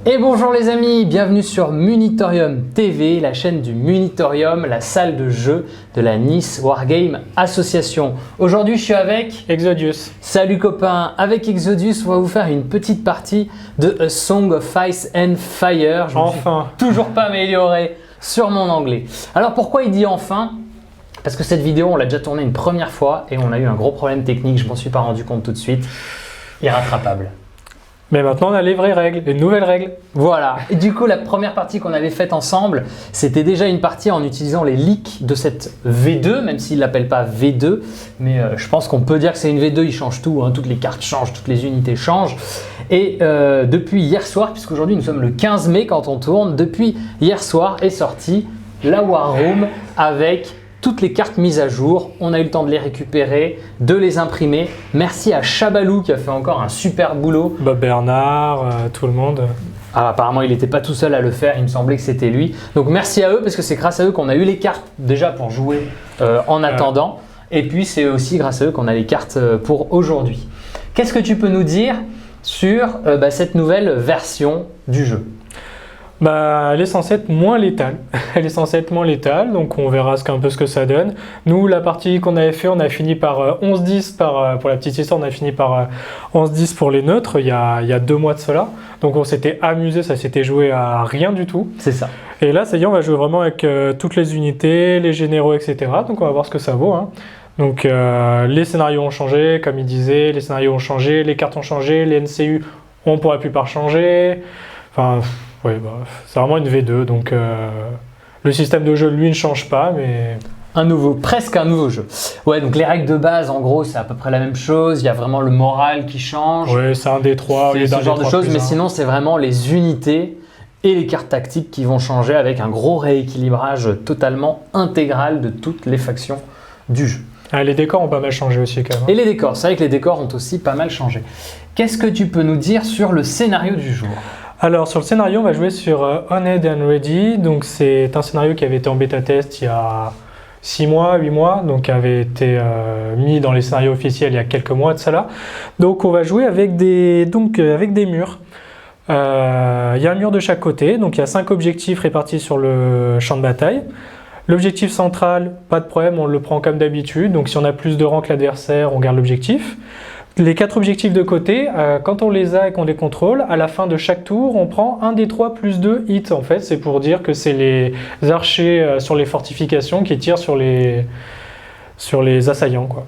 Et bonjour les amis, bienvenue sur Munitorium TV, la chaîne du Munitorium, la salle de jeu de la Nice Wargame Association. Aujourd'hui je suis avec Exodius. Salut copains, avec Exodius on va vous faire une petite partie de A Song of Ice and Fire. Je Enfin. me suis toujours pas amélioré sur mon anglais. Alors pourquoi il dit enfin ? Parce que cette vidéo on l'a déjà tournée une première fois et on a eu un gros problème technique, je m'en suis pas rendu compte tout de suite. Irrattrapable. Mais maintenant on a les vraies règles, les nouvelles règles. Voilà, et du coup la première partie qu'on avait faite ensemble, c'était déjà une partie en utilisant les leaks de cette V2, même s'il ne l'appelle pas V2, mais je pense qu'on peut dire que c'est une V2, il change tout, hein, toutes les cartes changent, toutes les unités changent. Et depuis hier soir, puisqu'aujourd'hui nous sommes le 15 mai quand on tourne, depuis hier soir est sortie la War Room avec toutes les cartes mises à jour. On a eu le temps de les récupérer, de les imprimer. Merci à Chabalou qui a fait encore un super boulot. Bob Bernard, tout le monde. Ah, apparemment, il n'était pas tout seul à le faire, il me semblait que c'était lui. Donc merci à eux parce que c'est grâce à eux qu'on a eu les cartes déjà pour jouer en attendant. Et puis c'est aussi grâce à eux qu'on a les cartes pour aujourd'hui. Qu'est-ce que tu peux nous dire sur cette nouvelle version du jeu ? Elle est censée être moins létale. Elle est censée être moins létale, donc on verra un peu ce que ça donne. Nous, la partie qu'on avait fait, on a fini par 11-10 pour la petite histoire, on a fini par 11-10 pour les neutres il y a 2 mois de cela. Donc on s'était amusé, ça s'était joué à rien du tout. C'est ça. Et là, ça y est, on va jouer vraiment avec toutes les unités, les généraux, etc. Donc on va voir ce que ça vaut, hein. Donc les scénarios ont changé, comme il disait, les scénarios ont changé, les cartes ont changé, les NCU on pour la plupart changer. Enfin, ouais, c'est vraiment une V2, donc le système de jeu lui ne change pas, mais... Presque un nouveau jeu. Ouais, donc les règles de base, en gros, c'est à peu près la même chose. Il y a vraiment le moral qui change. Ouais, c'est un D3. C'est ce genre de choses, mais sinon, c'est vraiment les unités et les cartes tactiques qui vont changer avec un gros rééquilibrage totalement intégral de toutes les factions du jeu. Ah, les décors ont pas mal changé aussi quand même. Et les décors, c'est vrai que les décors ont aussi pas mal changé. Qu'est-ce que tu peux nous dire sur le scénario du jour ? Alors sur le scénario, on va jouer sur On-Head and Ready. Donc c'est un scénario qui avait été en bêta test il y a 6 mois, 8 mois, donc qui avait été mis dans les scénarios officiels il y a quelques mois de cela. Donc on va jouer avec des murs. Il y a un mur de chaque côté, donc il y a 5 objectifs répartis sur le champ de bataille. L'objectif central, pas de problème, on le prend comme d'habitude. Donc si on a plus de rangs que l'adversaire, on garde l'objectif. Les 4 objectifs de côté, quand on les a et qu'on les contrôle, à la fin de chaque tour, on prend un des 3 plus 2 hits. En fait, c'est pour dire que c'est les archers sur les fortifications qui tirent sur les assaillants, quoi.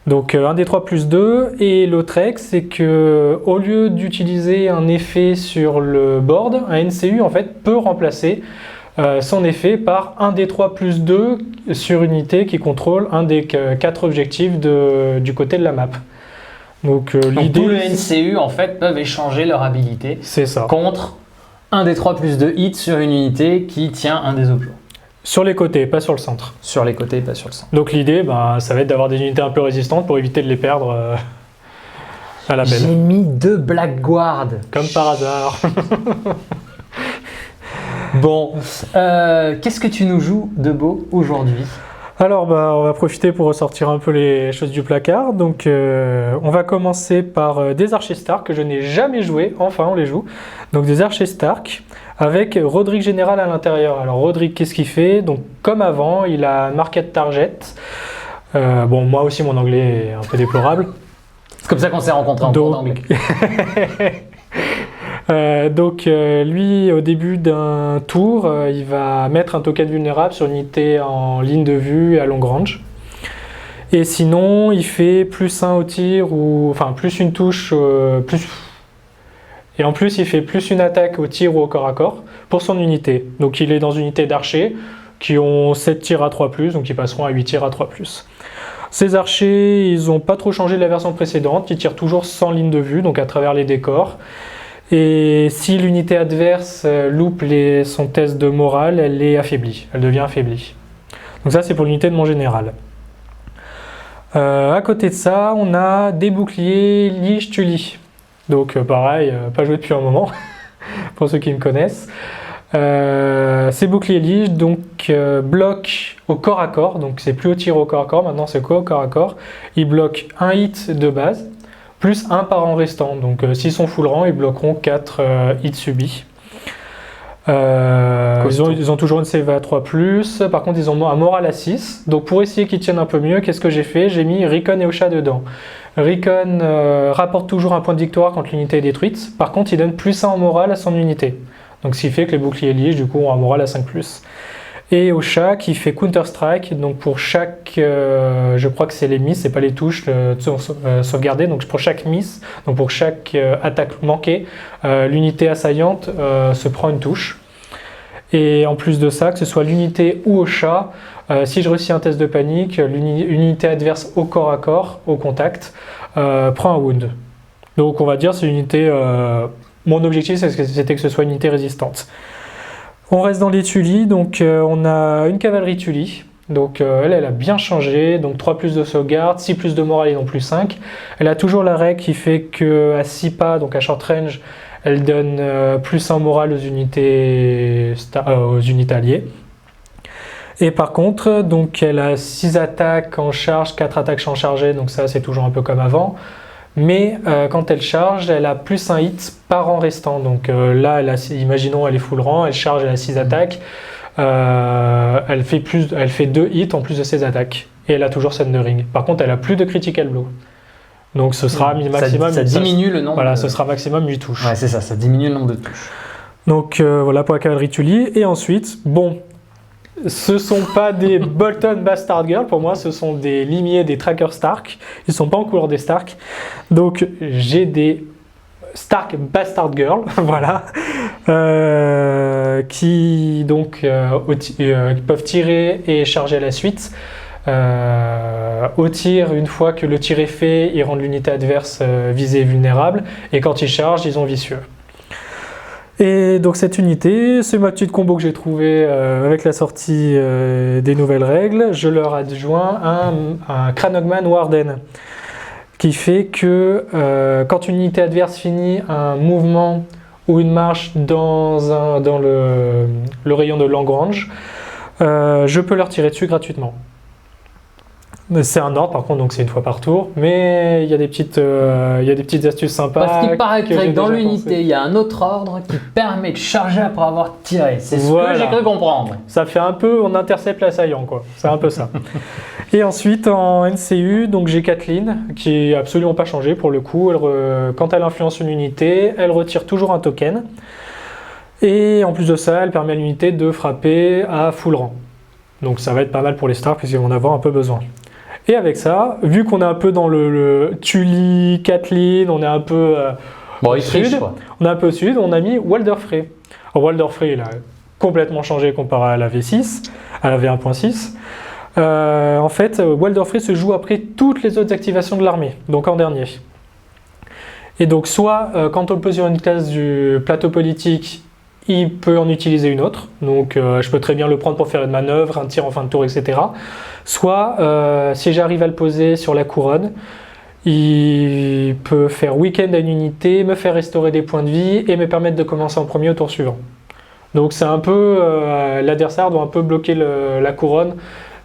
Donc un des 3 plus 2. Et l'autre règle, c'est que au lieu d'utiliser un effet sur le board, un NCU en fait peut remplacer son effet par un des 3 plus 2 sur une unité qui contrôle un des 4 objectifs du côté de la map. Donc l'idée, tous les NCU en fait peuvent échanger leur habilité contre un des 3 plus 2 hits sur une unité qui tient un des objets. Sur les côtés, pas sur le centre. Sur les côtés, pas sur le centre. Donc l'idée, ça va être d'avoir des unités un peu résistantes pour éviter de les perdre à la belle. J'ai mis 2 Blackguard. Comme par hasard. Bon, qu'est-ce que tu nous joues de beau aujourd'hui ? Alors on va profiter pour ressortir un peu les choses du placard. Donc on va commencer par des archers Stark que je n'ai jamais joué, enfin on les joue. Donc des archers Stark avec Roderick Général à l'intérieur. Alors Roderick, qu'est-ce qu'il fait ? Donc comme avant, il a Market Target. Moi aussi mon anglais est un peu déplorable. C'est comme ça qu'on s'est rencontrés en cours d'anglais. Lui, au début d'un tour, il va mettre un token vulnérable sur une unité en ligne de vue et à long range. Et sinon, il fait +1 au tir, plus une touche, et en plus, il fait plus une attaque au tir ou au corps à corps pour son unité. Donc il est dans une unité d'archers qui ont 7 tirs à 3+, donc ils passeront à 8 tirs à 3+. Ces archers, ils n'ont pas trop changé de la version précédente, ils tirent toujours sans ligne de vue, donc à travers les décors. Et si l'unité adverse loupe son test de morale, elle est affaiblie, elle devient affaiblie. Donc ça c'est pour l'unité de mon général. À côté de ça, on a des boucliers Lich Tully. Donc pareil, pas joué depuis un moment, pour ceux qui me connaissent. Ces boucliers Lich bloquent au corps à corps, donc c'est plus au tir au corps à corps, maintenant c'est quoi au corps à corps. Ils bloquent un hit de base, plus un par rang restant. Donc s'ils sont full rang, ils bloqueront 4 hits subis. Ils ont toujours une CV à 3+, par contre ils ont un moral à 6, donc pour essayer qu'ils tiennent un peu mieux, qu'est-ce que j'ai fait? J'ai mis Recon et Osha dedans. Recon rapporte toujours un point de victoire quand l'unité est détruite, par contre il donne +1 en moral à son unité, donc ce qui fait que les boucliers liés du coup ont un moral à 5+. Et Osha qui fait Counter-Strike, donc pour chaque, je crois que c'est les miss, c'est pas les touches sauvegardées, donc pour chaque miss, donc pour chaque attaque manquée, l'unité assaillante se prend une touche. Et en plus de ça, que ce soit l'unité ou Osha, si je réussis un test de panique, l'unité adverse au corps à corps, au contact, prend un wound. Donc on va dire c'est l'unité, mon objectif c'était que ce soit une unité résistante. On reste dans les Tully, donc on a une cavalerie Tully, donc elle a bien changé, donc 3+ de sauvegarde, 6+ de morale et non +5. Elle a toujours la règle qui fait qu'à 6 pas, donc à short range, elle donne +1 morale aux unités alliées. Et par contre, donc elle a 6 attaques en charge, 4 attaques champ chargé, donc ça c'est toujours un peu comme avant. Mais quand elle charge, elle a +1 hit par rang restant. Donc là, imaginons elle est full rang, elle charge, elle a 6 attaques. Elle fait 2 hits en plus de ses attaques. Et elle a toujours Thundering. Par contre, elle a plus de critical blow. Donc ce sera maximum. Ça diminue le nombre. Voilà, ce sera maximum 8 touches. Ouais, c'est ça, ça diminue le nombre de touches. Donc voilà pour la cavalerie Tully. Et ensuite, bon. Ce sont pas des Bolton Bastard Girl, pour moi ce sont des limiers des Tracker Stark, ils sont pas en couleur des Stark, donc j'ai des Stark Bastard Girl, voilà, qui donc peuvent tirer et charger à la suite. Au tir, une fois que le tir est fait, ils rendent l'unité adverse visée et vulnérable, et quand ils chargent, ils ont vicieux. Et donc cette unité, c'est ma petite combo que j'ai trouvée avec la sortie des nouvelles règles. Je leur adjoins un Cranogman Warden qui fait que quand une unité adverse finit un mouvement ou une marche dans le rayon de long range, je peux leur tirer dessus gratuitement. C'est un ordre par contre, donc c'est une fois par tour, mais il y a des petites astuces sympas. Parce qu'il paraît que dans l'unité, il y a un autre ordre qui permet de charger après avoir tiré. C'est ce que j'ai cru comprendre. Ça fait un peu, on intercepte l'assaillant, quoi. C'est un peu ça. Et ensuite, en NCU, donc j'ai Kathleen, qui n'a absolument pas changé pour le coup. Quand elle influence une unité, elle retire toujours un token. Et en plus de ça, elle permet à l'unité de frapper à full rang. Donc ça va être pas mal pour les stars, puisqu'ils vont en avoir un peu besoin. Et avec ça, vu qu'on est un peu dans le Tully, Kathleen, on est un peu au sud, on a mis Walder Frey. Alors Walder Frey, il a complètement changé comparé à la V6, à la V1.6. En fait, Walder Frey se joue après toutes les autres activations de l'armée, donc en dernier. Et donc soit quand on le pose sur une classe du plateau politique, il peut en utiliser une autre, donc je peux très bien le prendre pour faire une manœuvre, un tir en fin de tour, etc. Soit, si j'arrive à le poser sur la couronne, il peut faire week-end à une unité, me faire restaurer des points de vie et me permettre de commencer en premier au tour suivant. Donc c'est un peu, l'adversaire doit un peu bloquer la couronne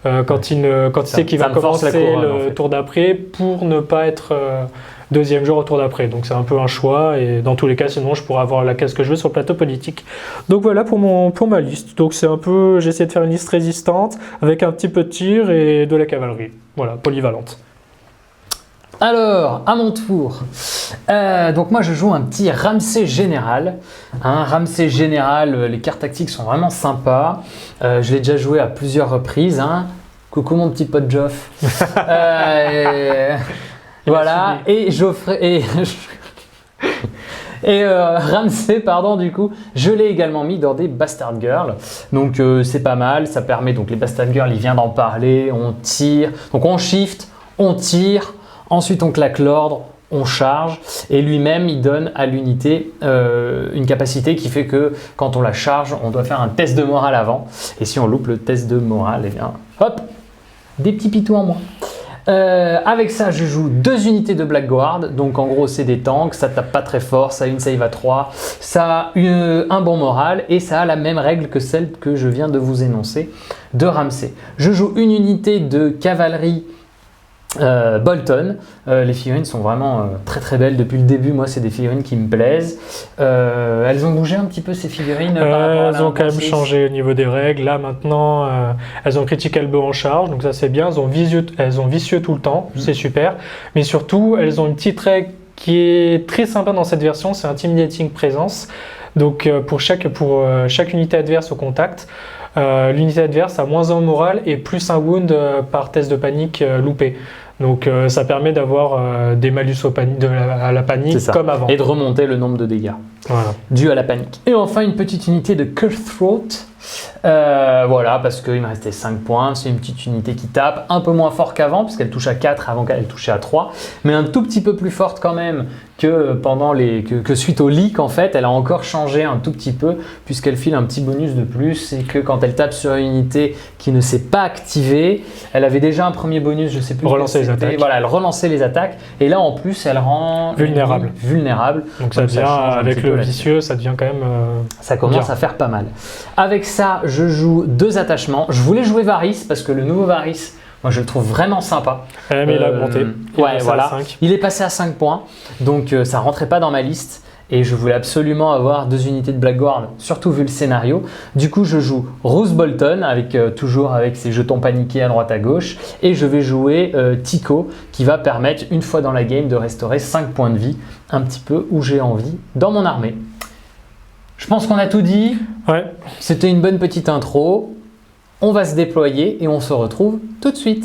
quand il sait qu'il va commencer le tour d'après pour ne pas être deuxième jour au tour d'après. Donc c'est un peu un choix et dans tous les cas sinon je pourrais avoir la case que je veux sur le plateau politique. Donc voilà pour ma liste. Donc c'est un peu, j'ai essayé de faire une liste résistante avec un petit peu de tir et de la cavalerie. Voilà, polyvalente. Alors, à mon tour, donc moi je joue un petit Ramsay Général. Ramsay Général, les cartes tactiques sont vraiment sympas. Je l'ai déjà joué à plusieurs reprises. Coucou mon petit pote Geoff. Voilà, et Geoffrey et Ramsay, pardon, du coup, je l'ai également mis dans des Bastard Girls. Donc c'est pas mal, ça permet, donc les Bastard Girls, il vient d'en parler, on tire, donc on shift, on tire, ensuite on claque l'ordre, on charge, et lui-même il donne à l'unité une capacité qui fait que quand on la charge, on doit faire un test de morale avant, et si on loupe le test de morale, eh bien, hop, des petits pitous en moins. Avec ça, je joue 2 unités de Blackguard, donc en gros c'est des tanks, ça tape pas très fort, ça a une save à 3, ça a un bon moral et ça a la même règle que celle que je viens de vous énoncer de Ramsay. Je joue une unité de cavalerie Bolton, les figurines sont vraiment très très belles depuis le début. Moi, c'est des figurines qui me plaisent. Elles ont bougé un petit peu ces figurines par rapport à Elles la ont quand même 1.6. changé au niveau des règles. Là maintenant, elles ont Critical Blow en charge, donc ça c'est bien. Elles ont vicieux tout le temps, c'est super. Mais surtout, elles ont une petite règle qui est très sympa dans cette version, c'est Intimidating Presence. Donc pour chaque unité adverse au contact, l'unité adverse a moins 1 au moral et plus 1 wound par test de panique loupé. Donc ça permet d'avoir des malus à la panique comme avant. Et de remonter le nombre de dégâts dû à la panique. Et enfin une petite unité de Cutthroat. Voilà, parce qu'il me restait 5 points. C'est une petite unité qui tape un peu moins fort qu'avant, puisqu'elle touche à 4 avant qu'elle touchait à 3, mais un tout petit peu plus forte quand même que suite au leak. En fait, elle a encore changé un tout petit peu, puisqu'elle file un petit bonus de plus. C'est que quand elle tape sur une unité qui ne s'est pas activée, elle avait déjà un premier bonus, je sais plus. Relancer les attaques. Voilà, elle relançait les attaques, et là en plus, elle rend vulnérable. Donc ça devient, avec le vicieux, ça devient quand même. Ça commence bien à faire pas mal. Avec ça, je joue 2 attachements. Je voulais jouer Varys parce que le nouveau Varys, moi je le trouve vraiment sympa. Mais il a augmenté. Il est passé à 5 points, donc ça rentrait pas dans ma liste. Et je voulais absolument avoir 2 unités de Blackguard, surtout vu le scénario. Du coup, je joue Roose Bolton, toujours avec ses jetons paniqués à droite à gauche. Et je vais jouer Tycho, qui va permettre, une fois dans la game, de restaurer 5 points de vie, un petit peu où j'ai envie, dans mon armée. Je pense qu'on a tout dit. Ouais. C'était une bonne petite intro. On va se déployer et on se retrouve tout de suite.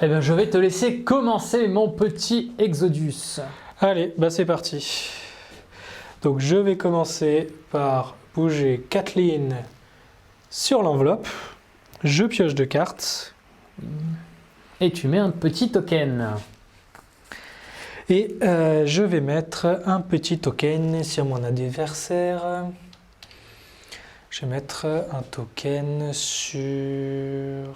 Eh bien, je vais te laisser commencer mon petit Exodus. Allez, c'est parti. Donc je vais commencer par bouger Kathleen sur l'enveloppe. Je pioche 2 cartes. Et tu mets un petit token. Et je vais mettre un petit token sur mon adversaire. Je vais mettre un token sur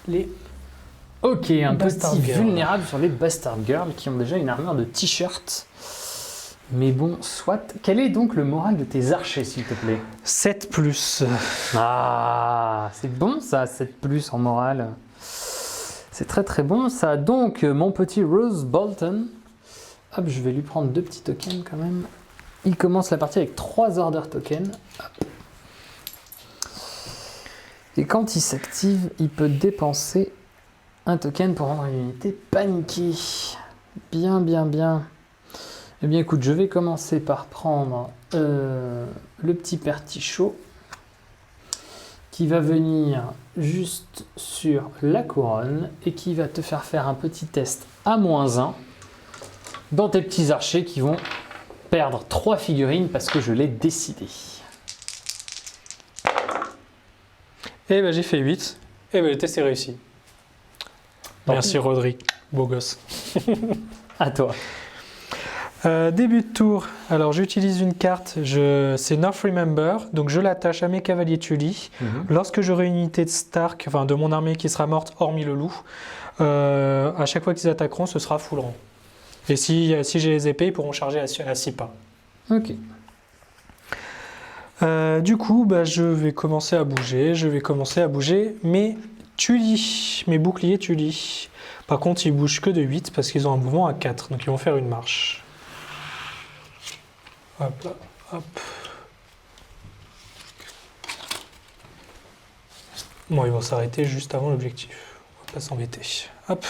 les... Ok, un Bastard petit Girl. vulnérable sur les Bastard Girls qui ont déjà une armure de t-shirt. Mais bon, soit. Quel est donc le moral de tes archers, s'il te plaît? 7+. Ah, c'est bon ça, 7+ en morale. C'est très très bon ça. Donc, mon petit Roose Bolton. Hop, je vais lui prendre 2 petits tokens quand même. Il commence la partie avec 3 order tokens. Hop. Et quand il s'active, il peut dépenser un token pour rendre une unité paniquée. Bien, bien, bien. Eh bien, écoute, je vais commencer par prendre le petit Pertichaud qui va venir juste sur la couronne et qui va te faire un petit test à -1 dans tes petits archers qui vont perdre 3 figurines parce que je l'ai décidé. Et j'ai fait 8. Et le test est réussi. Merci Roderick, beau gosse. À toi. Début de tour, alors j'utilise une carte, c'est North Remember, donc je l'attache à mes cavaliers Tully. Lorsque j'aurai une unité de Stark, enfin de mon armée qui sera morte, hormis le loup, à chaque fois qu'ils attaqueront, ce sera full rang. Et si j'ai les épées, ils pourront charger à 6 pas. Ok. Du coup, je vais commencer à bouger, mes Tully, mes boucliers Tully. Par contre, ils bougent que de 8 parce qu'ils ont un mouvement à 4, donc ils vont faire une marche. Hop là, hop. Bon, ils vont s'arrêter juste avant l'objectif. On va pas s'embêter. Hop.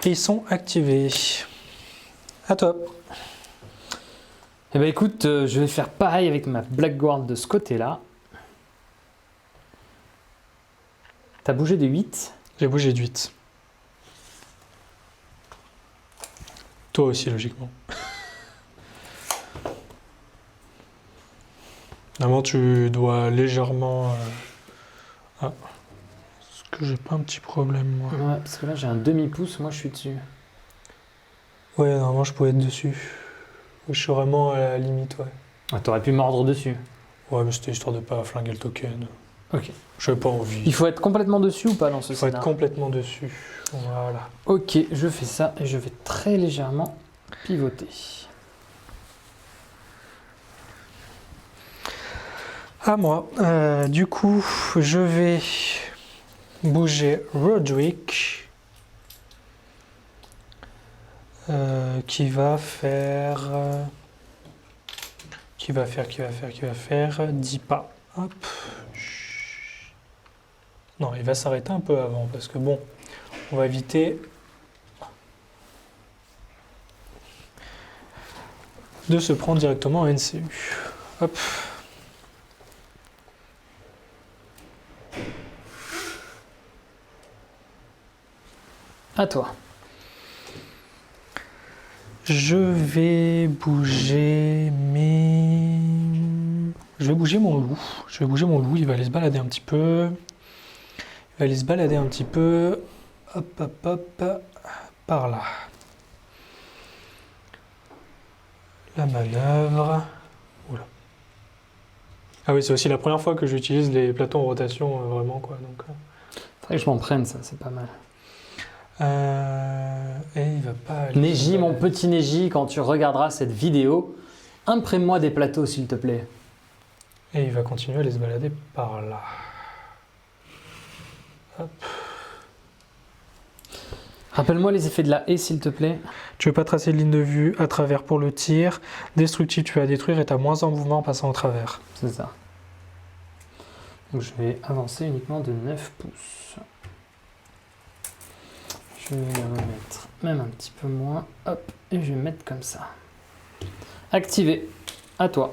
Et ils sont activés. À toi. Eh bien écoute, je vais faire pareil avec ma Blackguard de ce côté-là. T'as bougé des 8? J'ai bougé de 8. Toi aussi, logiquement. Normalement, tu dois légèrement... Ah. Est-ce que j'ai pas un petit problème, moi? Ouais, parce que là, j'ai un demi-pouce, moi je suis dessus. Ouais, normalement je pouvais être dessus. Je suis vraiment à la limite, ouais. Ah, t'aurais pu mordre dessus. Ouais, mais c'était histoire de pas flinguer le token. Ok. J'avais pas envie. Il faut être complètement dessus ou pas dans ce Il faut être scénar? complètement dessus. Voilà. Ok, je fais ça et je vais très légèrement pivoter. À moi. Du coup, je vais bouger Roderick. Qui va faire 10 pas. Hop. Non, il va s'arrêter un peu avant parce que bon, on va éviter de se prendre directement en NCU. Hop. À toi. Je vais bouger mon loup. Il va aller se balader un petit peu. Hop, hop, hop. Par là. La manœuvre. Oula. Ah oui, c'est aussi la première fois que j'utilise les plateaux en rotation, vraiment, quoi. Donc, Faudrait que je m'en prenne, ça, c'est pas mal. et il va pas aller. Neji, mon petit Neji, quand tu regarderas cette vidéo, imprime-moi des plateaux, s'il te plaît. Et il va continuer à aller se balader par là. Hop. Rappelle-moi les effets de la haie, s'il te plaît. Tu veux pas tracer de ligne de vue à travers pour le tir. Destructif, tu vas détruire et tu as moins en mouvement en passant au travers. C'est ça. Donc je vais avancer uniquement de 9 pouces. Je vais le remettre même un petit peu moins. Hop, et je vais mettre comme ça. Activé. À toi.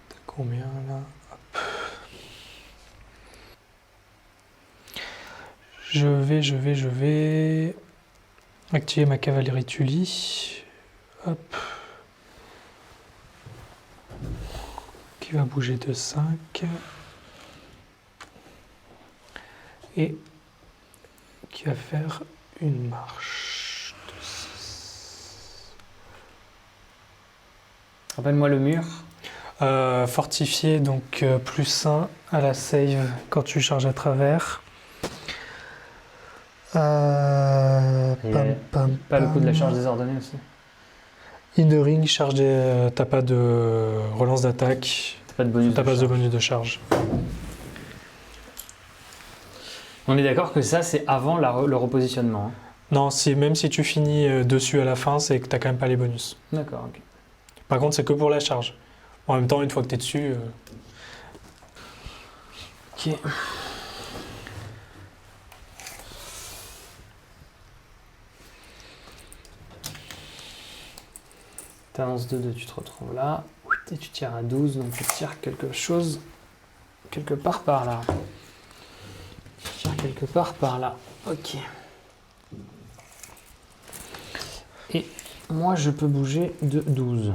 T'as combien là? Hop. Je vais activer ma cavalerie Tully. Hop. Qui va bouger de 5. Et qui va faire une marche de 6. Rappelle-moi le mur. Fortifié, donc plus 1 à la save quand tu charges à travers. Pas le coup de la charge désordonnée aussi. In the ring, charge t'as pas de relance d'attaque, T'as pas de bonus. t'as pas de bonus de charge. On est d'accord que ça, c'est avant le repositionnement. Hein. Non, même si tu finis dessus à la fin, c'est que t'as quand même pas les bonus. D'accord, ok. Par contre, c'est que pour la charge. En même temps, une fois que t'es dessus... Ok. T'avances de 2, tu te retrouves là. Et tu tires à 12, donc tu tires quelque chose quelque part par là. Tu tires quelque part par là. Ok. Et moi, je peux bouger de 12.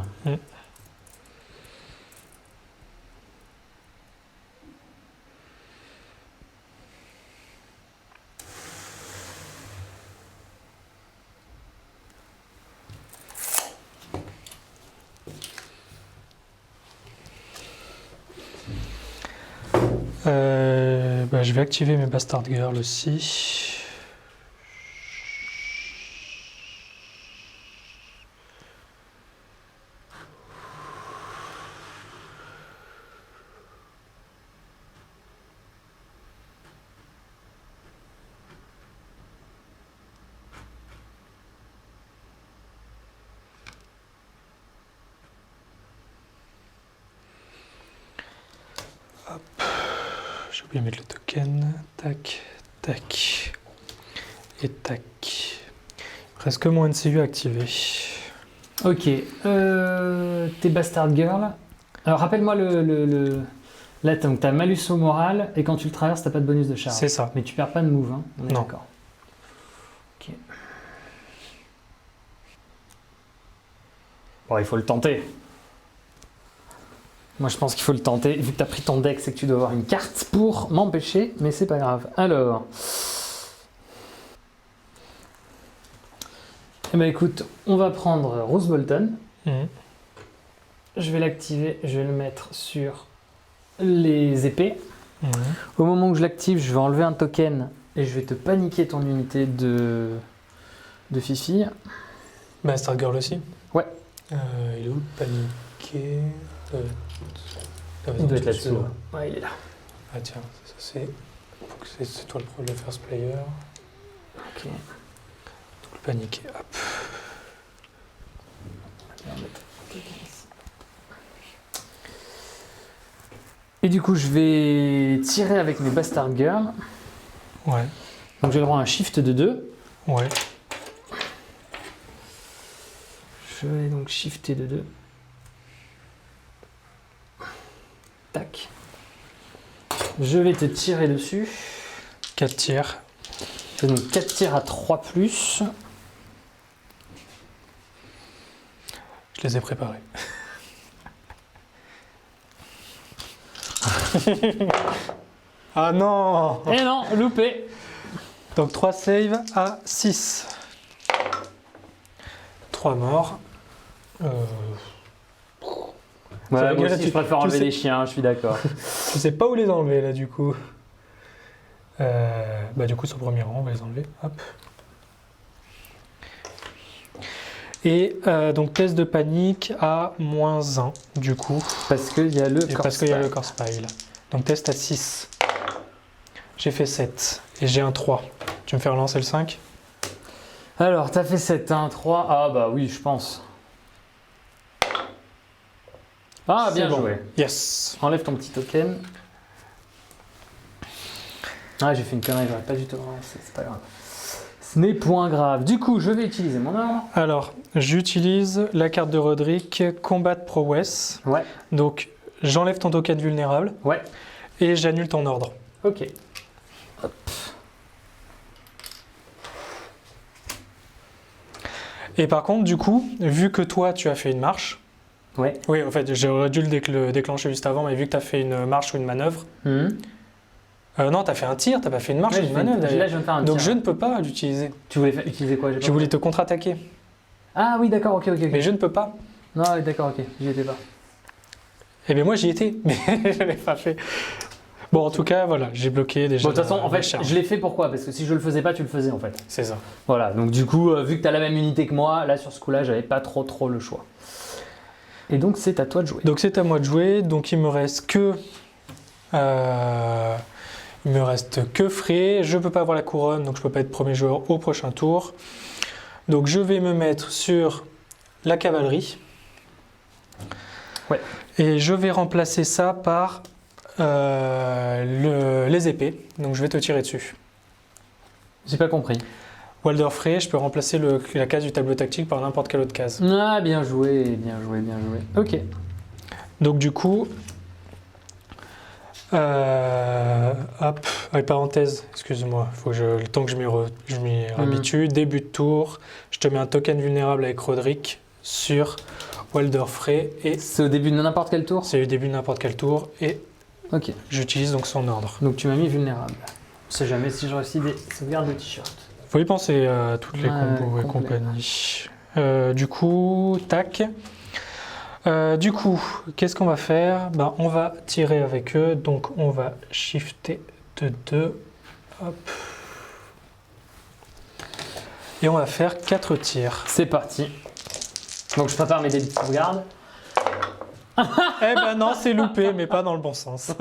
Je vais activer mes Bastard Girls aussi. Hop. J'ai oublié de mettre le token. Tac, tac. Et tac. Presque mon NCU activé. Ok. Tes Bastard Girl. Alors, rappelle-moi Là, donc, t'as malus au moral, et quand tu le traverses, t'as pas de bonus de charge. C'est ça. Mais tu perds pas de move, hein. On est Non. d'accord. Ok. Bon, il faut le tenter. Moi, je pense qu'il faut le tenter. Vu que t'as pris ton deck, c'est que tu dois avoir une carte pour m'empêcher, mais c'est pas grave. Alors, Eh ben écoute, on va prendre Rose Bolton. Mhm. Je vais l'activer, je vais le mettre sur les épées. Mhm. Au moment où je l'active, je vais enlever un token et je vais te paniquer ton unité de Fifi. Bah, Stargirl aussi. Ouais. Il est où le paniqué Il doit être là-dessous. Ouais, il est là. Ah tiens, ça c'est. C'est toi le first player. Ok. Donc le paniqué, hop. Et du coup, je vais tirer avec mes Bastard Girls. Ouais. Donc j'ai le droit à un shift de 2. Ouais. Je vais donc shifter de 2. Tac. Je vais te tirer dessus. 4 tirs. Je fais donc 4 tirs à 3+. Je les ai préparés. Ah non! Eh non, loupé. Donc 3 saves à 6. 3 morts. Ouais, la moi gueule, aussi, je préfère enlever sais- les chiens, je suis d'accord. Je sais pas où les enlever là du coup. Bah du coup sur le premier rang on va les enlever. Hop. Et donc test de panique à -1 du coup. Parce qu'il y a le Et parce qu'il y a le corpse pile. Donc test à 6. J'ai fait 7 et j'ai un 3. Tu me fais relancer le 5? Alors, t'as fait 7, 1, 3. Ah bah oui, je pense. Ah, bien C'est bon. joué. Yes. Enlève ton petit token. Ah, j'ai fait une connerie, j'aurais pas dû te relancer, c'est pas grave. Ce n'est point grave. Du coup, je vais utiliser mon ordre. Alors, j'utilise la carte de Roderick, Combat Prowess. Ouais, Donc, j'enlève ton token vulnérable ouais, et j'annule ton ordre. ok. Et par contre, du coup, vu que toi, tu as fait une marche, Ouais. oui, en fait, j'aurais dû le déclencher juste avant, mais vu que tu as fait une marche ou une manœuvre, non, tu as fait un tir, tu pas fait une marche Ouais, ou une manœuvre. là, d'ailleurs. je viens de faire un Donc, tir. je ne peux pas l'utiliser. Tu voulais utiliser quoi? J'ai pas Je voulais compris. te contre-attaquer, Ah oui, d'accord, ok. mais je ne peux pas. Non, oui, d'accord, ok, j'y étais pas. Eh bien, moi, j'y étais, mais je ne l'ai pas fait. Bon, en tout cas, voilà, j'ai bloqué déjà. Bon, de toute façon, en la fait, charge. je l'ai fait pourquoi? Parce que si je le faisais pas, tu le faisais en fait. C'est ça. Voilà, donc du coup, vu que tu as la même unité que moi, là sur ce coup-là, j'avais pas trop le choix. Et donc, c'est à toi de jouer. Donc, c'est à moi de jouer. Donc, il me reste que Frey. Je peux pas avoir la couronne, donc je peux pas être premier joueur au prochain tour. Donc, je vais me mettre sur la cavalerie. Ouais. Et je vais remplacer ça par les épées. Donc, je vais te tirer dessus. J'ai pas compris. Walder Frey, je peux remplacer la case du tableau tactique par n'importe quelle autre case. Ah, bien joué, bien joué. Ok. Donc du coup, hop, avec parenthèse, excuse-moi, faut que le temps que je m'y habitue, début de tour, je te mets un token vulnérable avec Roderick sur Walder Frey et C'est au début de n'importe quel tour? c'est le début de n'importe quel tour et Ok. j'utilise donc son ordre. Donc tu m'as mis vulnérable. On sait jamais si je réussis des sauvegardes de t-shirt. Faut y penser à toutes les Ouais, combos et complet. compagnie. Du coup, tac. Du coup, qu'est-ce qu'on va faire? Ben, on va tirer avec eux, donc on va shifter de 2. Hop. Et on va faire 4 tirs. C'est parti. Donc je prépare mes dés de sauvegarde. Eh ben non, c'est loupé, mais pas dans le bon sens.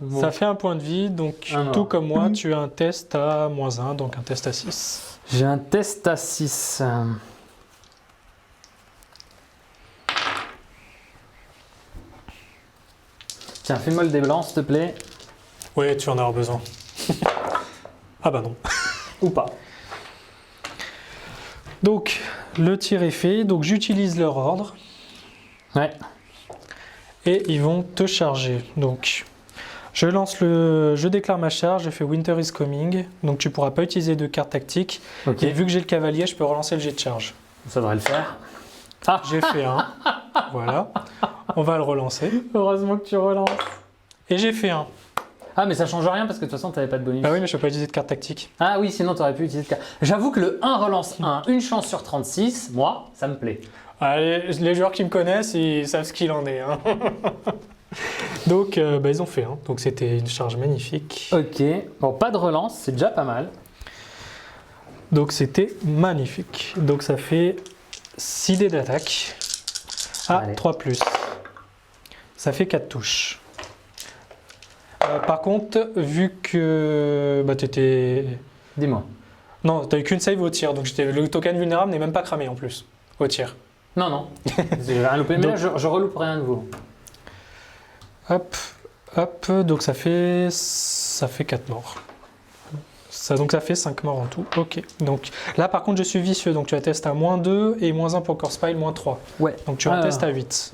Bon. Ça fait un point de vie, donc Un mort. tout comme moi, tu as un test à -1, donc un test à 6. J'ai un test à 6. Tiens, fais-moi le dé blanc, s'il te plaît. Ouais, tu en auras besoin. Ah bah non. Ou pas. Donc, le tir est fait, donc j'utilise leur ordre. Ouais. Et ils vont te charger. Donc, je déclare ma charge, je fais Winter is coming, donc tu pourras pas utiliser de carte tactique. Ok. Et vu que j'ai le cavalier, je peux relancer le jet de charge. Ça devrait le faire. Ah, J'ai fait un, voilà. On va le relancer. heureusement que tu relances. Et j'ai fait un. Ah, mais ça change rien parce que de toute façon, t'avais pas de bonus. Ah oui, mais je peux pas utiliser de carte tactique. Ah oui, sinon t'aurais pu utiliser de carte. J'avoue que le 1 relance 1, une chance sur 36, moi, ça me plaît. Allez, les joueurs qui me connaissent, ils savent ce qu'il en est. Hein. Donc, ils ont fait. Hein. Donc, c'était une charge magnifique. Ok, bon, pas de relance, c'est déjà pas mal. Donc, c'était magnifique. Donc, ça fait 6 dés d'attaque. Ah, Allez. 3+. Ça fait 4 touches. Par contre, vu que t'étais... Dis-moi. Non, t'as eu qu'une save au tir, donc le token vulnérable n'est même pas cramé en plus, au tir. Non, non, j'ai rien loupé, mais Donc- là je reloupe rien de nouveau. Hop, hop, donc ça fait 4 morts. Donc ça fait 5 morts en tout, ok. Donc là par contre je suis vicieux, donc tu attestes à -2 et -1 pour Core Spile, -3. Ouais. Donc tu attestes à 8.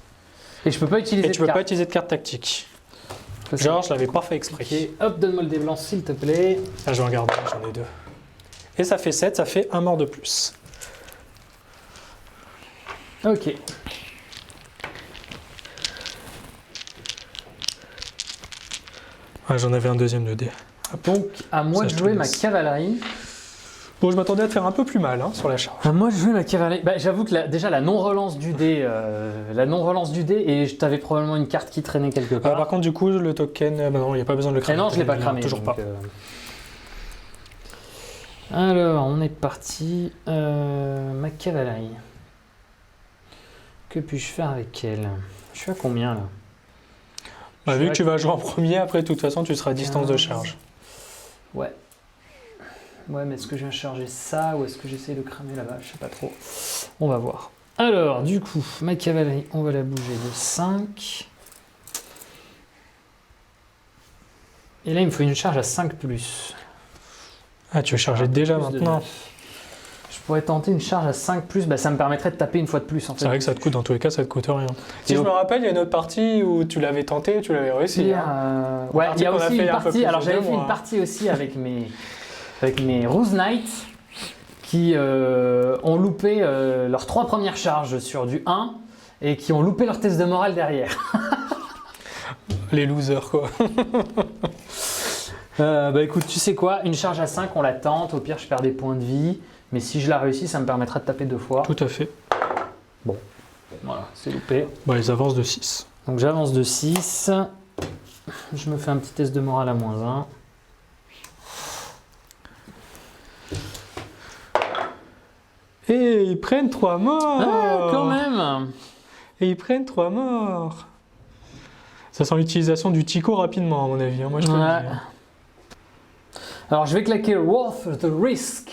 Et je peux pas utiliser Et tu de peux pas carte. utiliser de carte tactique. Ça, c'est- Genre je l'avais pas fait exprès. Ok, hop, donne-moi le dé blanc s'il te plaît. Ah, je regarde, j'en ai 2. Et ça fait 7, ça fait 1 mort de plus. Ok. Ah, j'en avais un deuxième de dé. Donc à moi Ça, de je te jouer ma laisse. cavalerie. Bon, je m'attendais à te faire un peu plus mal sur la charge. À moi de jouer ma cavalerie. Bah, j'avoue que déjà la non-relance du dé, et je t'avais probablement une carte qui traînait quelque part. Par contre, du coup, le token, non, il n'y a pas besoin de le Et cramer. non, je l'ai pas cramé. Toujours donc, pas. Alors, on est parti. Ma cavalerie. Que puis-je faire avec elle? Je suis à combien là? Je Vu suis que à tu vas jouer en premier, après, de toute façon, tu seras à distance de charge. Ouais. Ouais, mais est-ce que je viens charger ça ou est-ce que j'essaie de cramer là-bas? Je sais pas trop. On va voir. Alors, du coup, ma cavalerie, on va la bouger de 5. Et là, il me faut une charge à 5+. Ah, tu veux charger déjà Plus de maintenant? 9. Je pourrais tenter une charge à 5+, bah, ça me permettrait de taper une fois de plus en fait. C'est vrai que ça te coûte, dans tous les cas, ça te coûte rien. Si Et je au- me rappelle, il y a une autre partie où tu l'avais tenté, tu l'avais réussi. Hein. Ouais, partie il y a qu'on a aussi fait une un peu partie. plus Alors de j'avais deux fait une mois. partie aussi avec mes Rose Knights qui ont loupé leurs 3 premières charges sur du 1 et qui ont loupé leur test de morale derrière. Les losers, quoi. Bah écoute, tu sais quoi, une charge à 5, on la tente. Au pire, je perds des points de vie. Mais si je la réussis, ça me permettra de taper 2 fois. Tout à fait. Voilà, c'est loupé. Ils avancent de 6. Donc j'avance de 6. Je me fais un petit test de morale à -1. Et ils prennent 3 morts. Ah, quand même. Et ils prennent 3 morts. Ça sent l'utilisation du Tico rapidement, à mon avis. Hein. Moi, je te le Ouais. dis, hein. Alors je vais claquer Worth the Risk.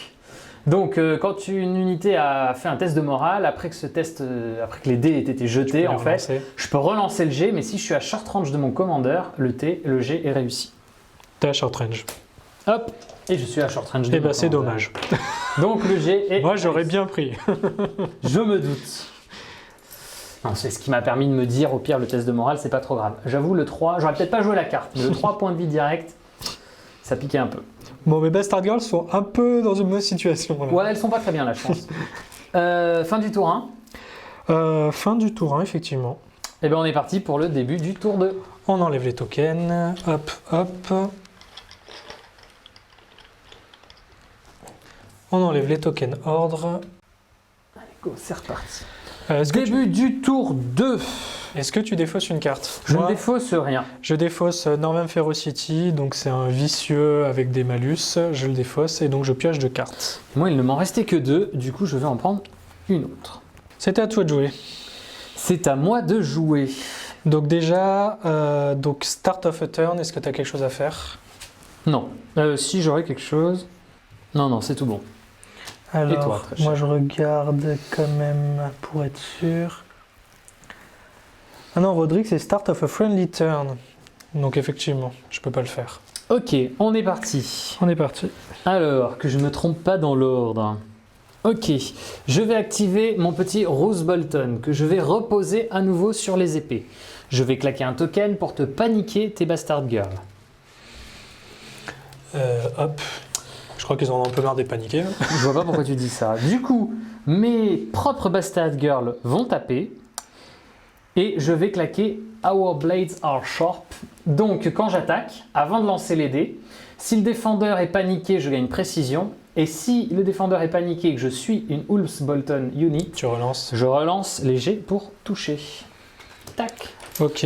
Donc quand une unité a fait un test de morale, après que les dés aient été Tu peux jetés, les en fait, relancer. je peux relancer le jet, mais si je suis à short range de mon commandeur, le jet est réussi. T'es à short range. Hop, et je suis à short range de Eh mon ben, c'est commandeur. dommage. Donc le jet est Moi, j'aurais réussi. bien pris. Je me doute. Non, c'est ce qui m'a permis de me dire, au pire, le test de morale, c'est pas trop grave. J'avoue, le 3, j'aurais peut-être pas joué la carte, mais le 3 points de vie direct, ça piquait un peu. Bon, mes Bastard Girls sont un peu dans une mauvaise situation. Là. Ouais, elles sont pas très bien là, je pense. Fin du tour 1. Fin du tour 1, effectivement. Et bien on est parti pour le début du tour 2. On enlève les tokens. Hop, hop. On enlève les tokens ordre. Go, c'est reparti. Est-ce que, Début du tour 2. est-ce que tu défausses une carte? Je ne Moi, défausse rien. je défausse Northern Ferocity, donc c'est un vicieux avec des malus. Je le défausse et donc je pioche 2 cartes. Moi, il ne m'en restait que 2, du coup, je vais en prendre une autre. C'était à toi de jouer. C'est à moi de jouer. Donc déjà, donc start of a turn, est-ce que tu as quelque chose à faire? Non. Si j'aurais quelque chose. Non, non, c'est tout bon. Alors, toi, très cher. moi je regarde quand même pour être sûr. Ah non, Roderick, c'est start of a friendly turn. Donc effectivement, je peux pas le faire. Ok, on est parti. On est parti. Alors, que je ne me trompe pas dans l'ordre. Ok, je vais activer mon petit Rose Bolton que je vais reposer à nouveau sur les épées. Je vais claquer un token pour te paniquer tes Bastard Girls. Hop. Je crois qu'ils en ont un peu marre des paniqués. Là. Je vois pas pourquoi tu dis ça. Du coup, mes propres Bastard Girls vont taper. Et je vais claquer Our Blades Are Sharp Donc quand j'attaque, avant de lancer les dés, si le défendeur est paniqué, je gagne précision. Et si le défendeur est paniqué et que je suis une Ulf's Bolton unit, Tu relances. je relance les jets pour toucher. Tac. Ok.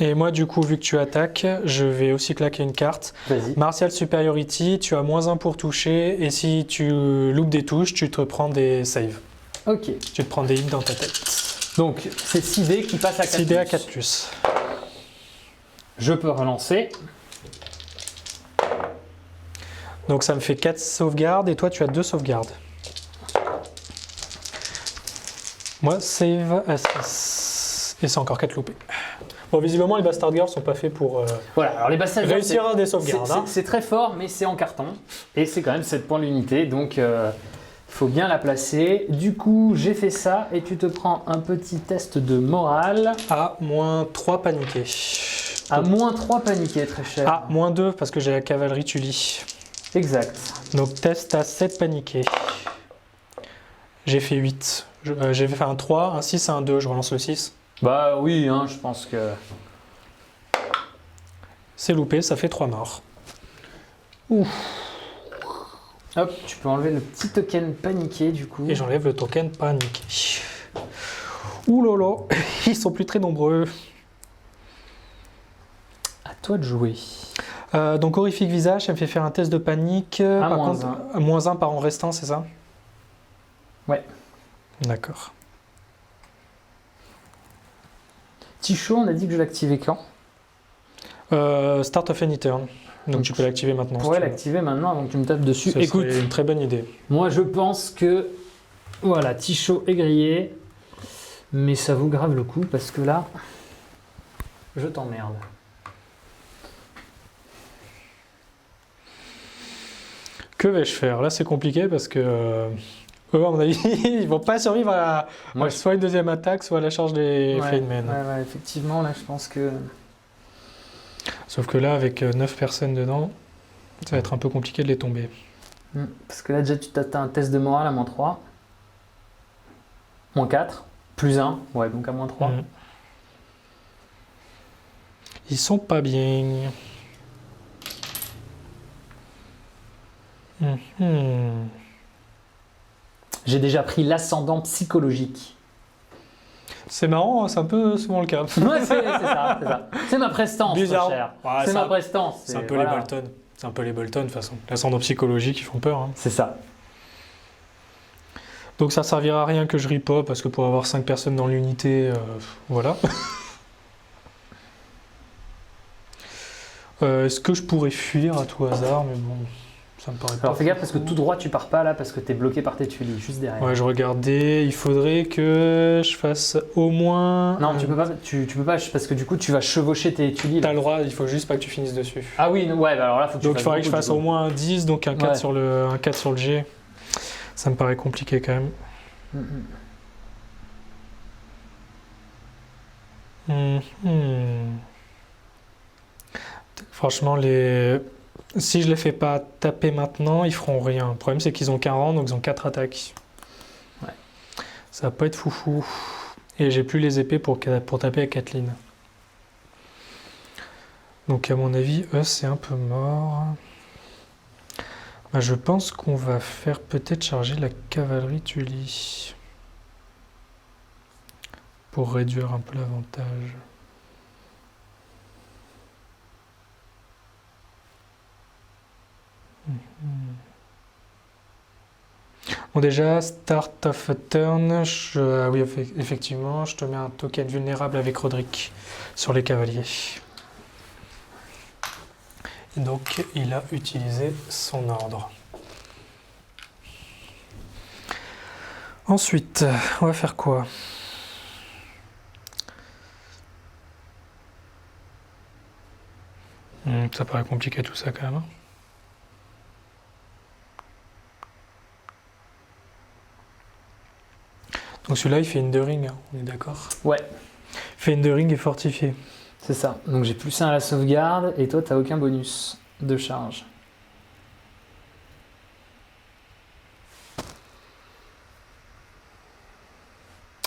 Et moi, du coup, vu que tu attaques, je vais aussi claquer une carte. Vas-y. Martial Superiority, tu as -1 pour toucher. Et si tu loupes des touches, tu te prends des saves. Ok. Tu te prends des hits dans ta tête. Donc c'est 6 dés qui passent à 4. 6 dés à 4+. Je peux relancer. Donc ça me fait 4 sauvegardes et toi tu as 2 sauvegardes. Moi, save à 6. Et c'est encore 4 loupés. Bon, visiblement, les Bastard Girls sont pas faits pour Voilà, alors les Bastard Girls, réussir des sauvegardes. Hein. c'est très fort, mais c'est en carton. Et c'est quand même 7 points l'unité, donc il faut bien la placer. Du coup, j'ai fait ça et tu te prends un petit test de morale. À -3 paniqué. À -3 paniqué, très cher. À -2 parce que j'ai la cavalerie Tully. Exact. Donc test à 7 paniqué. J'ai fait 8. J'ai fait un 3, un 6 et un 2. Je relance le 6. Bah oui, hein, je pense que... C'est loupé, ça fait 3 morts. Ouf. Hop, tu peux enlever le petit token paniqué du coup. Et j'enlève le token paniqué. Ouh là là, ils sont plus très nombreux. À toi de jouer. Donc horrifique visage, ça me fait faire un test de panique. Par moins contre, -1 par en restant, c'est ça? Ouais. D'accord. Ticho, on a dit que je l'activais quand? Start of any turn. Donc tu peux l'activer maintenant. On si pourrait tu veux. l'activer maintenant, donc tu me tapes dessus. Ça Écoute, serait une très bonne idée. moi je pense que voilà, Ticho est grillé, mais ça vaut grave le coup parce que là, je t'emmerde. Que vais-je faire? Là, c'est compliqué parce que eux, à mon avis, ils vont pas survivre à Moi, soit une deuxième attaque, soit à la charge des Flamemen. ouais, effectivement, là je pense que... Sauf que là, avec 9 personnes dedans, ça va être un peu compliqué de les tomber. Parce que là déjà tu t'as un test de morale à -3. -4, +1, ouais donc à -3. Ils sont pas bien. J'ai déjà pris l'ascendant psychologique. C'est marrant, hein, c'est un peu souvent le cas. Ouais, c'est ça. C'est ma prestance, Bizarre. mon cher. Ouais, c'est ma prestance. C'est un peu voilà. les Bolton. C'est un peu les Bolton de toute façon. L'ascendant psychologique, ils font peur. Hein. C'est ça. Donc ça servira à rien que je rie pas parce que pour avoir 5 personnes dans l'unité, voilà. Est-ce que je pourrais fuir à tout hasard? Mais bon, ça me paraît pas. Alors fais gaffe parce que tout droit tu pars pas là parce que t'es bloqué par tes tuiles juste derrière. Ouais, je regardais. Il faudrait que je fasse au moins. Non, tu peux pas parce que du coup tu vas chevaucher tes tuiles. T'as le droit, il faut juste pas que tu finisses dessus. Ah oui, ouais, bah alors là faut que tu Donc il fasses faudrait que je beaucoup, fasse du coup. au moins un 10, donc un 4, Ouais. sur un 4 sur le G. Ça me paraît compliqué quand même. Franchement, si je les fais pas taper maintenant, ils feront rien. Le problème, c'est qu'ils ont qu'un rang, donc ils ont 4 attaques. Ouais. Ça va pas être foufou. Et j'ai plus les épées pour taper à Kathleen. Donc à mon avis, eux, c'est un peu mort. Bah, je pense qu'on va faire peut-être charger la cavalerie Tully. Pour réduire un peu l'avantage. Bon déjà, start of a turn, oui effectivement, je te mets un token vulnérable avec Roderick sur les cavaliers. Et donc il a utilisé son ordre. Ensuite, on va faire quoi? Ça paraît compliqué tout ça quand même. Donc celui-là il fait Hindering, hein, on est d'accord? Ouais, Il fait Hindering et fortifié. c'est ça. Donc j'ai +1 à la sauvegarde et toi t'as aucun bonus de charge.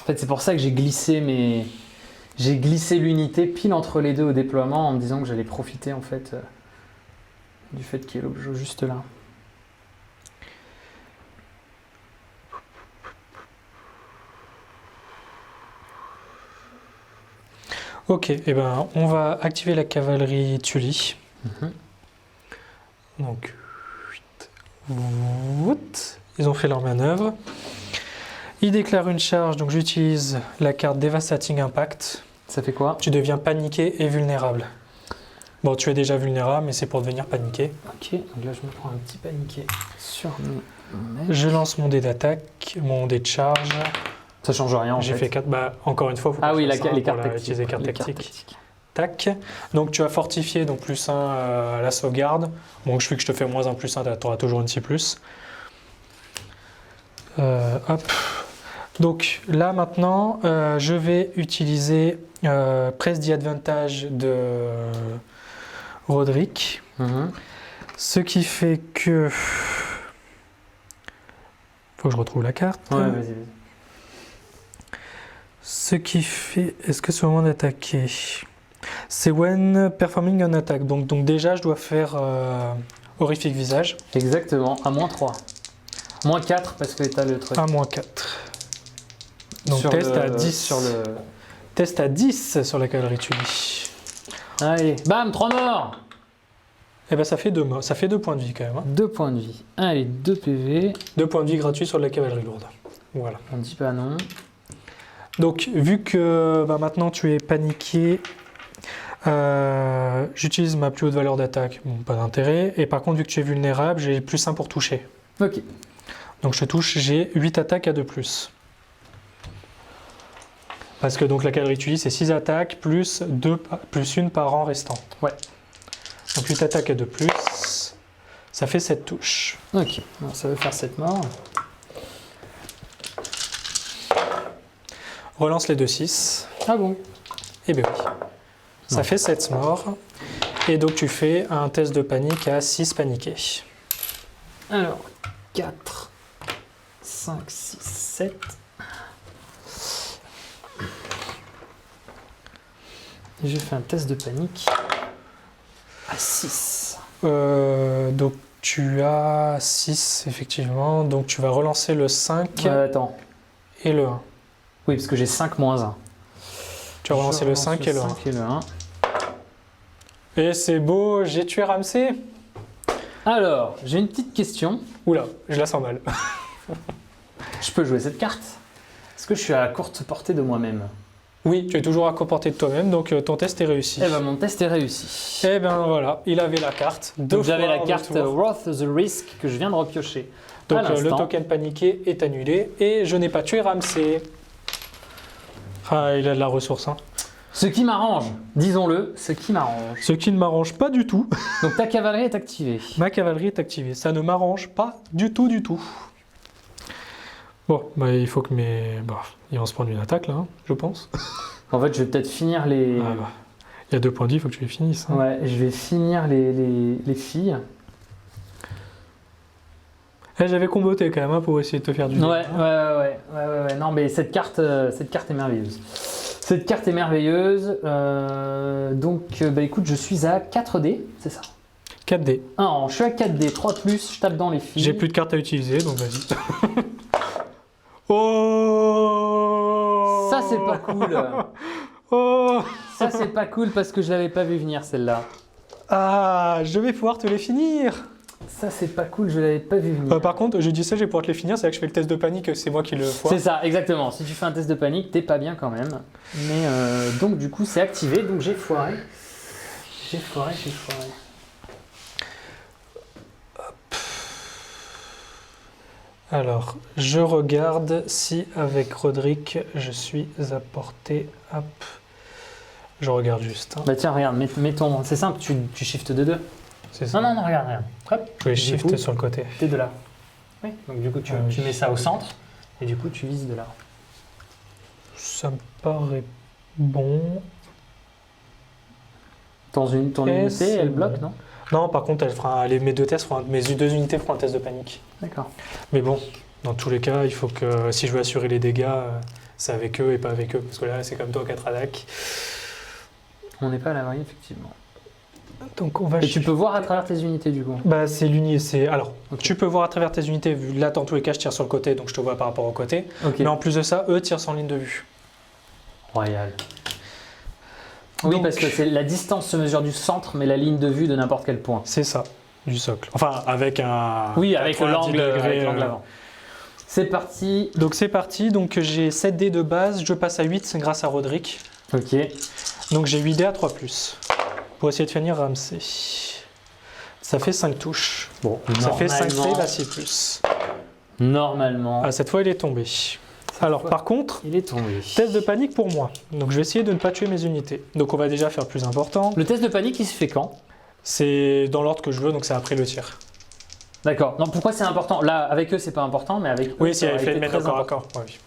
En fait c'est pour ça que j'ai glissé mes J'ai glissé l'unité pile entre les deux au déploiement en me disant que j'allais profiter en fait du fait qu'il y ait l'objet juste là. Ok, et ben on va activer la cavalerie Tully. Donc, ils ont fait leur manœuvre. Ils déclarent une charge, donc j'utilise la carte Devastating Impact. Ça fait quoi? Tu deviens paniqué et vulnérable. Bon, tu es déjà vulnérable, mais c'est pour devenir paniqué. Ok, donc là je me prends un petit paniqué sur mes... Je lance mon dé d'attaque, mon dé de charge. Ça change rien en fait. J'ai fait 4. Bah, encore une fois, faut Ah oui, les cartes tactiques. utiliser les cartes Les tactiques. Tac. Donc tu as fortifié, donc +1 à la sauvegarde. Bon, je fais que je te fais -1, +1, tu auras toujours une 6+. Hop. Donc là maintenant, je vais utiliser Press the Advantage de Roderick. Ce qui fait que... Faut que je retrouve la carte. Ouais, vas-y. Ce qui fait... Est-ce que c'est le moment d'attaquer? C'est when performing an attack. Donc déjà, je dois faire horrifique visage. Exactement, à -3. -4 parce que t'as le truc. À -4. Donc sur test le, à 10. Sur le... Test à 10 sur la cavalerie Tully. Allez, bam, 3 morts. Et ben ça fait 2 morts. Ça fait 2 points de vie quand même. Hein. 2 points de vie. Allez, 2 PV. 2 points de vie gratuits sur la cavalerie lourde. Voilà. On dit pas non. Donc vu que maintenant tu es paniqué, j'utilise ma plus haute valeur d'attaque. Bon, pas d'intérêt. Et par contre, vu que tu es vulnérable, j'ai +1 pour toucher. Ok. Donc je touche, j'ai 8 attaques à 2+. Parce que donc la cavalerie Tully, c'est 6 attaques plus 1 par rang restant. Ouais. Donc 8 attaques à 2+, ça fait 7 touches. Ok, alors, ça veut faire 7 morts. Relance les 2-6. Ah bon? Eh bien oui. Ça fait 7 morts. Et donc tu fais un test de panique à 6 paniqués. Alors, 4, 5, 6, 7. Et je fais un test de panique à 6. Donc tu as 6 effectivement. Donc tu vas relancer le 5 Attends. et le 1. Oui, parce que j'ai 5 moins 1. Tu as relancé le 5 et le 1. 5 et le 1. Et c'est beau, j'ai tué Ramsay. Alors, j'ai une petite question. Oula, je la sens mal. Je peux jouer cette carte? Est-ce que je suis à courte portée de moi-même? Oui, tu es toujours à portée de toi-même, donc ton test est réussi. Eh ben, mon test est réussi. Eh ben voilà, il avait la carte. Donc j'avais la carte Worth the Risk que je viens de repiocher. Donc le token paniqué est annulé et je n'ai pas tué Ramsay. Ah, il a de la ressource. Hein. Ce qui m'arrange, disons-le, ce qui m'arrange. Ce qui ne m'arrange pas du tout. Donc ta cavalerie est activée. Ma cavalerie est activée. Ça ne m'arrange pas du tout, du tout. Bon, bah, il faut que mes... Bah, ils vont se prendre une attaque là, hein, je pense. En fait, je vais peut-être finir les... Ah, bah. Il y a 2 points de vie, il faut que tu les finisses. Hein. Ouais, je vais finir les filles. Eh, j'avais comboté quand même hein, pour essayer de te faire du... Ouais. Non, mais cette carte est merveilleuse. Cette carte est merveilleuse. Donc, bah écoute, je suis à 4D, c'est ça? 4D. Ah, je suis à 4D, 3+, je tape dans les filles. J'ai plus de cartes à utiliser, donc vas-y. Oh, ça, c'est pas cool. Oh, Ça, c'est pas cool parce que je l'avais pas vu venir, celle-là. ah, je vais pouvoir te les finir. Ça, c'est pas cool, je l'avais pas vu venir. Par contre, je dis ça, je vais pouvoir te les finir, c'est là que je fais le test de panique, c'est moi qui le foire. C'est ça, exactement. Si tu fais un test de panique, t'es pas bien quand même. Mais donc, du coup, c'est activé, donc j'ai foiré. J'ai foiré. Alors, je regarde si avec Roderick, je suis à portée. Hop. Je regarde juste. Hein. Bah tiens, regarde, mets ton... C'est simple, tu shiftes de 2. C'est ça. Non, regarde. Hop, Je vais du shift coup, sur le côté. t'es de là. Oui, donc du coup, tu mets ça au centre, et du coup, tu vises de là. Ça me paraît bon. Ton unité, elle bloque, non? Non, par contre, mes 2 tests mes 2 unités feront un test de panique. D'accord. Mais bon, dans tous les cas, il faut que si je veux assurer les dégâts, c'est avec eux et pas avec eux, parce que là c'est comme toi 4 attaques. On n'est pas à l'abri, effectivement. Donc on va Et tu peux voir à travers tes unités, du coup. Bah c'est l'unité, alors Ok. tu peux voir à travers tes unités, vu là dans tous les cas je tire sur le côté, donc je te vois par rapport au côté. Ok. Mais en plus de ça, eux tirent sans ligne de vue. Royal. Oui, Donc- parce que la distance se mesure du centre, mais la ligne de vue de n'importe quel point. C'est ça, du socle. Enfin avec un... Oui, avec 90 l'angle degrés, avant. C'est parti. Donc c'est parti, donc j'ai 7 dés de base, je passe à 8 grâce à Roderick. Ok. Donc j'ai 8 dés à 3+. Pour essayer de finir Ramsey. Ça fait 5 touches. Bon, ça fait 5 normalement- saves à 6+. Normalement, Ah, cette fois il est tombé. Alors par contre, il est tombé. test de panique pour moi. Donc je vais essayer de ne pas tuer mes unités. Donc on va déjà faire plus important. Le test de panique, il se fait quand? C'est dans l'ordre que je veux, donc c'est après le tir. D'accord. Non, pourquoi c'est important? Là, avec eux, c'est pas important, mais avec eux, Oui, ça s'il avait aurait fait été le mettre très corps à important. corps. Ouais, oui.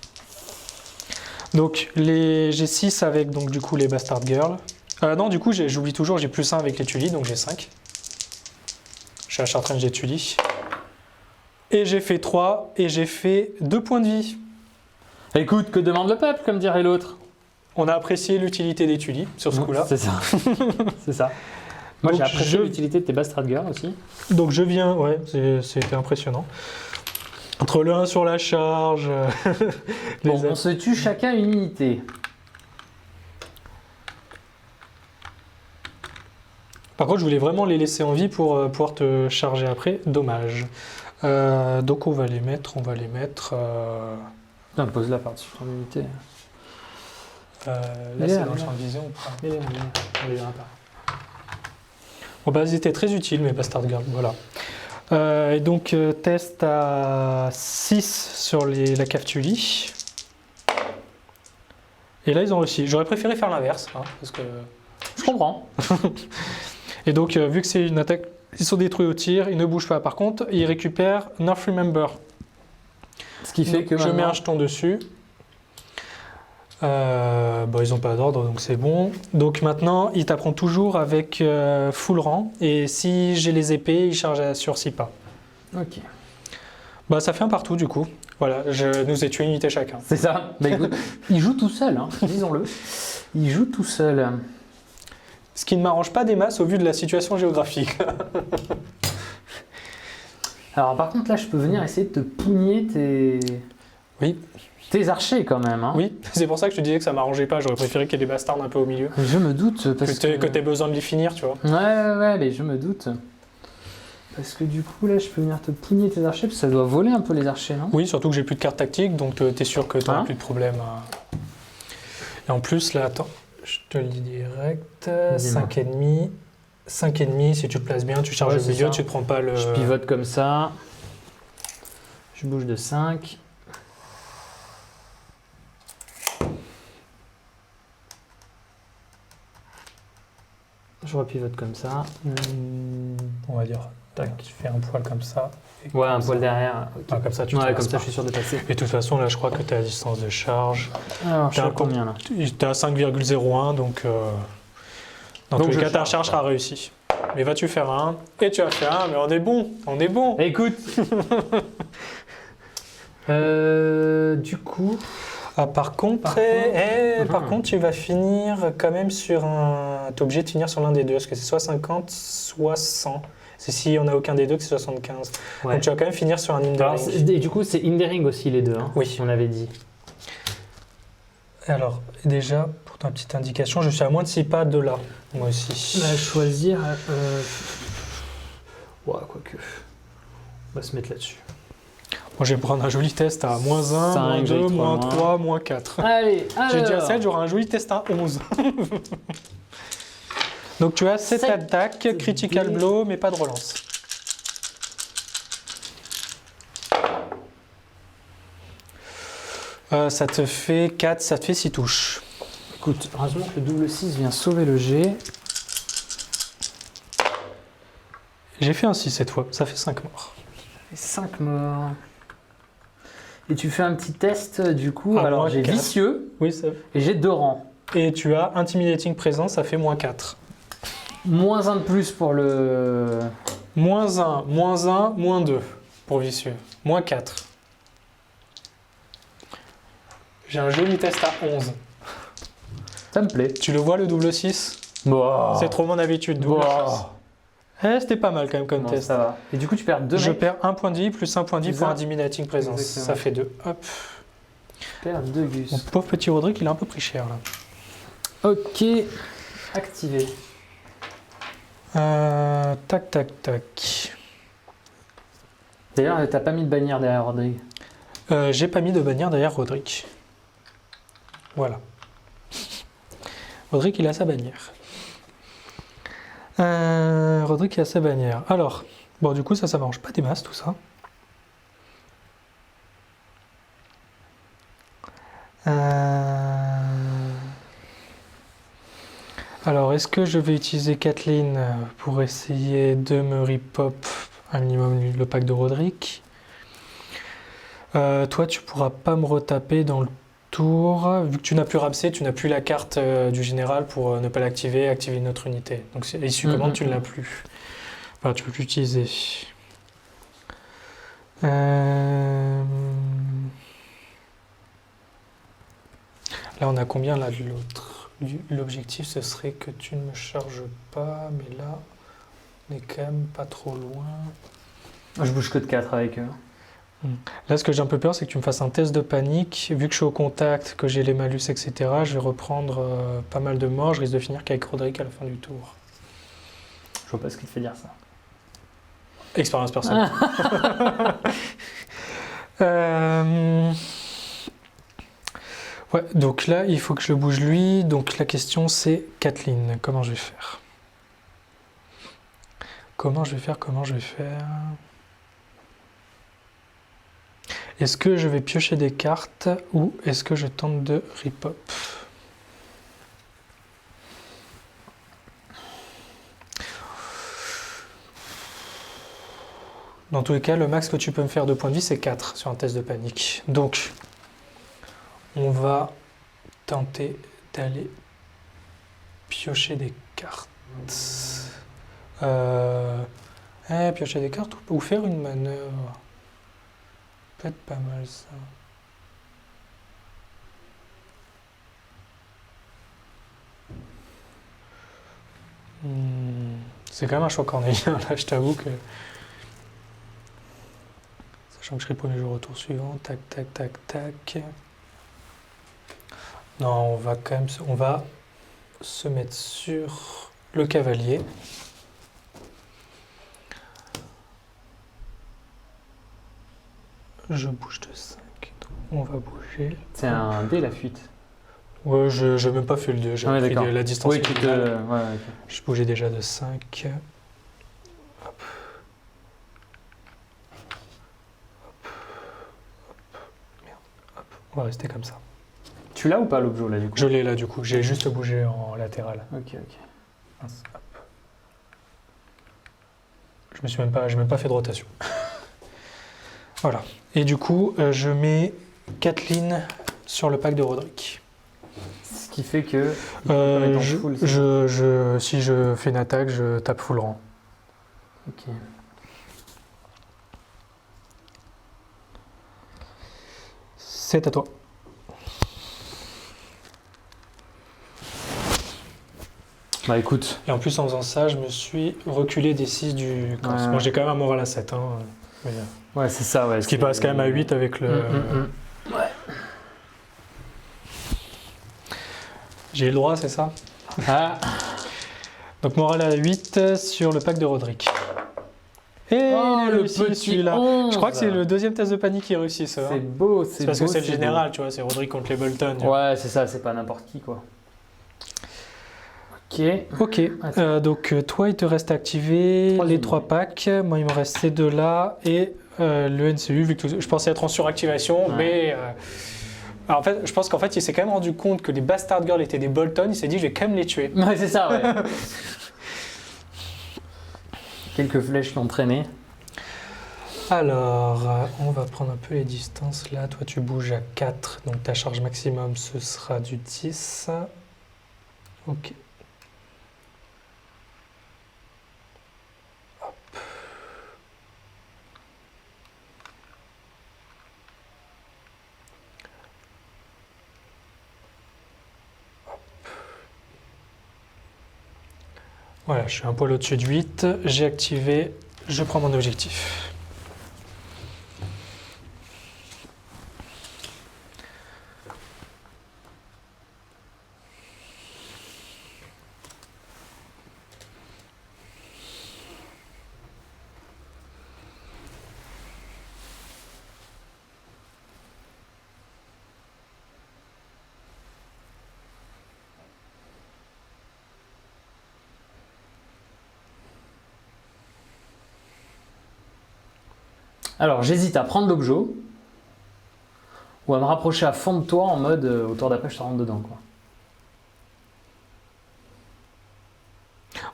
Donc j'ai 6 avec donc du coup les Bastard Girls. Non, du coup j'oublie toujours, j'ai plus 1 avec les Tully, donc j'ai 5. Je suis à Chartrange des Tully. Et j'ai fait 3 et j'ai fait 2 points de vie. Écoute, que demande le peuple, comme dirait l'autre? On a apprécié l'utilité des Tully sur ce coup-là. C'est ça. C'est ça. Moi, j'ai Donc, apprécié l'utilité de tes Bastard Girls aussi. Donc je viens, ouais, c'était impressionnant. Entre le 1 sur la charge, Bon, les on se tue chacun une unité. Par contre, je voulais vraiment les laisser en vie pour pouvoir te charger après. Dommage. Donc on va les mettre. Putain, pose-la par-dessus ton unité. Là, Mais c'est là, dans le là. champ de vision ou pas? On les verra pas. Bon, bah, ils étaient très utiles, mes Bastard Girls. Voilà. Et donc, test à 6 sur la cave Tully. Et là, ils ont réussi. J'aurais préféré faire l'inverse. Hein, parce que... Je comprends. Et donc, vu que c'est une attaque, ils sont détruits au tir, ils ne bougent pas. Par contre, ils récupèrent North Remember. Ce qui fait Donc, que je mets maintenant- un jeton dessus. Ils n'ont pas d'ordre, donc c'est bon. Donc maintenant, ils taperont toujours avec full rang. Et si j'ai les épées, ils chargent sur 6 pas. Ok. Bah, ça fait un partout du coup. Voilà, nous ai tué une unité chacun. C'est ça. Bah écoute, il joue tout seul, hein, disons-le. Il joue tout seul. Ce qui ne m'arrange pas des masses au vu de la situation géographique. Alors par contre, là, je peux venir essayer de te pougner Oui, tes archers quand même. Hein. oui, c'est pour ça que je te disais que ça m'arrangeait pas. J'aurais préféré qu'il y ait des bastards un peu au milieu. Je me doute parce Que t'aies besoin de les finir, tu vois. Ouais, mais je me doute. Parce que du coup, là, je peux venir te pougner tes archers, parce que ça doit voler un peu les archers, non? Oui, surtout que j'ai plus de cartes tactiques, donc t'es sûr que t'auras Hein plus de problème. Et en plus, là, attends, je te le dis direct. Dis-moi. 5,5. 5,5, si tu te places bien, tu charges Ouais, au c'est milieu, ça. tu te prends pas le. Je pivote comme ça. Je bouge de 5. Je repivote comme ça. On va dire, tac, tu fais un poil comme ça. Et Ouais, un comme poil ça. derrière. Ok. Ah, comme ça, tu Ouais, traverses comme ça, pas. je suis sûr de passer. Et de toute façon, là, je crois que tu es à distance de charge. Alors, je T'as sais un à combien là? Tu es à 5,01, donc dans Donc tous les je cas, ta charge, charge quoi. sera réussie. Mais vas-tu faire un? Et tu as fait un, mais on est bon, on est bon. Écoute. Du coup, Ah, par contre, Mhm. tu vas finir quand même sur un. Tu es obligé de finir sur l'un des deux, parce que c'est soit 50, soit 100. C'est si on n'a aucun des deux que c'est 75. ouais. Donc tu vas quand même finir sur un Alors, Hindering. et du coup, c'est Hindering aussi les deux. Hein, Oui. On avait dit. Alors, déjà, pour ta petite indication, je suis à moins de 6 pas de là, moi aussi. On va choisir. Ouais, quoique. On va se mettre là-dessus. Moi, je vais prendre un joli test à moins 1, Cinq, moins 2, j'ai trois moins moins. 3, moins 4. Allez, J'ai dit à alors. 7, j'aurai un joli test à 11. Donc tu as 7 Sept attaques, critical dés. blow, mais pas de relance. Ça te fait 4, ça te fait 6 touches. Écoute, heureusement que le double 6 vient sauver le G. J'ai fait un 6 cette fois, ça fait 5 morts. Et 5 morts. Et tu fais un petit test du coup. Ah, Alors moins j'ai quatre. vicieux Oui, ça. et j'ai 2 rangs. Et tu as intimidating présent, ça fait moins 4. Moins 1 de plus pour le. Moins 1, moins 1, moins 2 pour vicieux. Moins 4. J'ai un joli test à 11. Ça me plaît. Tu le vois le double 6? Wow. C'est trop mon habitude, double Wow. 6. C'était pas mal quand même comme Bon, test. ça va. Et du coup, tu perds 2 Je mecs. perds un point de vie plus un point de vie C'est pour ça. Intimidating Presence. Exactement. Ça fait 2. Hop. Tu perds 2 Gus. Mon pauvre petit Roderick, il est un peu pris cher là. Ok. Activé. Tac, tac, tac. D'ailleurs, t'as pas mis de bannière derrière Rodrigue. J'ai pas mis de bannière derrière Roderick. Voilà. Roderick, il a sa bannière. Roderick, il a sa bannière. Alors, bon, du coup, ça m'arrange pas des masses, tout ça. Alors, est-ce que je vais utiliser Kathleen pour essayer de me rip-hop un minimum le pack de Roderick? Toi, tu pourras pas me retaper dans le tour. Vu que tu n'as plus Ramsey, tu n'as plus la carte du général pour ne pas l'activer, activer une autre unité. Donc, issue commande, tu ne l'as plus. Enfin, tu peux plus l'utiliser. Là, on a combien là de l'autre? L'objectif, ce serait que tu ne me charges pas, mais là, on est quand même pas trop loin. Je bouge que de 4 avec eux. Là, ce que j'ai un peu peur, c'est que tu me fasses un test de panique. Vu que je suis au contact, que j'ai les malus, etc., je vais reprendre pas mal de morts. Je risque de finir qu'avec Roderick à la fin du tour. Je vois pas ce qui te fait dire ça. Expérience personnelle. Ouais, donc là, il faut que je le bouge lui. Donc la question, c'est Kathleen. Comment je vais faire? Comment je vais faire? Est-ce que je vais piocher des cartes ou est-ce que je tente de rip-hop? Dans tous les cas, le max que tu peux me faire de points de vie, c'est 4 sur un test de panique. Donc, on va tenter d'aller piocher des cartes. Piocher des cartes ou faire une manœuvre. Peut être pas mal ça. C'est quand même un choix cornélien là, je t'avoue que. Sachant que je serai le premier jour au tour suivant. Tac, tac, tac, tac. Non, on va quand même se mettre sur le cavalier. Je bouge de 5. On va bouger. C'est un dé la fuite. Ouais, je n'ai même pas fait le 2. J'ai pris la distance. Oui, okay. Je bougeais déjà de 5. Hop. Merde. Hop. On va rester comme ça. Tu l'as ou pas l'objet là du coup? Je l'ai là du coup. J'ai juste bougé en latéral. Ok. Hop. J'ai même pas fait de rotation. Voilà. Et du coup, je mets Kathleen sur le pack de Roderick. Ce qui fait que si je fais une attaque, je tape full rang. Ok. C'est à toi. Bah écoute. Et en plus, en faisant ça, je me suis reculé des 6 du corps. Bon, j'ai quand même un moral à 7. Hein, mais, ouais, c'est ça. Ouais, ce qui passe quand même à 8 avec le... Ouais. J'ai eu le droit, c'est ça? Ah. Donc moral à 8 sur le pack de Roderick. Et le petit celui-là. Je crois que c'est le deuxième test de panique qui réussit ça. C'est beau, c'est parce que c'est le général, tu vois, c'est Roderick contre les Bolton. Ouais, c'est ça, c'est pas n'importe qui, quoi. Ok, donc toi il te reste à activer les 3 packs, moi il me reste ces 2 là et le NCU, vu que je pensais être en suractivation, mais alors, en fait, je pense qu'en fait il s'est quand même rendu compte que les Bastard Girls étaient des Bolton, il s'est dit je vais quand même les tuer. Ouais, c'est ça, ouais. Quelques flèches l'ont traîné. Alors, on va prendre un peu les distances là, toi tu bouges à 4, donc ta charge maximum ce sera du 10. Ok. Voilà, je suis un poil au-dessus de 8. J'ai activé, je prends mon objectif. Alors, j'hésite à prendre l'objet ou à me rapprocher à fond de toi en mode au tour d'après, je te rentre dedans, quoi.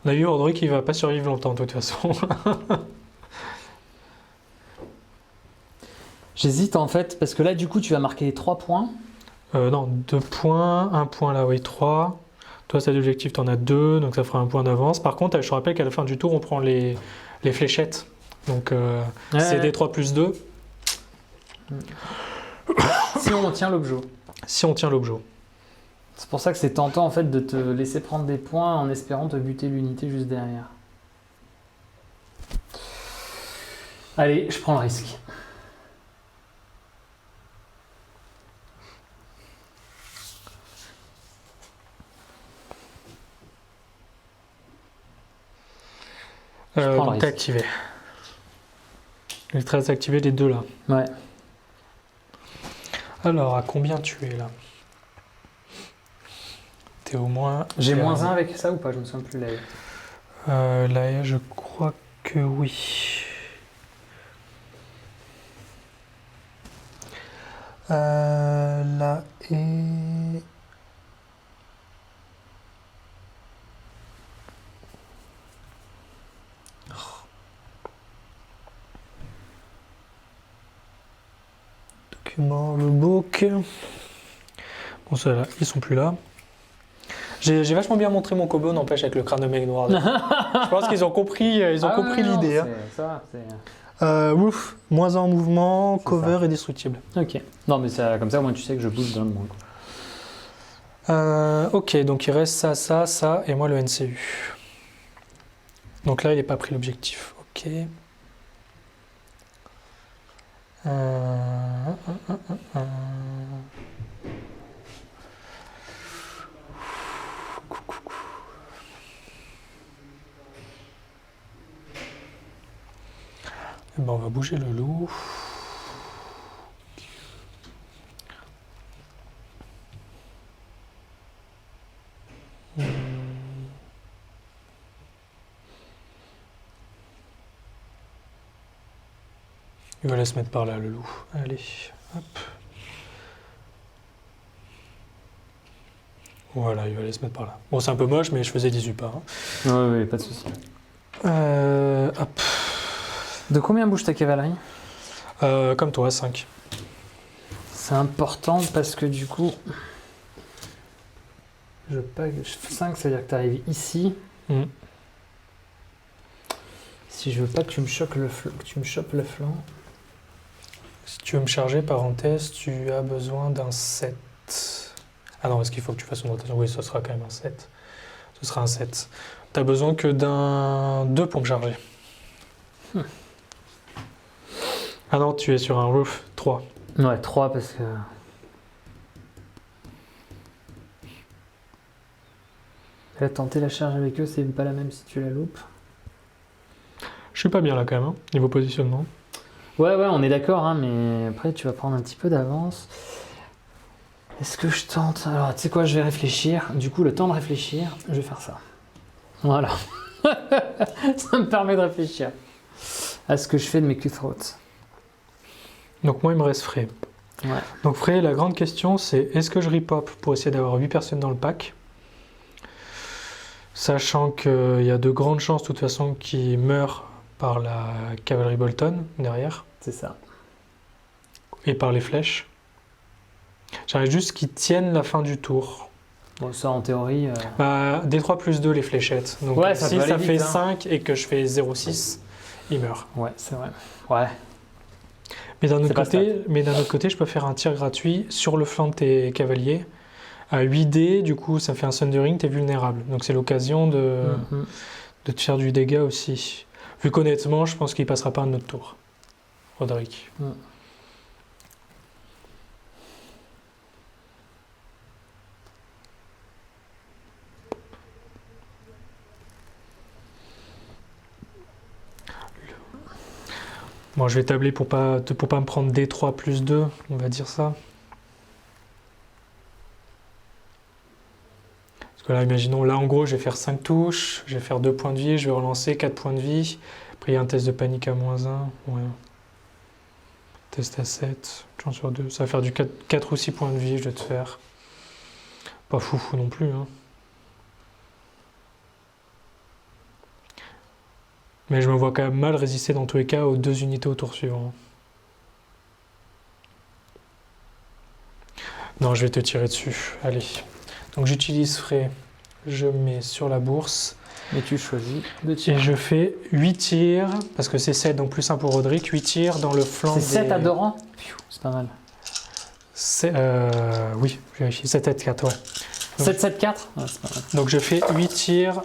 On a vu Roderick qui va pas survivre longtemps de toute façon. J'hésite en fait, parce que là, du coup, tu vas marquer 3 points. Non, 2 points, 1 point là, oui, 3. Toi, cet objectif, t'en as 2, donc ça fera un point d'avance. Par contre, je te rappelle qu'à la fin du tour, on prend les fléchettes. Donc, c'est des 3 plus 2. Si on tient l'objet. Si on tient l'objet. C'est pour ça que c'est tentant en fait de te laisser prendre des points en espérant te buter l'unité juste derrière. Allez, je prends le risque. Donc t'es activé. Il te reste activé les deux là. Ouais. Alors, à combien tu es là? T'es au moins... J'ai moins 1 avec ça ou pas? Je me souviens plus là. Là, je crois que oui. Là et... Document, le book. Bon, ça là, ils sont plus là. J'ai vachement bien montré mon combo, n'empêche, avec le crâne de mec noir. Je pense qu'ils ont compris, l'idée. Hein. Ça, Ouf, moins 1 en mouvement, cover ça. et destructible. Ok. Non, mais ça, comme ça, au moins tu sais que je bouge dans le monde. Ok, donc il reste ça, et moi le NCU. Donc là, il n'est pas pris l'objectif. Ok. Eh ben, on va bouger le loup. Il va la se mettre par là, le loup. Allez, hop. Voilà, il va aller se mettre par là. Bon, c'est un peu moche, mais je faisais 18 pas. Hein. Ouais, pas de soucis. Hop. De combien bouge ta cavalerie? Comme toi, 5. C'est important parce que du coup... 5, ça veut dire que tu arrives ici. Mm. Si je veux pas que tu me chopes le flanc... Si tu veux me charger, parenthèse, tu as besoin d'un 7. Ah non, est-ce qu'il faut que tu fasses une rotation? Oui, ce sera quand même un 7. Ce sera un 7. Tu as besoin que d'un 2 pour me charger. Ah non, tu es sur un roof 3. Ouais, 3 parce que... Là, tenter la charge avec eux, c'est pas la même si tu la loupes. Je suis pas bien là quand même, hein, niveau positionnement. Ouais, on est d'accord, hein, mais après tu vas prendre un petit peu d'avance. Est-ce que je tente? Alors, tu sais quoi, je vais réfléchir. Du coup, le temps de réfléchir, je vais faire ça. Voilà. Ça me permet de réfléchir à ce que je fais de mes cutthroats. Donc moi, il me reste Frey. Ouais. Donc Frey, la grande question, c'est est-ce que je repop pour essayer d'avoir 8 personnes dans le pack? Sachant qu'il y a de grandes chances, de toute façon, qu'ils meurent par la cavalerie Bolton, derrière. C'est ça. Et par les flèches. J'aimerais juste qu'ils tiennent la fin du tour. Bon, ça, en théorie... D3 plus 2, les fléchettes. Donc ouais, si ça vite, fait hein. 5 et que je fais 0,6, ils meurent. Ouais, c'est vrai. Ouais. Mais d'un autre côté, je peux faire un tir gratuit sur le flanc de tes cavaliers À 8D, du coup, ça fait un Sundering, t'es vulnérable. Donc c'est l'occasion de te faire du dégât aussi. Vu qu'honnêtement, je pense qu'il passera pas un autre tour. Roderick. Bon, je vais tabler pour pas me prendre D3 plus 2, on va dire ça. Parce que là, imaginons, là en gros, je vais faire 5 touches, je vais faire 2 points de vie, je vais relancer 4 points de vie. Après, il y a un test de panique à -1. Ouais. Test à 7, chance sur 2. Ça va faire du 4 ou 6 points de vie, je vais te faire. Pas foufou non plus, hein. Mais je me vois quand même mal résister dans tous les cas aux 2 unités au tour suivant. Non, je vais te tirer dessus. Allez. Donc j'utilise frais, je mets sur la bourse. Et tu choisis de tirer. Et je fais 8 tirs, parce que c'est 7, donc plus 1 pour Roderick, 8 tirs dans le flanc. C'est 7 à 2 rangs. C'est pas mal. Oui, je vérifie. 7, 7, 4, ouais. 7, 7, 4 ouais, c'est pas mal. Donc je fais 8 tirs.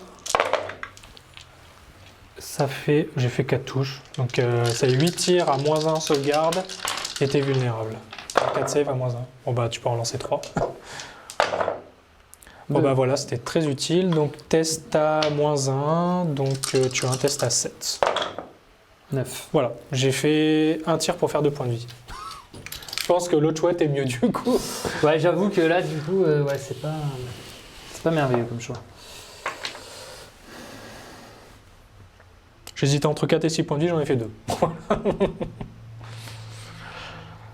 Ça fait... J'ai fait 4 touches. Donc c'est 8 tirs à -1 sauvegarde et t'es vulnérable. 4 save à -1. Bon bah tu peux en lancer 3. Bon bah voilà, c'était très utile. Donc test à -1, donc tu as un test à 7. 9. Voilà, j'ai fait un tir pour faire 2 points de vie. Je pense que l'autre chouette est mieux du coup. Ouais, j'avoue que là, du coup, ouais, c'est pas merveilleux comme choix. J'hésitais entre 4 et 6 points de vie, j'en ai fait 2.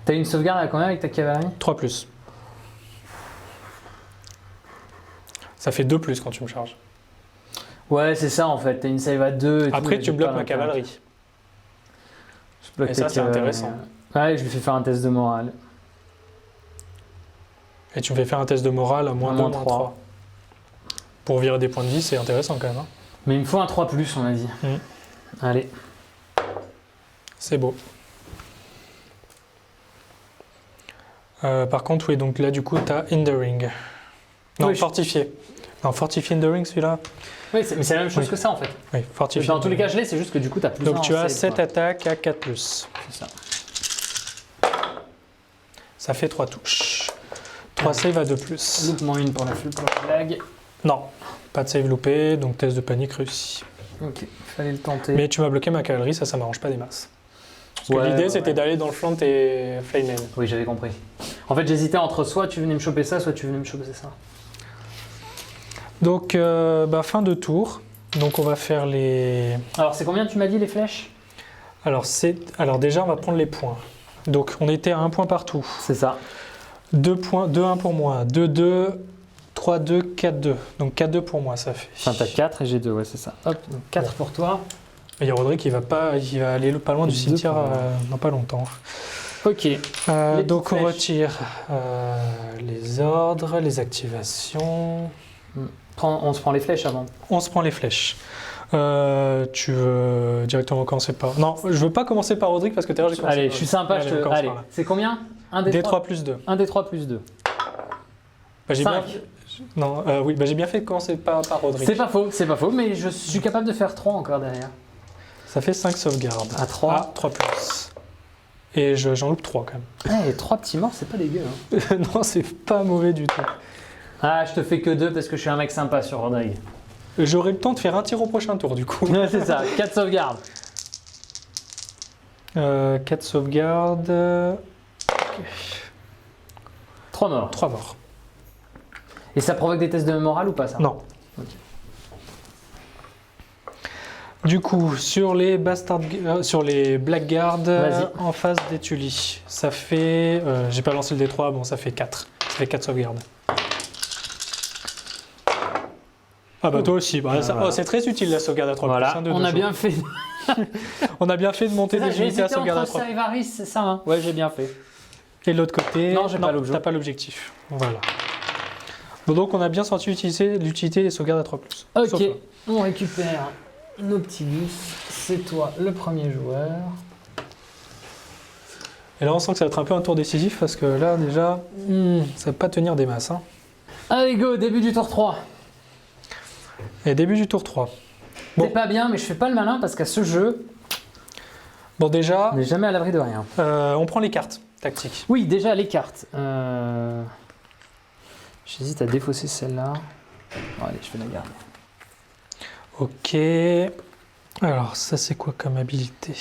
T'as une sauvegarde à combien avec ta cavalerie? 3+. Ça fait 2+ quand tu me charges. Ouais, c'est ça en fait. T'as une save à 2. Après, tu bloques ma cavalerie. Et ça, c'est intéressant. Ouais, je lui fais faire un test de morale. Et tu me fais faire un test de morale à -2, -3. Pour virer des points de vie, c'est intéressant quand même. Hein. Mais il me faut un 3+, on a dit. Allez. C'est beau. Par contre, oui, donc là, du coup, t'as Hindering. Non, oui, fortifié. Non, fortifié Hindering, celui-là. Oui, mais c'est la même chose que ça, en fait. Oui, fortifié. Dans tous les cas, je l'ai, c'est juste que du coup, t'as plus. Donc, tu as 7 attaques à 4+. C'est ça. Ça fait 3 touches. 3 saves à 2+. Loupe-moi une pour la blague. Non, pas de save loupé, donc test de panique réussi. Ok, fallait le tenter. Mais tu m'as bloqué ma cavalerie, ça m'arrange pas des masses. Parce que l'idée, c'était d'aller dans le flanc de tes Flaymen. Oui, j'avais compris. En fait, j'hésitais entre soit tu venais me choper ça, soit tu venais me choper ça. Donc, fin de tour. Donc, on va faire les... Alors, c'est combien tu m'as dit les flèches? Alors, déjà, on va prendre les points. Donc, on était à 1 point partout. C'est ça. 2 points, 2-1 pour moi. 2-2, 3-2, 4-2. Donc, 4-2 pour moi, ça fait. Enfin, t'as 4 et j'ai 2, ouais, c'est ça. Hop, donc 4 pour toi. Il y a Roderick qui va aller pas loin du cimetière dans pas longtemps. Ok. Donc, on retire les ordres, les activations. On se prend les flèches avant. On se prend les flèches. Tu veux directement commencer par... Non, je veux pas commencer par Roderick parce que j'ai commencé. Allez, je suis sympa. Allez, c'est combien? 1 des 3 plus 2. 1 des 3 plus 2. Bah, j'ai bien... Non, oui, j'ai bien fait de commencer par Roderick. C'est pas faux, mais je suis capable de faire 3 encore derrière. Ça fait 5 sauvegardes. À 3. À 3+. Et j'en loupe 3 quand même. Et 3 petits morts, c'est pas dégueu. Hein. Non, c'est pas mauvais du tout. Ah, je te fais que 2 parce que je suis un mec sympa sur Rodrigue. J'aurai le temps de faire un tir au prochain tour du coup. Ouais, c'est ça, 4 sauvegardes. 4 sauvegardes. Okay. 3 morts. 3 morts. Et ça provoque des tests de morale ou pas ça? Non. Okay. Du coup, sur les Blackguards en face des Tully, ça fait... j'ai pas lancé le D3, bon ça fait 4. Ça fait 4 sauvegardes. Ah bah toi aussi, bah, c'est très utile la sauvegarde à 3+. Voilà, on a bien fait. On a bien fait de monter des unités à sauvegarde à 3+. Ça et Varys, c'est ça, hein? Ouais, j'ai bien fait. Et de l'autre côté... Non, t'as pas l'objectif. Voilà. Donc on a bien senti l'utilité des sauvegardes à 3+. Ok, on récupère nos petits bus. C'est toi le premier joueur. Et là on sent que ça va être un peu un tour décisif parce que là déjà, ça va pas tenir des masses. Hein. Allez, go, début du tour 3. Et début du tour 3. Bon. C'est pas bien, mais je fais pas le malin parce qu'à ce jeu, Bon, déjà, on n'est jamais à l'abri de rien. on prend les cartes tactiques. Oui, déjà les cartes. J'hésite à défausser celle-là. Bon, allez, je vais la garder. Ok. Alors, ça, c'est quoi comme habilité?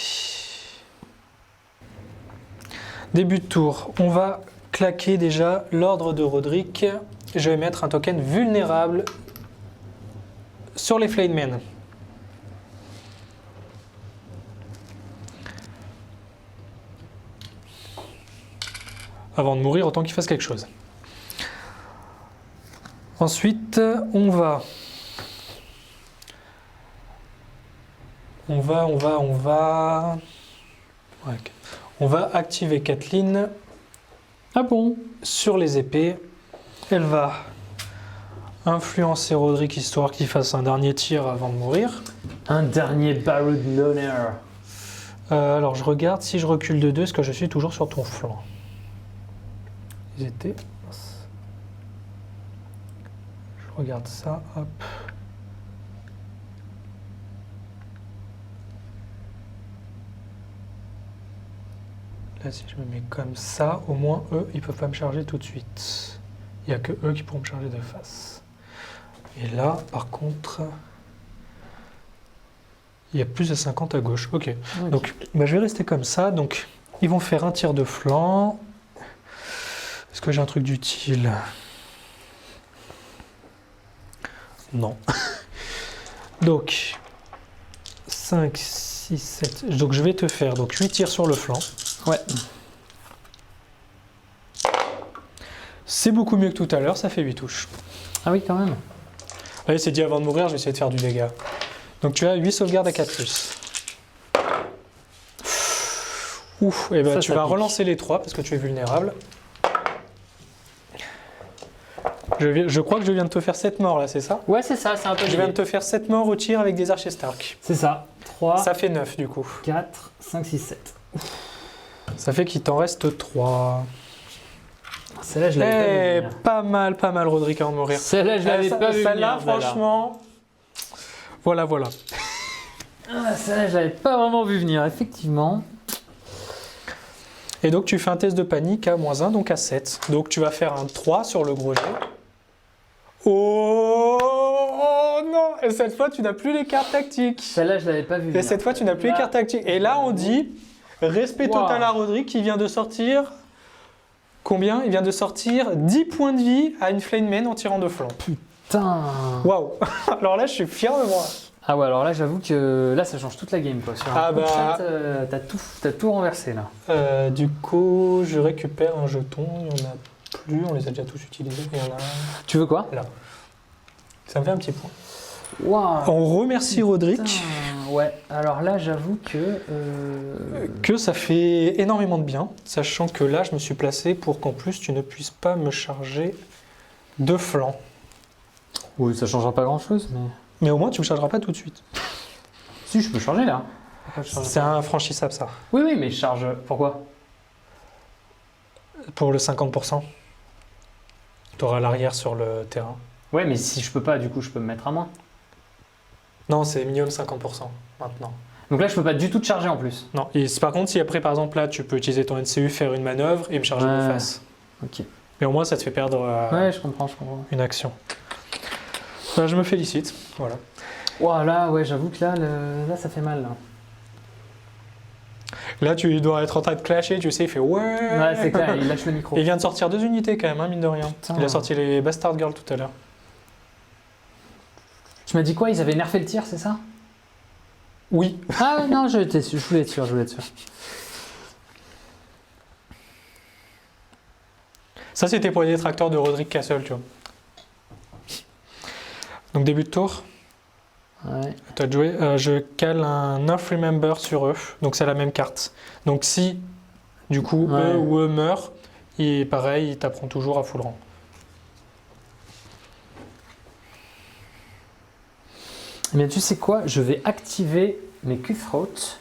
Début de tour. On va claquer déjà l'ordre de Roderick. Je vais mettre un token vulnérable sur les Flamemen. Avant de mourir, autant qu'il fasse quelque chose. Ensuite, on va activer Kathleen Ah bon? sur les épées. Elle va influencer Roderick histoire qu'il fasse un dernier tir avant de mourir. Un dernier Borrowed Loner. Alors je regarde si je recule de 2, est-ce que je suis toujours sur ton flanc? Ils étaient... Je regarde ça, hop. Là, si je me mets comme ça, au moins eux, ils peuvent pas me charger tout de suite. Il n'y a que eux qui pourront me charger de face. Et là, par contre, il y a plus de 50 à gauche. Ok. Donc, bah, je vais rester comme ça. Donc, ils vont faire un tir de flanc. Est-ce que j'ai un truc d'utile? Non. Donc, 5, 6, 7. Donc, je vais te faire donc, 8 tirs sur le flanc. Ouais. C'est beaucoup mieux que tout à l'heure, ça fait 8 touches. Ah oui, quand même. Allez, c'est dit avant de mourir, je vais essayer de faire du dégât. Donc tu as 8 sauvegardes à 4+. Ouf, et ben tu vas relancer les 3 parce que tu es vulnérable. Je crois que je viens de te faire 7 morts là, c'est ça? Ouais, c'est ça, c'est un peu Je viens de te faire 7 morts au tir avec des archers Stark. C'est ça. 3, Ça fait 9 du coup. 4, 5, 6, 7. Ça fait qu'il t'en reste 3. Celle-là, je l'avais pas vu venir. Pas mal Roderick avant de mourir. Celle-là, je l'avais pas vu Celle-là, venir, celle-là. franchement... Voilà. Ah, celle-là, je l'avais pas vraiment vu venir, effectivement. Et donc tu fais un test de panique à -1, donc à 7. Donc tu vas faire un 3 sur le gros jet. Oh non! Et cette fois, tu n'as plus les cartes tactiques. Celle-là, je l'avais pas vu venir. Et cette fois, tu n'as plus les cartes tactiques. Et là, on dit respect total à Roderick qui vient de sortir... Combien? Il vient de sortir 10 points de vie à une Flameman en tirant de flanc. Putain! Waouh! Alors là, je suis fier de moi. Ah ouais, alors là, j'avoue que là, ça change toute la game, quoi. Sur un coup de chat, t'as tout renversé, là. Du coup, je récupère un jeton. Il n'y en a plus. On les a déjà tous utilisés. Il y en a un Tu veux quoi? là. Ça me fait un petit point. Waouh! On remercie Roderick. Putain, ouais, alors là, j'avoue que ça fait énormément de bien, sachant que là, je me suis placé pour qu'en plus, tu ne puisses pas me charger de flanc. Oui, ça changera pas grand-chose, mais... Mais au moins, tu ne me chargeras pas tout de suite. Si, je peux charger, là. C'est infranchissable, ça. Oui, oui, mais je charge... Pourquoi? Pour le 50%. Tu auras l'arrière sur le terrain. Ouais, mais si je peux pas, du coup, je peux me mettre à moins. Non, c'est minimum 50% maintenant. Donc là, je peux pas du tout te charger en plus. Non, et par contre, si après, par exemple, là, tu peux utiliser ton NCU, faire une manœuvre et me charger de face. Ok. Mais au moins, ça te fait perdre ouais, je comprends. une action. Je me félicite, voilà. Wow, là, ouais, j'avoue que là, ça fait mal, là. Là, tu dois être en train de clasher, tu sais, il fait ouais. Ouais, c'est clair, il lâche le micro. Il vient de sortir 2 unités quand même, hein, mine de rien. Putain. Il a sorti les Bastard Girls tout à l'heure. Tu m'as dit quoi? Ils avaient nerfé le tir, c'est ça? Oui. Ah non, je voulais être sûr, Ça, c'était pour les détracteurs de Roderick Castle, tu vois. Donc, début de tour. Ouais. À toi de jouer. Je cale un Enough Remember sur eux. Donc, c'est la même carte. Donc, si, du coup, eux ou eux meurent, et pareil, ils taperont toujours à full rang. Eh bien, tu sais quoi? Je vais activer mes Cutthroat.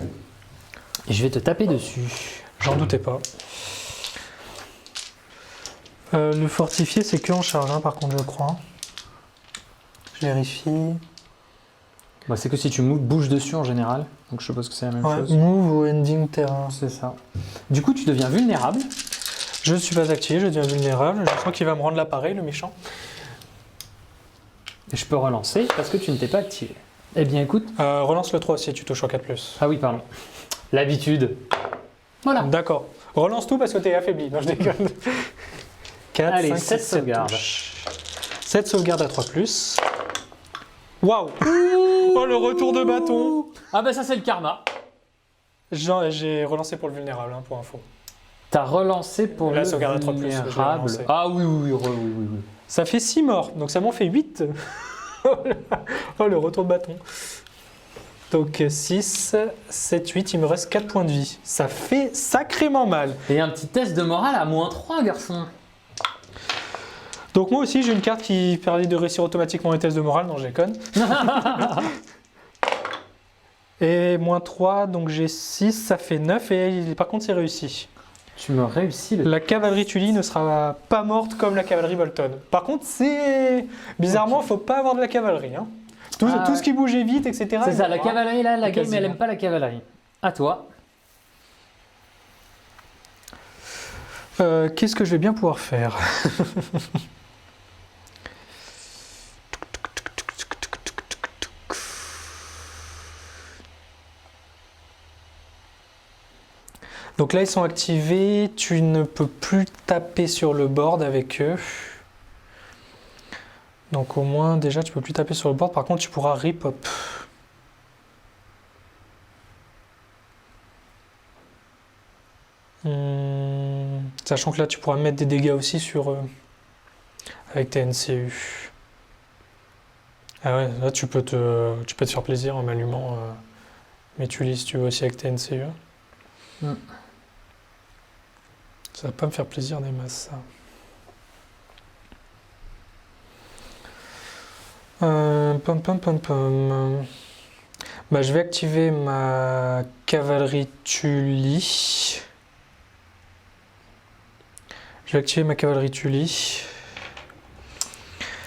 Et je vais te taper dessus. J'en doutais pas. Le fortifié, c'est que en charge, hein, par contre, je crois. Je vérifie. Bah, c'est que si tu bouges dessus en général, donc je suppose que c'est la même Ouais, chose. move ou ending terrain. C'est ça. Du coup, tu deviens vulnérable. Je ne suis pas activé, je deviens vulnérable. Je sens qu'il va me rendre l'appareil, le méchant. Et je peux relancer parce que tu ne t'es pas activé. Eh bien, écoute. Relance le 3 si tu touches en 4+. Ah oui, pardon. L'habitude. Voilà. D'accord. Relance tout parce que t'es affaibli. Non, je déconne. 4, Allez, 5, 7 6, sauvegardes. 7 sauvegardes à 3+. Waouh! Oh, le retour de bâton! Ah bah ça, c'est le karma. J'ai relancé pour le vulnérable, hein, pour info. T'as relancé pour La le sauvegarde à 3+, je l'ai vulnérable. relancé. Ah oui, oui. Ça fait 6 morts, donc ça m'en fait 8. Oh, le retour de bâton. Donc 6, 7, 8, il me reste 4 points de vie. Ça fait sacrément mal. Et un petit test de morale à -3, garçon. Donc moi aussi, j'ai une carte qui permet de réussir automatiquement les tests de morale. Non, je déconne. Et -3, donc j'ai 6, ça fait 9. Et par contre, c'est réussi. Tu me réussis le... La cavalerie Tully ne sera pas morte comme la cavalerie Bolton. Par contre, c'est... Bizarrement, faut pas avoir de la cavalerie. Hein. Tout ce qui bougeait vite, etc. C'est ça, la cavalerie là, la game, Quasiment. elle aime pas la cavalerie. À toi. Qu'est-ce que je vais bien pouvoir faire? Donc là, ils sont activés. Tu ne peux plus taper sur le board avec eux. Donc au moins, déjà, tu peux plus taper sur le board. Par contre, tu pourras rip-hop. Sachant que là, tu pourras mettre des dégâts aussi sur avec tes NCU. Ah ouais, là, tu peux te faire plaisir en m'allumant mes Tully si tu veux aussi avec tes NCU. Ça va pas me faire plaisir des masses, ça. Bah, je vais activer ma cavalerie Tully.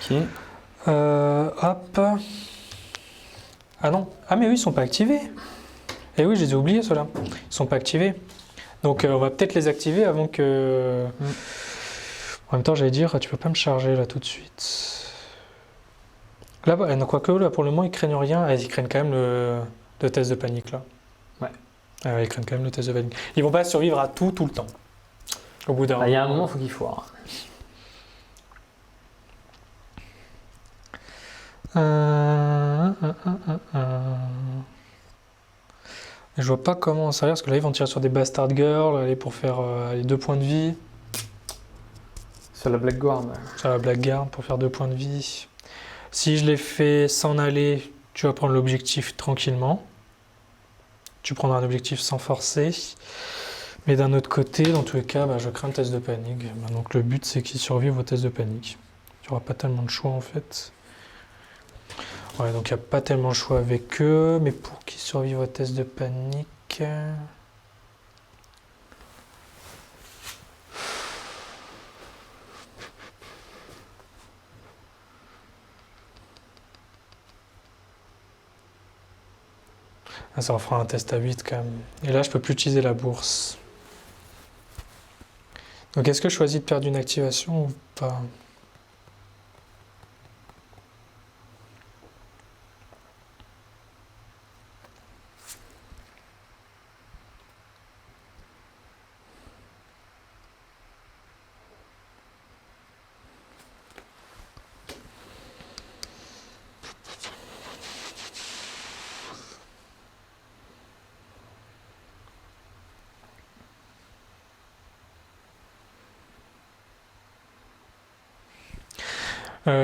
Ok. Hop. Ah non. Ah mais oui, ils sont pas activés. Eh oui, je les ai oubliés, ceux-là. Ils sont pas activés. Donc on va peut-être les activer avant que... En même temps, j'allais dire, tu peux pas me charger là tout de suite. Là, quoique, là, pour le moment, ils craignent rien. Ah, ils craignent quand même le test de panique, là. Ouais. Ah ouais, ils craignent quand même le test de panique. Ils vont pas survivre à tout le temps. Au bout d'un moment. Il y a un moment, il faut qu'ils foirent. Je vois pas comment ça va, parce que là, ils vont tirer sur des Bastard Girls, aller pour faire les 2 points de vie. Sur la Blackguard. Sur la Blackguard, pour faire 2 points de vie. Si je les fais s'en aller, tu vas prendre l'objectif tranquillement. Tu prendras un objectif sans forcer. Mais d'un autre côté, dans tous les cas, bah, je crains le test de panique. Bah, donc le but, c'est qu'ils survivent au test de panique. Tu n'auras pas tellement de choix, en fait. Ouais, donc il n'y a pas tellement de choix avec eux. Mais pour qu'ils survivent au test de panique... Ah, ça en fera un test à 8 quand même. Et là, je peux plus utiliser la bourse. Donc, est-ce que je choisis de perdre une activation ou pas?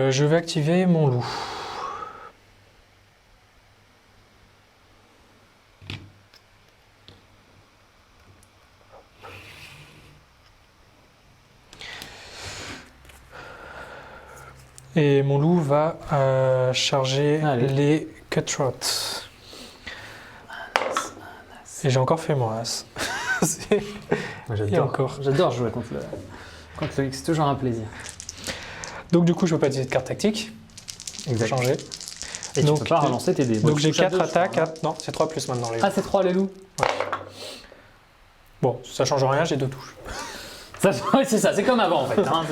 Je vais activer mon loup. Et mon loup va charger les cutthroats. Et j'ai encore fait mon as. J'adore jouer contre Contre le X, c'est toujours un plaisir. Donc du coup, je peux pas utiliser de carte tactique. Exact. Changer. Et Donc, tu peux pas relancer tes dés. Donc Tu j'ai touches à 4 deux, je attaques. crois, hein. Non, c'est 3 plus maintenant les loups. Ah, c'est 3 les loups. Bon, ça change rien, j'ai 2 touches. Ça, ouais, c'est ça, c'est comme avant en fait. Hein,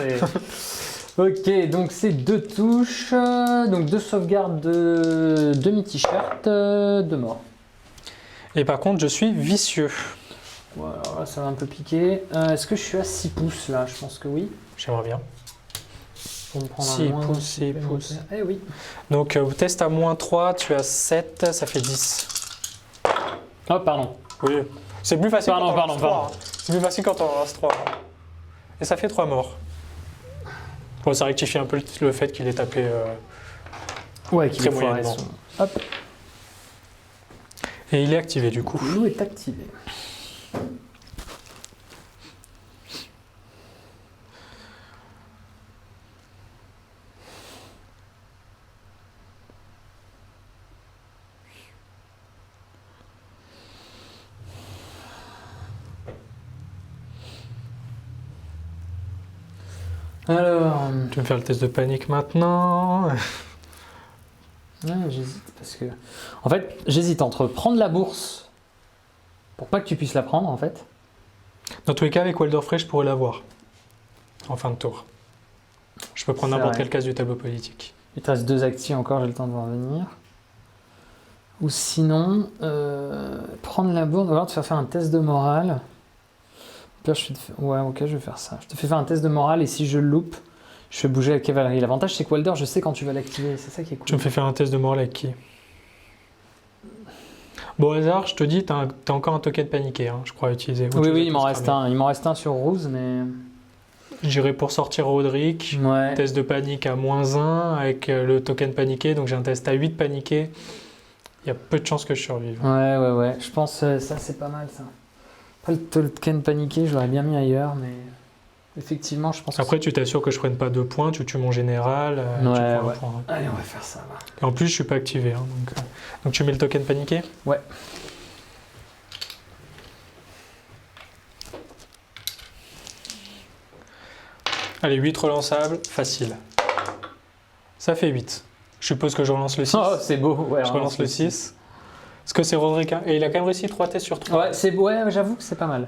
ok, donc c'est 2 touches, donc 2 sauvegardes de demi-t-shirt, 2 morts. Et par contre, je suis vicieux. Bon, alors là, ça va un peu piquer. Est-ce que je suis à 6 pouces là? Je pense que oui. J'aimerais bien. Pour me prendre 6 un moins pouces, 6 pouces. Eh oui. Donc test à moins 3, tu as 7, ça fait 10. Oh, pardon. Oui. C'est plus facile Pardon, quand on pardon, lance 3. pardon. C'est plus facile quand on lance 3. Et ça fait 3 morts. Bon, ça rectifie un peu le fait qu'il ait tapé Ouais, très moyennement. Hop, Et il est activé du coup. le loup est activé. Alors, Tu vas me faire le test de panique maintenant. ouais, j'hésite parce que, en fait, j'hésite entre prendre la bourse pour pas que tu puisses la prendre en fait. Dans tous les cas, avec Walder Frey, je pourrais l'avoir en fin de tour. Je peux prendre C'est n'importe vrai. quelle case du tableau politique. Il te reste 2 actifs encore, j'ai le temps de voir venir. Ou sinon, prendre la bourse, ou alors te faire un test de morale. Au pire, ouais, ok, je vais faire ça. Je te fais faire un test de morale et si je le loupe, je fais bouger la cavalerie. L'avantage, c'est que Walder, je sais quand tu vas l'activer. C'est ça qui est cool. Tu me fais faire un test de morale avec qui? Bon, au hasard, je te dis, t'as encore un token paniqué, hein, je crois, à utiliser. Oui, oui, il m'en reste un. Il m'en reste un sur Rose, mais. J'irai pour sortir Roderick. Ouais. Test de panique à -1 avec le token paniqué, donc j'ai un test à 8 paniqué. Il y a peu de chances que je survive. Ouais. Je pense ça, c'est pas mal ça. Après, le token paniqué, je l'aurais bien mis ailleurs, mais. Effectivement, je pense Après, tu t'assures que je prenne pas 2 points, tu tues mon général, tu Ouais, prends un ouais. point. Allez, on va faire ça. Va. Et en plus, je suis pas activé, hein, donc tu mets le token paniqué? Ouais. Allez, 8 relançables, facile. Ça fait 8. Je suppose que je relance le 6. Oh, c'est beau. Ouais, Je relance le 6. Est-ce que c'est Roderick, hein? Et il a quand même réussi 3 tests sur 3. Ouais, j'avoue que c'est pas mal.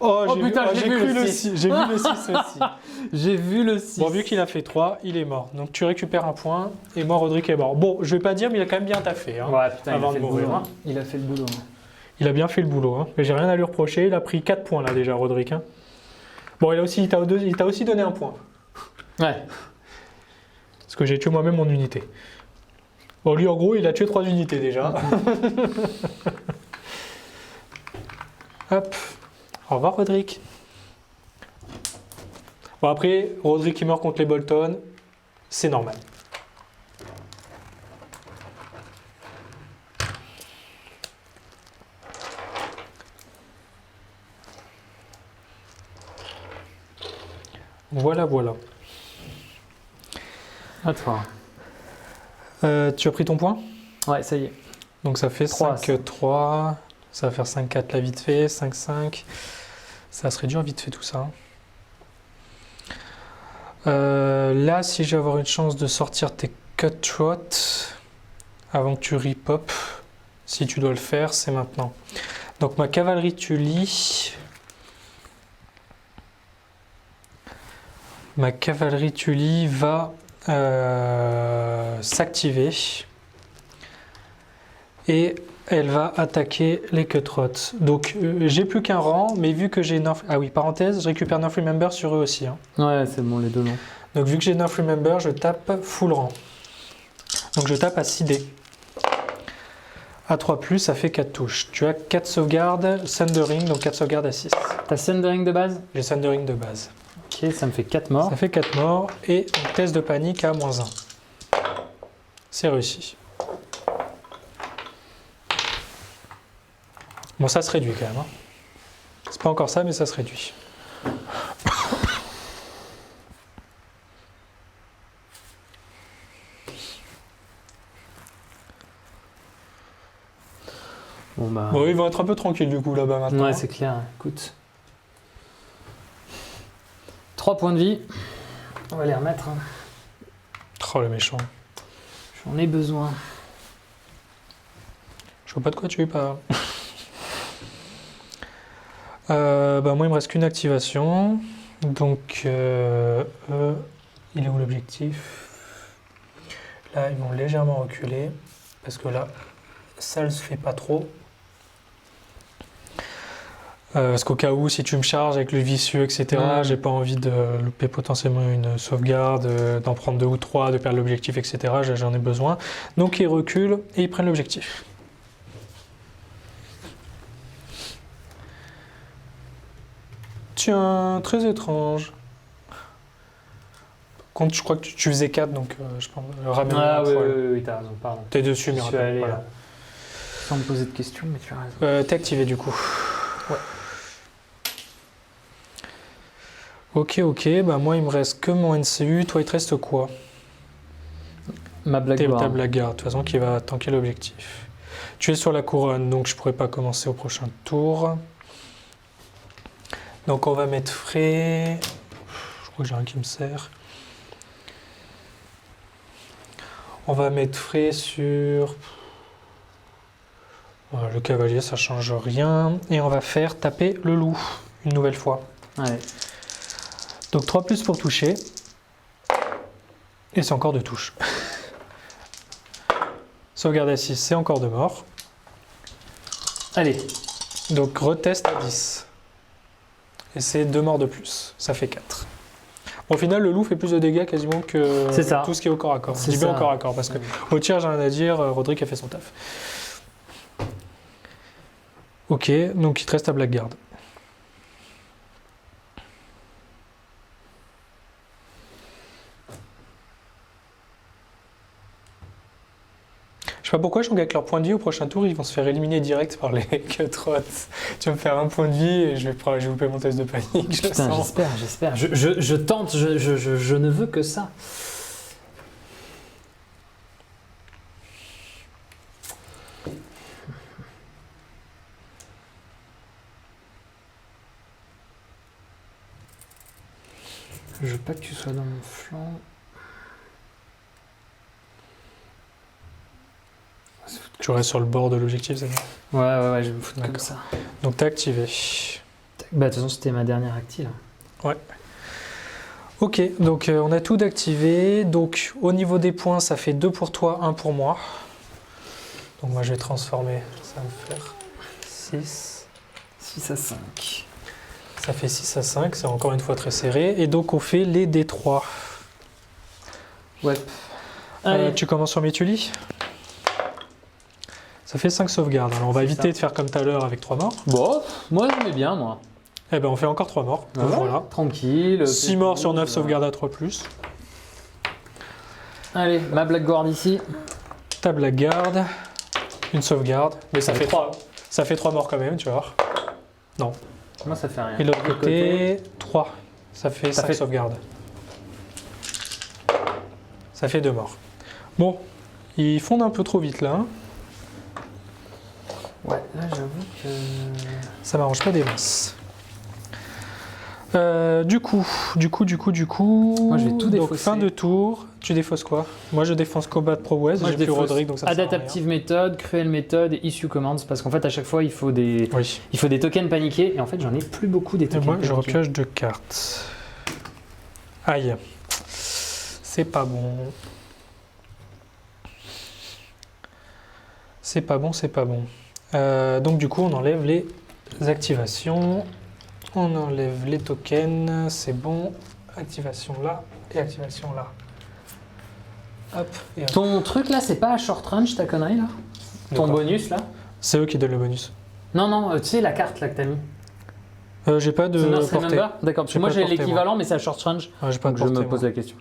Oh, Oh, putain, j'ai vu cru le le 6. 6. J'ai vu le 6 aussi. J'ai vu le 6. Bon, vu qu'il a fait 3, il est mort. Donc tu récupères un point, et moi, Roderick est mort. Bon, je vais pas dire, mais il a quand même bien taffé. Hein, Ouais, putain, avant il a fait de le mourir. boulot. Hein. Il a fait le boulot. Hein. Il a bien fait le boulot. Hein. Mais j'ai rien à lui reprocher. Il a pris 4 points là déjà, Roderick. Hein. Bon, il t'a aussi donné un point. Ouais. Parce que j'ai tué moi-même mon unité. Bon, lui, en gros, il a tué 3 unités déjà. Hop. Au revoir, Roderick. Bon, après, Roderick qui meurt contre les Bolton, c'est normal. Voilà. À toi. Tu as pris ton point? Ouais, ça y est. Donc ça fait 3, 5-3. Ça va faire 5-4 là vite fait. 5-5. Ça se réduire vite fait tout ça. Là, si je vais avoir une chance de sortir tes cutthroats avant que tu repop, si tu dois le faire, c'est maintenant. Donc ma cavalerie tu lis. Ma cavalerie Tully va s'activer et elle va attaquer les cutthroats. Donc j'ai plus qu'un rang, mais vu que j'ai 9... Ah oui, parenthèse, je récupère 9 remember sur eux aussi. Hein. Ouais, c'est bon, les deux longs. Donc vu que j'ai 9 remember, je tape full rang. Donc je tape à 6 dés. À 3+, ça fait 4 touches. Tu as 4 sauvegardes, Sundering, donc 4 sauvegardes à 6. T'as Sundering de base? J'ai Sundering de base. Ok, ça me fait 4 morts. Ça fait 4 morts et donc, test de panique à -1. C'est réussi. Bon, ça se réduit quand même. Hein. C'est pas encore ça, mais ça se réduit. Bon, bah. Bon, ils vont être un peu tranquilles du coup là-bas maintenant. Ouais, hein. c'est clair. Écoute. 3 points de vie. On va les remettre. Hein. Oh, le méchant. J'en ai besoin. Je vois pas de quoi tu parles. Moi, il me reste qu'une activation. Donc, il est où l'objectif? Là, ils vont légèrement reculer. Parce que là, ça ne se fait pas trop. Parce qu'au cas où, si tu me charges avec le vicieux, etc., j'ai pas envie de louper potentiellement une sauvegarde, d'en prendre 2 ou 3, de perdre l'objectif, etc. J'en ai besoin. Donc ils reculent et ils prennent l'objectif. Tiens, très étrange. Par contre, je crois que tu faisais 4, donc je pense ramène. Ah oui, t'as raison, pardon. T'es dessus, Je mais suis allé voilà. sans me poser de questions, mais tu as raison. T'es activé du coup. Ouais. Ok, bah moi il me reste que mon NCU, toi il te reste quoi? Ma Blackguard. Ta Blackguard, de toute façon qui va tanker l'objectif. Tu es sur la couronne, donc je pourrais pas commencer au prochain tour. Donc on va mettre frais. Je crois que j'ai rien qui me sert. On va mettre frais sur... Voilà, le cavalier, ça change rien. Et on va faire taper le loup, une nouvelle fois. Allez. Donc 3+ pour toucher. Et c'est encore de touche. Sauvegarde à 6, c'est encore de mort. Allez. Donc retest à 10. Et c'est 2 morts de plus. Ça fait 4. Au final, le loup fait plus de dégâts quasiment que tout ce qui est au corps à corps. Je dis bien au corps à corps parce que au tir, j'ai rien à dire, Roderick a fait son taf. Ok, donc il te reste ta Blackguard. Je sais pas pourquoi je trouve qu'avec leur point de vie au prochain tour, ils vont se faire éliminer direct par les Cutthroats. Tu vas me faire un point de vie et je vais louper mon test de panique. Putain, j'espère. Je tente, je ne veux que ça. Je veux pas que tu sois dans mon flanc. Tu restes sur le bord de l'objectif, c'est bien. Ouais, je vais me foutre comme ça. Donc t'es activé. Bah, de toute façon, c'était ma dernière active. Ouais. Ok, donc on a tout d'activé. Donc au niveau des points, ça fait 2 pour toi, 1 pour moi. Donc moi je vais transformer. Ça va me faire 6. 6 à 5. Ça fait 6 à 5, c'est encore une fois très serré. Et donc on fait les D3. Ouais. Tu commences sur Métuli. Ça fait 5 sauvegardes. Alors on va éviter de faire comme tout à l'heure avec 3 morts. Bon, moi j'aimais bien, moi. Eh ben on fait encore 3 morts. Ah ouais, voilà. Tranquille. 6 morts sur 9 sauvegardes à 3+. Allez, ma Blackguard ici. Ta Blackguard. Une sauvegarde. Mais ça fait 3. Ça fait 3 morts quand même, tu vois. Non. Moi ça fait rien. Et l'autre côté, 3. Ça fait 5 sauvegardes. Ça fait 2 morts. Bon, ils fondent un peu trop vite là. Hein. Ouais, là j'avoue que... Ça m'arrange pas des masses. Du coup... Moi je vais tout défausser. Donc fin de tour, tu défausses quoi? Moi je défonce combat de prowess, j'ai plus Roderick donc ça me sert à rien. Adaptive méthode, cruel méthode et issue commands parce qu'en fait à chaque fois il faut des tokens paniqués et en fait j'en ai plus beaucoup des tokens moi paniqués. Je repioche 2 cartes. Aïe. C'est pas bon. C'est pas bon. Donc du coup on enlève les activations. On enlève les tokens, c'est bon. Activation là et activation là. Hop, et hop. Ton truc là, c'est pas à short range ta connerie là? Ton bonus là? C'est eux qui donnent le bonus. Non, tu sais la carte là que t'as mis? J'ai pas de portée. D'accord, parce que moi j'ai l'équivalent mais c'est à short range. J'ai pas de donc portée, je me pose la question.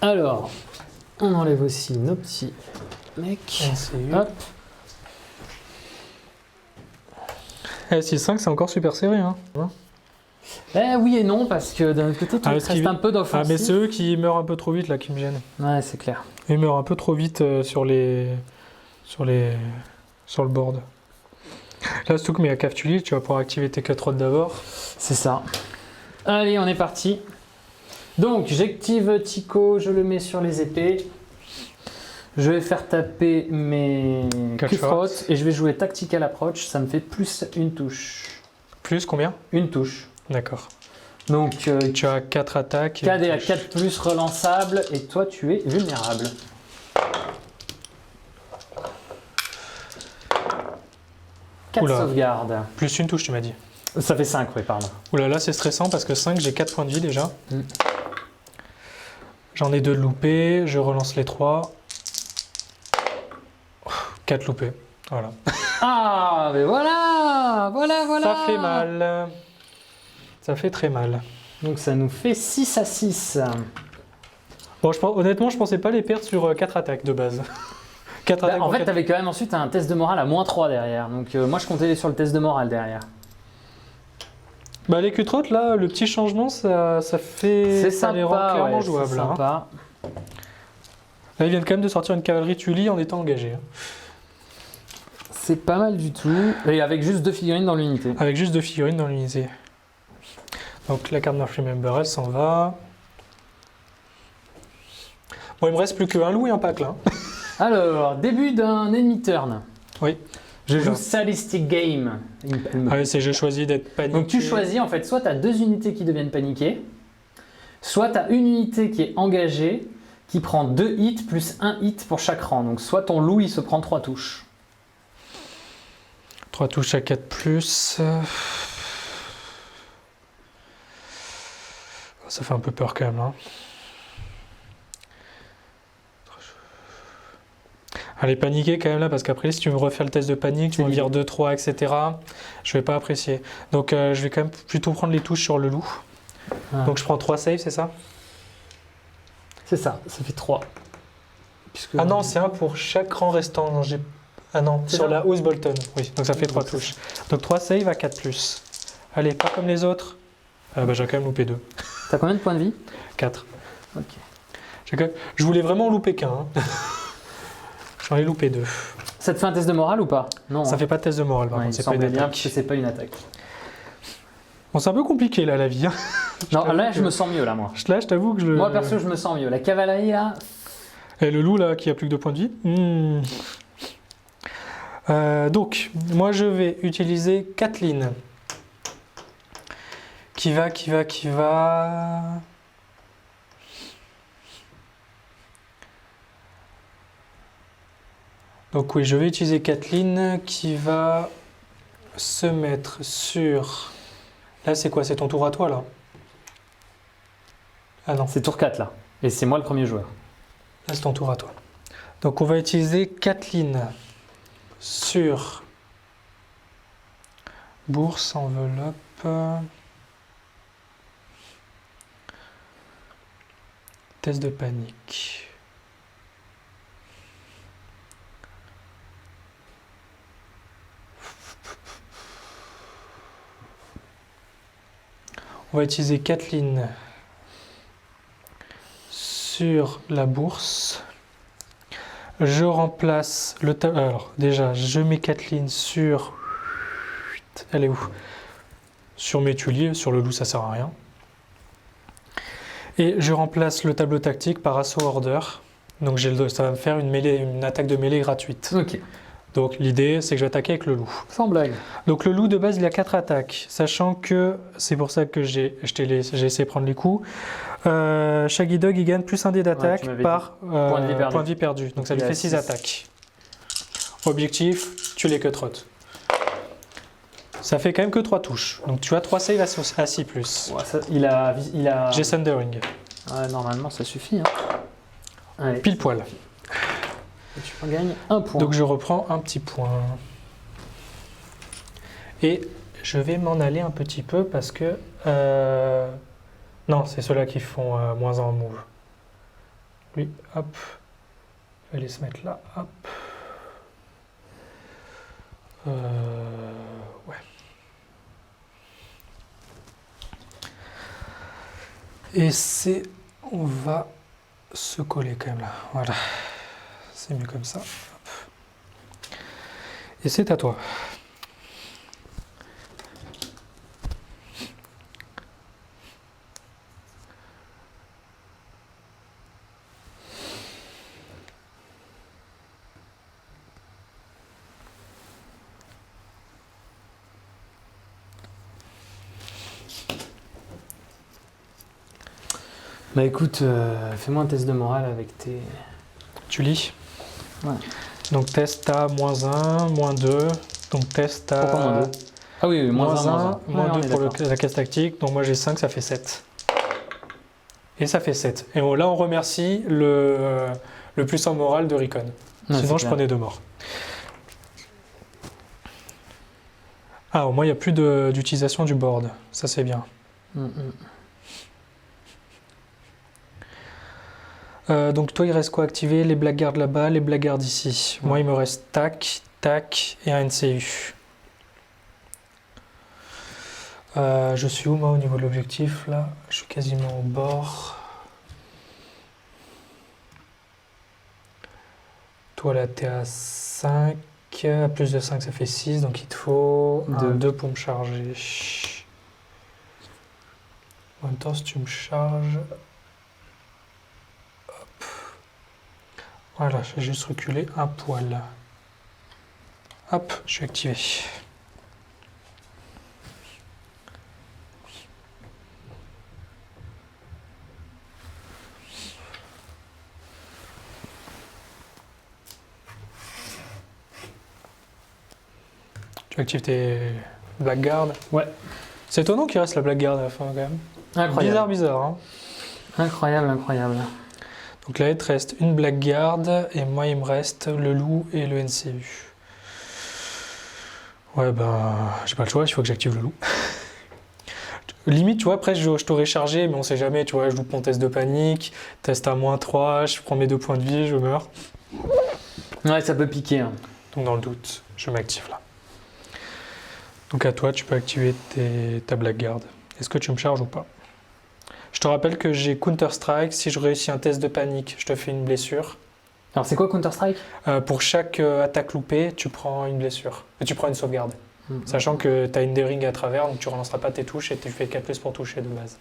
Alors, on enlève aussi nos petits mecs. Hop. Eh, 6-5, c'est encore super serré. Hein. Eh oui et non, parce que d'un autre côté, tu restes un peu d'offensif. Ah, mais c'est eux qui meurent un peu trop vite là qui me gênent. Ouais, c'est clair. Ils meurent un peu trop vite sur le board. Là, surtout que mais à Caftulis, tu vas pouvoir activer tes 4 rods d'abord. C'est ça. Allez, on est parti. Donc, j'active Tico, je le mets sur les épées. Je vais faire taper mes Kufroth et je vais jouer Tactical Approach. Ça me fait plus une touche. Plus combien? Une touche. D'accord. Donc, tu as 4 attaques. KD à 4 plus relançable et toi, tu es vulnérable. Quatre sauvegardes. Plus une touche, tu m'as dit. Ça fait 5, oui, pardon. Oula, là, c'est stressant parce que 5, j'ai 4 points de vie déjà. J'en ai 2 de loupés, je relance les 3. 4 loupés, voilà. Ah, mais voilà. Ça fait mal. Ça fait très mal. Donc ça nous fait 6 à 6. Bon, honnêtement, je pensais pas les perdre sur 4 attaques de base. 4 attaques En fait, 4... tu avais quand même ensuite un test de morale à -3 derrière. Donc moi, je comptais sur le test de morale derrière. Bah, les Cutrottes, là, le petit changement, ça fait... C'est ça sympa, les rend clairement ouais, jouables. c'est sympa. Hein. Là, ils viennent quand même de sortir une cavalerie Tully en étant engagés. Hein. C'est pas mal du tout. Et avec juste 2 figurines dans l'unité. Avec juste 2 figurines dans l'unité. Donc la carte of Remember, elle s'en va. Bon, il me reste plus qu'un loup et un pack là. Alors, début d'un enemy turn. Oui. Je joue Sadistic Game. Ah oui, c'est j'ai choisi d'être paniqué. Donc tu choisis en fait, soit tu as 2 unités qui deviennent paniquées, soit tu as une unité qui est engagée, qui prend 2 hits plus 1 hit pour chaque rang. Donc soit ton loup il se prend 3 touches. 3 touches à 4 plus. Ça fait un peu peur quand même. Hein. Allez, paniquer quand même là, parce qu'après, si tu me refais le test de panique, tu me vires 2, 3, etc., je vais pas apprécier. Donc, je vais quand même plutôt prendre les touches sur le loup. Ah. Donc, je prends 3 saves, c'est ça? C'est ça, ça fait 3. Puisque ah non, c'est un pour chaque rang restant. Non, ah non, sur la hausse Bolton. Oui, donc ça fait 3 touches. Donc, 3 saves à 4 plus. Allez, pas comme les autres. Ah bah, j'ai quand même loupé 2. T'as combien de points de vie? 4. Ok. Je voulais vraiment louper qu'un. Hein. J'en ai loupé 2. Ça te fait un test de morale ou pas? Non. Ça fait pas de test de morale, par contre. C'est pas une attaque. Parce que c'est pas une attaque. Bon, c'est un peu compliqué là, la vie. Hein. Non, là, je me sens mieux, là, moi. Là, je t'avoue que je... Moi, perso, je me sens mieux. La cavalerie, là... Et le loup, là, qui a plus que 2 points de vie. Donc, moi, je vais utiliser Kathleen. Qui va... Donc oui, je vais utiliser Kathleen qui va se mettre sur... Là, c'est quoi? C'est ton tour à toi, là? Ah non. C'est tour 4, là. Et c'est moi le premier joueur. Là, c'est ton tour à toi. Donc, on va utiliser Kathleen sur... Bourse, enveloppe... Test de panique. On va utiliser Kathleen sur la bourse. Je remplace le tableau. Alors, déjà, je mets Kathleen sur... Elle est où? Sur mes tuiliers. Sur le loup, ça sert à rien. Et je remplace le tableau tactique par Assaut Order. Donc ça va me faire une attaque de mêlée gratuite. Ok. Donc l'idée, c'est que je vais attaquer avec le loup. Sans blague. Donc le loup de base, il a 4 attaques. Sachant que, c'est pour ça que j'ai essayé de prendre les coups. Shaggy Dog, il gagne plus un dé d'attaque par point de vie perdu. Donc ça lui fait 6 attaques. Objectif, tu les Cutrottes. Ça fait quand même que 3 touches. Donc tu as 3 saves à 6+. Ouais, ça, il a... J'ai Thundering. Ouais, normalement, ça suffit. Hein. Allez. Pile poil. Et tu en gagnes 1 point. Donc je reprends un petit point. Et je vais m'en aller un petit peu parce que... Non, c'est ceux-là qui font moins 1 en move. Lui, hop. Je vais aller se mettre là, hop. Ouais. Et c'est... On va se coller quand même là. Voilà. C'est mieux comme ça. Hop. Et c'est à toi. Bah écoute, fais-moi un test de morale avec tes... Tu lis. Ouais. Donc test à -1, -2. Donc test à... Pourquoi moins 2? Ah oui, moins 1, -2 pour la case tactique. Donc moi j'ai 5, ça fait 7. Et ça fait 7. Et là on remercie le plus en morale de Recon. Ouais, Sinon je prenais 2 morts. Ah, au moins il n'y a plus d'utilisation du board. Ça c'est bien. Donc toi il reste quoi activé? Les blackguards là-bas, les blackguards ici. Moi il me reste tac, tac et un NCU. Je suis où moi au niveau de l'objectif là? Je suis quasiment au bord. Toi là t'es à 5, à plus de 5 ça fait 6, donc il te faut 2 pour me charger. En même temps si tu me charges... Voilà, je vais juste reculer un poil. Hop, je suis activé. Tu actives tes blackguards. Ouais. C'est étonnant qu'il reste la blackguard à la fin quand même. Incroyable. Bizarre, hein. Incroyable, incroyable. Donc là, il te reste une blackguard et moi, il me reste le loup et le NCU. Ouais, ben, j'ai pas le choix, il faut que j'active le loup. Limite, tu vois, après, je t'aurais chargé, mais on sait jamais, tu vois, je loupe mon test de panique, test à -3, je prends mes 2 points de vie, je meurs. Ouais, ça peut piquer. Hein. Donc, dans le doute, je m'active là. Donc, à toi, tu peux activer ta blackguard. Est-ce que tu me charges ou pas? Je te rappelle que j'ai Counter-Strike. Si je réussis un test de panique, je te fais une blessure. Alors, c'est quoi Counter-Strike? Pour chaque attaque loupée, tu prends une blessure. Et tu prends une sauvegarde. Sachant que tu as une dering à travers, donc tu ne relanceras pas tes touches et tu fais 4+ pour toucher de base.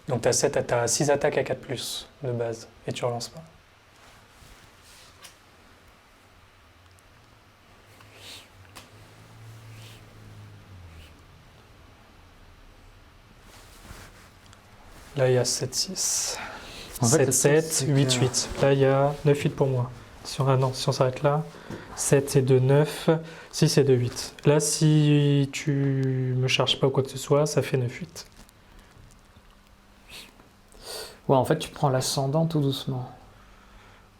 Donc tu as 6 attaques à 4+ de base et tu relances pas. Là, il y a 7-6. En fait, 7-7, 8-8. Là, il y a 9-8 pour moi. Si on s'arrête là, 7 c'est 2, 9, 6 c'est 2, 8. Là, si tu me charges pas ou quoi que ce soit, ça fait 9-8. Ouais, en fait, tu prends l'ascendant tout doucement.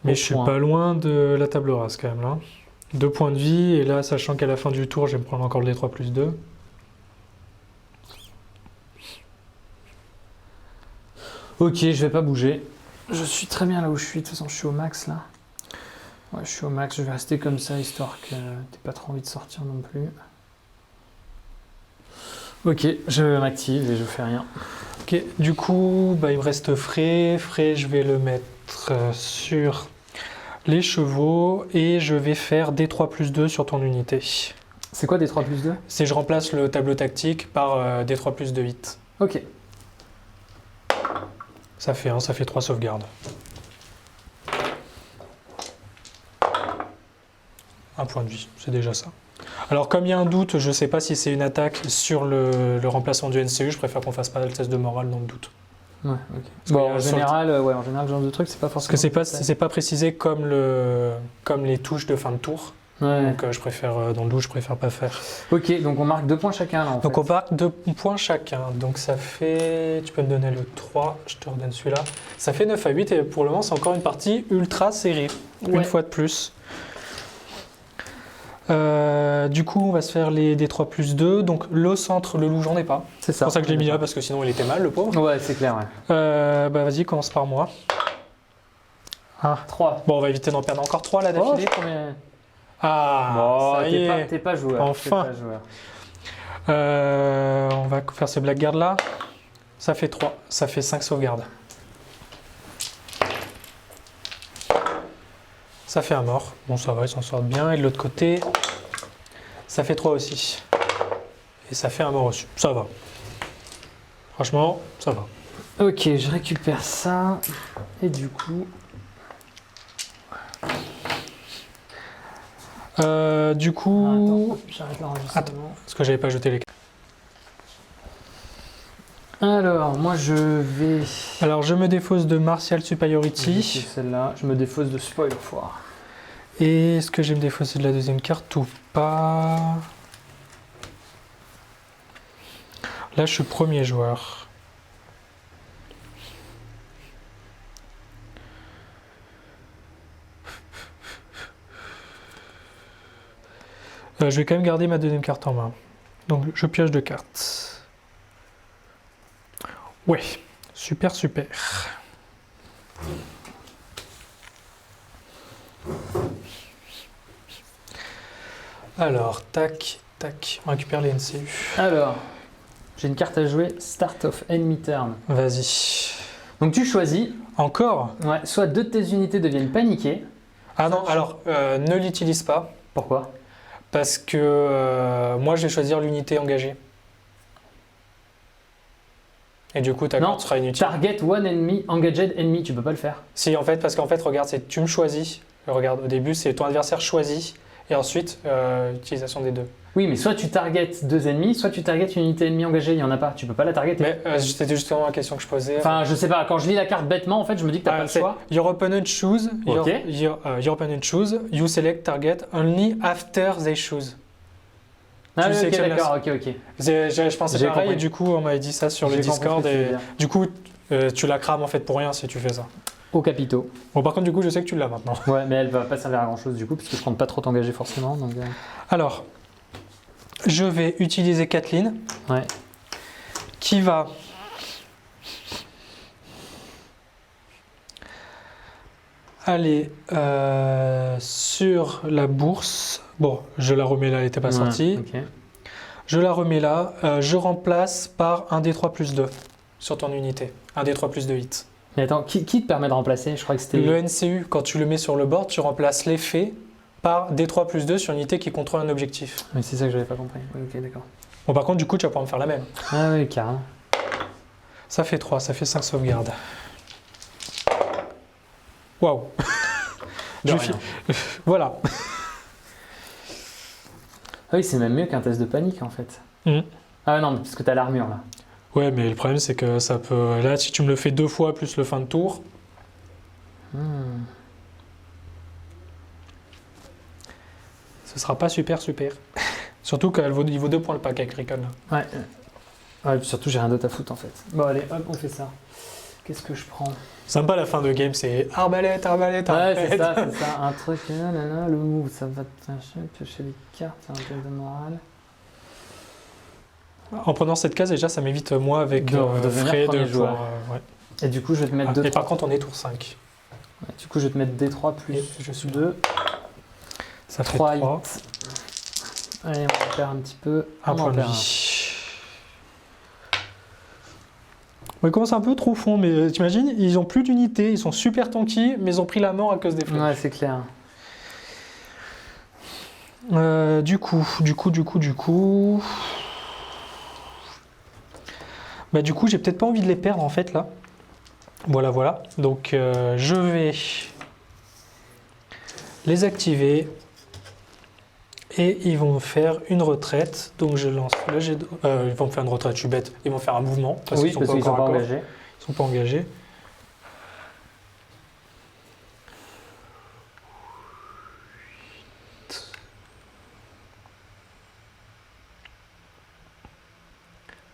Mais je suis pas loin de la table rase quand même là. 2 points de vie, et là, sachant qu'à la fin du tour, je vais me prendre encore le D3+2. Ok, je vais pas bouger. Je suis très bien là où je suis. De toute façon, je suis au max là. Ouais, je suis au max. Je vais rester comme ça histoire que t'aies pas trop envie de sortir non plus. Ok, je m'active et je fais rien. Ok, du coup, bah, il me reste frais. Frais, je vais le mettre sur les chevaux et je vais faire D3+2 sur ton unité. C'est quoi D3+2? C'est je remplace le tableau tactique par D3+2 8. Ok. Ça fait 3 sauvegardes. Un point de vie, c'est déjà ça. Alors comme il y a un doute, je ne sais pas si c'est une attaque sur le remplaçant du NCU, je préfère qu'on fasse pas le test de morale dans le doute. Ouais, ok. Bon, en général, ce genre de truc, c'est pas forcément... Parce que c'est pas précisé comme les touches de fin de tour. Ouais. Donc je préfère, dans le doute, je préfère pas faire. Ok, donc on marque 2 points chacun là en fait. Donc on marque 2 points chacun. Donc ça fait... Tu peux me donner le 3, je te redonne celui-là. Ça fait 9 à 8 et pour le moment, c'est encore une partie ultra serrée. Ouais. Une fois de plus. Du coup, on va se faire les D3+2. Donc le centre, le loup, j'en ai pas. C'est ça. C'est pour ça que je l'ai mis là, parce que sinon il était mal, le pauvre. Ouais, c'est clair, ouais. Bah vas-y, commence par moi. 3. Bon, on va éviter d'en perdre encore 3 là d'affilée. Combien... Ah, bon, ça y est. T'es pas joueur. Enfin. T'es pas joueur. On va faire ces blackguards là. Ça fait 3, ça fait 5 sauvegardes. Ça fait un mort. Bon, ça va, ils s'en sortent bien. Et de l'autre côté, ça fait 3 aussi. Et ça fait un mort aussi. Ça va. Franchement, ça va. Ok, je récupère ça. Et du coup... Attends, j'arrête l'enregistrement. parce que j'avais pas jeté les cartes. Alors, moi je vais... Alors, je me défausse de Martial C'est Superiority. celle-là. Je me défausse de Spoil Foire. Et est-ce que je vais me défausser de la deuxième carte ou pas? Là, je suis premier joueur. Je vais quand même garder ma deuxième carte en main. Donc, je pioche 2 cartes. Ouais, super, super. Alors, tac, tac, on récupère les NCU. Alors, j'ai une carte à jouer, Start of Enemy Turn. Vas-y. Donc tu choisis, Encore? ouais, soit 2 de tes unités deviennent paniquées. Ah non, alors, ne l'utilise pas. Pourquoi? Parce que moi, je vais choisir l'unité engagée. Et du coup, ta Non, carte sera inutile. Target one enemy, engaged enemy, tu peux pas le faire. Si, en fait, parce qu'en fait, regarde, c'est tu me choisis. Regarde, au début, c'est ton adversaire choisit. Et ensuite, utilisation des 2. Oui, mais soit tu targetes 2 ennemis, soit tu targetes une unité ennemie engagée, il y en a pas, tu peux pas la targeter. Mais c'était justement la question que je posais. Enfin, je sais pas, quand je lis la carte bêtement, en fait, je me dis que t'as pas le c'est choix. Your opponent choose. Ok. Your opponent choose. You select target only after they choose. Ah tu oui, ok, sélectionnes la- d'accord, ok. Je pensais J'ai pareil compris. et du coup, on m'avait dit ça sur le J'ai compris Discord. ce que tu veux Et dire. du coup, tu la crames en fait pour rien si tu fais ça. Au capitaux. Bon, par contre, du coup, je sais que tu l'as maintenant. Ouais, mais elle va pas servir à grand chose du coup, parce que je compte pas trop t'engager forcément. Donc, Alors, je vais utiliser Kathleen ouais. qui va aller sur la bourse. Bon, je la remets là, elle n'était pas sortie. Ok. Je la remets là. Je remplace par un D3 plus 2 sur ton unité. Un D3 plus 2 hits. Mais attends, qui te permet de remplacer? Je crois que c'était. Le NCU, quand tu le mets sur le board, tu remplaces l'effet par D3 plus 2 sur une unité qui contrôle un objectif. Mais c'est ça que j'avais pas compris. Oui, ok, d'accord. Bon, par contre, du coup, tu vas pouvoir me faire la même. Ah oui, carrément. Ça fait 3, ça fait 5 sauvegardes. Waouh! De Je rien. Voilà. Ah oui, c'est même mieux qu'un test de panique en fait. Mhm. Ah non, parce que t'as l'armure là. Ouais, mais le problème, c'est que ça peut. Là, si tu me le fais 2 fois plus le fin de tour, ce sera pas super super. Surtout qu'il vaut 2 points le pack avec Recon. Là. Ouais. Ouais, puis surtout j'ai rien d'autre à foutre en fait. Bon allez, hop, on fait ça. Qu'est-ce que je prends? Sympa la fin de game, c'est arbalète, arbalète, Ouais, arbalète. c'est ça. Un truc, nanana, le move, ça va te piocher des cartes, un peu de morale. En prenant cette case, déjà, ça m'évite moi avec De devenir frais premier de joueur. ouais. Et du coup, je vais te mettre Ah, 2 et par contre, on est tour 5. Du coup, je vais te mettre D3 plus Et je suis 2. Ça fait 3 3. hits. Allez, on en perd un petit peu. Un On en point de perd vie. On commence un peu trop fond, mais t'imagines, ils ont plus d'unité, ils sont super tanky, mais ils ont pris la mort à cause des flèches. Ouais, c'est clair. Du coup. Bah, du coup, j'ai peut-être pas envie de les perdre en fait là. Voilà. Donc, je vais les activer et ils vont me faire une retraite. Donc, je lance le jet de... ils vont me faire une retraite, je suis bête. Ils vont faire un mouvement parce Oui, qu'ils sont parce pas qu'ils sont encore pas à corps. engagés. Ils sont pas engagés.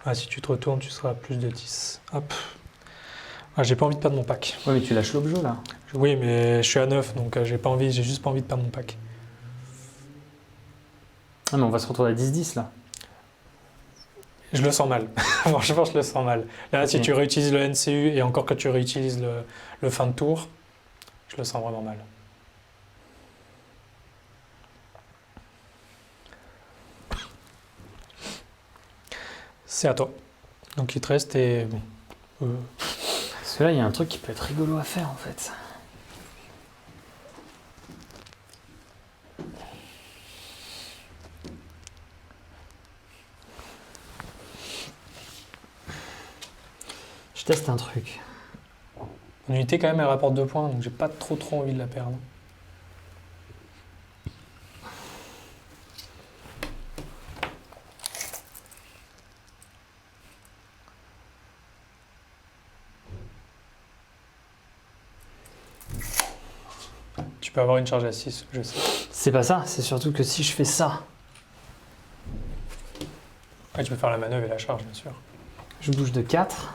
Ah, si tu te retournes, tu seras à plus de 10. Hop. Ah, j'ai pas envie de perdre mon pack. Ouais, mais tu lâches l'objet là. Oui, mais je suis à 9, donc j'ai juste pas envie de perdre mon pack. Ah, mais on va se retrouver à 10-10 là. Je le sens mal. Franchement, je le sens mal. Là, si Ok. tu réutilises le NCU et encore que tu réutilises le fin de tour, je le sens vraiment mal. C'est à toi. Donc il te reste et bon. Parce que là, il y a un truc qui peut être rigolo à faire en fait. Je teste un truc. Mon unité quand même elle rapporte 2 points, donc j'ai pas trop envie de la perdre. Tu peux avoir une charge à 6, je sais. C'est pas ça, c'est surtout que si je fais ça, Ouais, tu peux faire la manœuvre et la charge, bien sûr. je bouge de 4.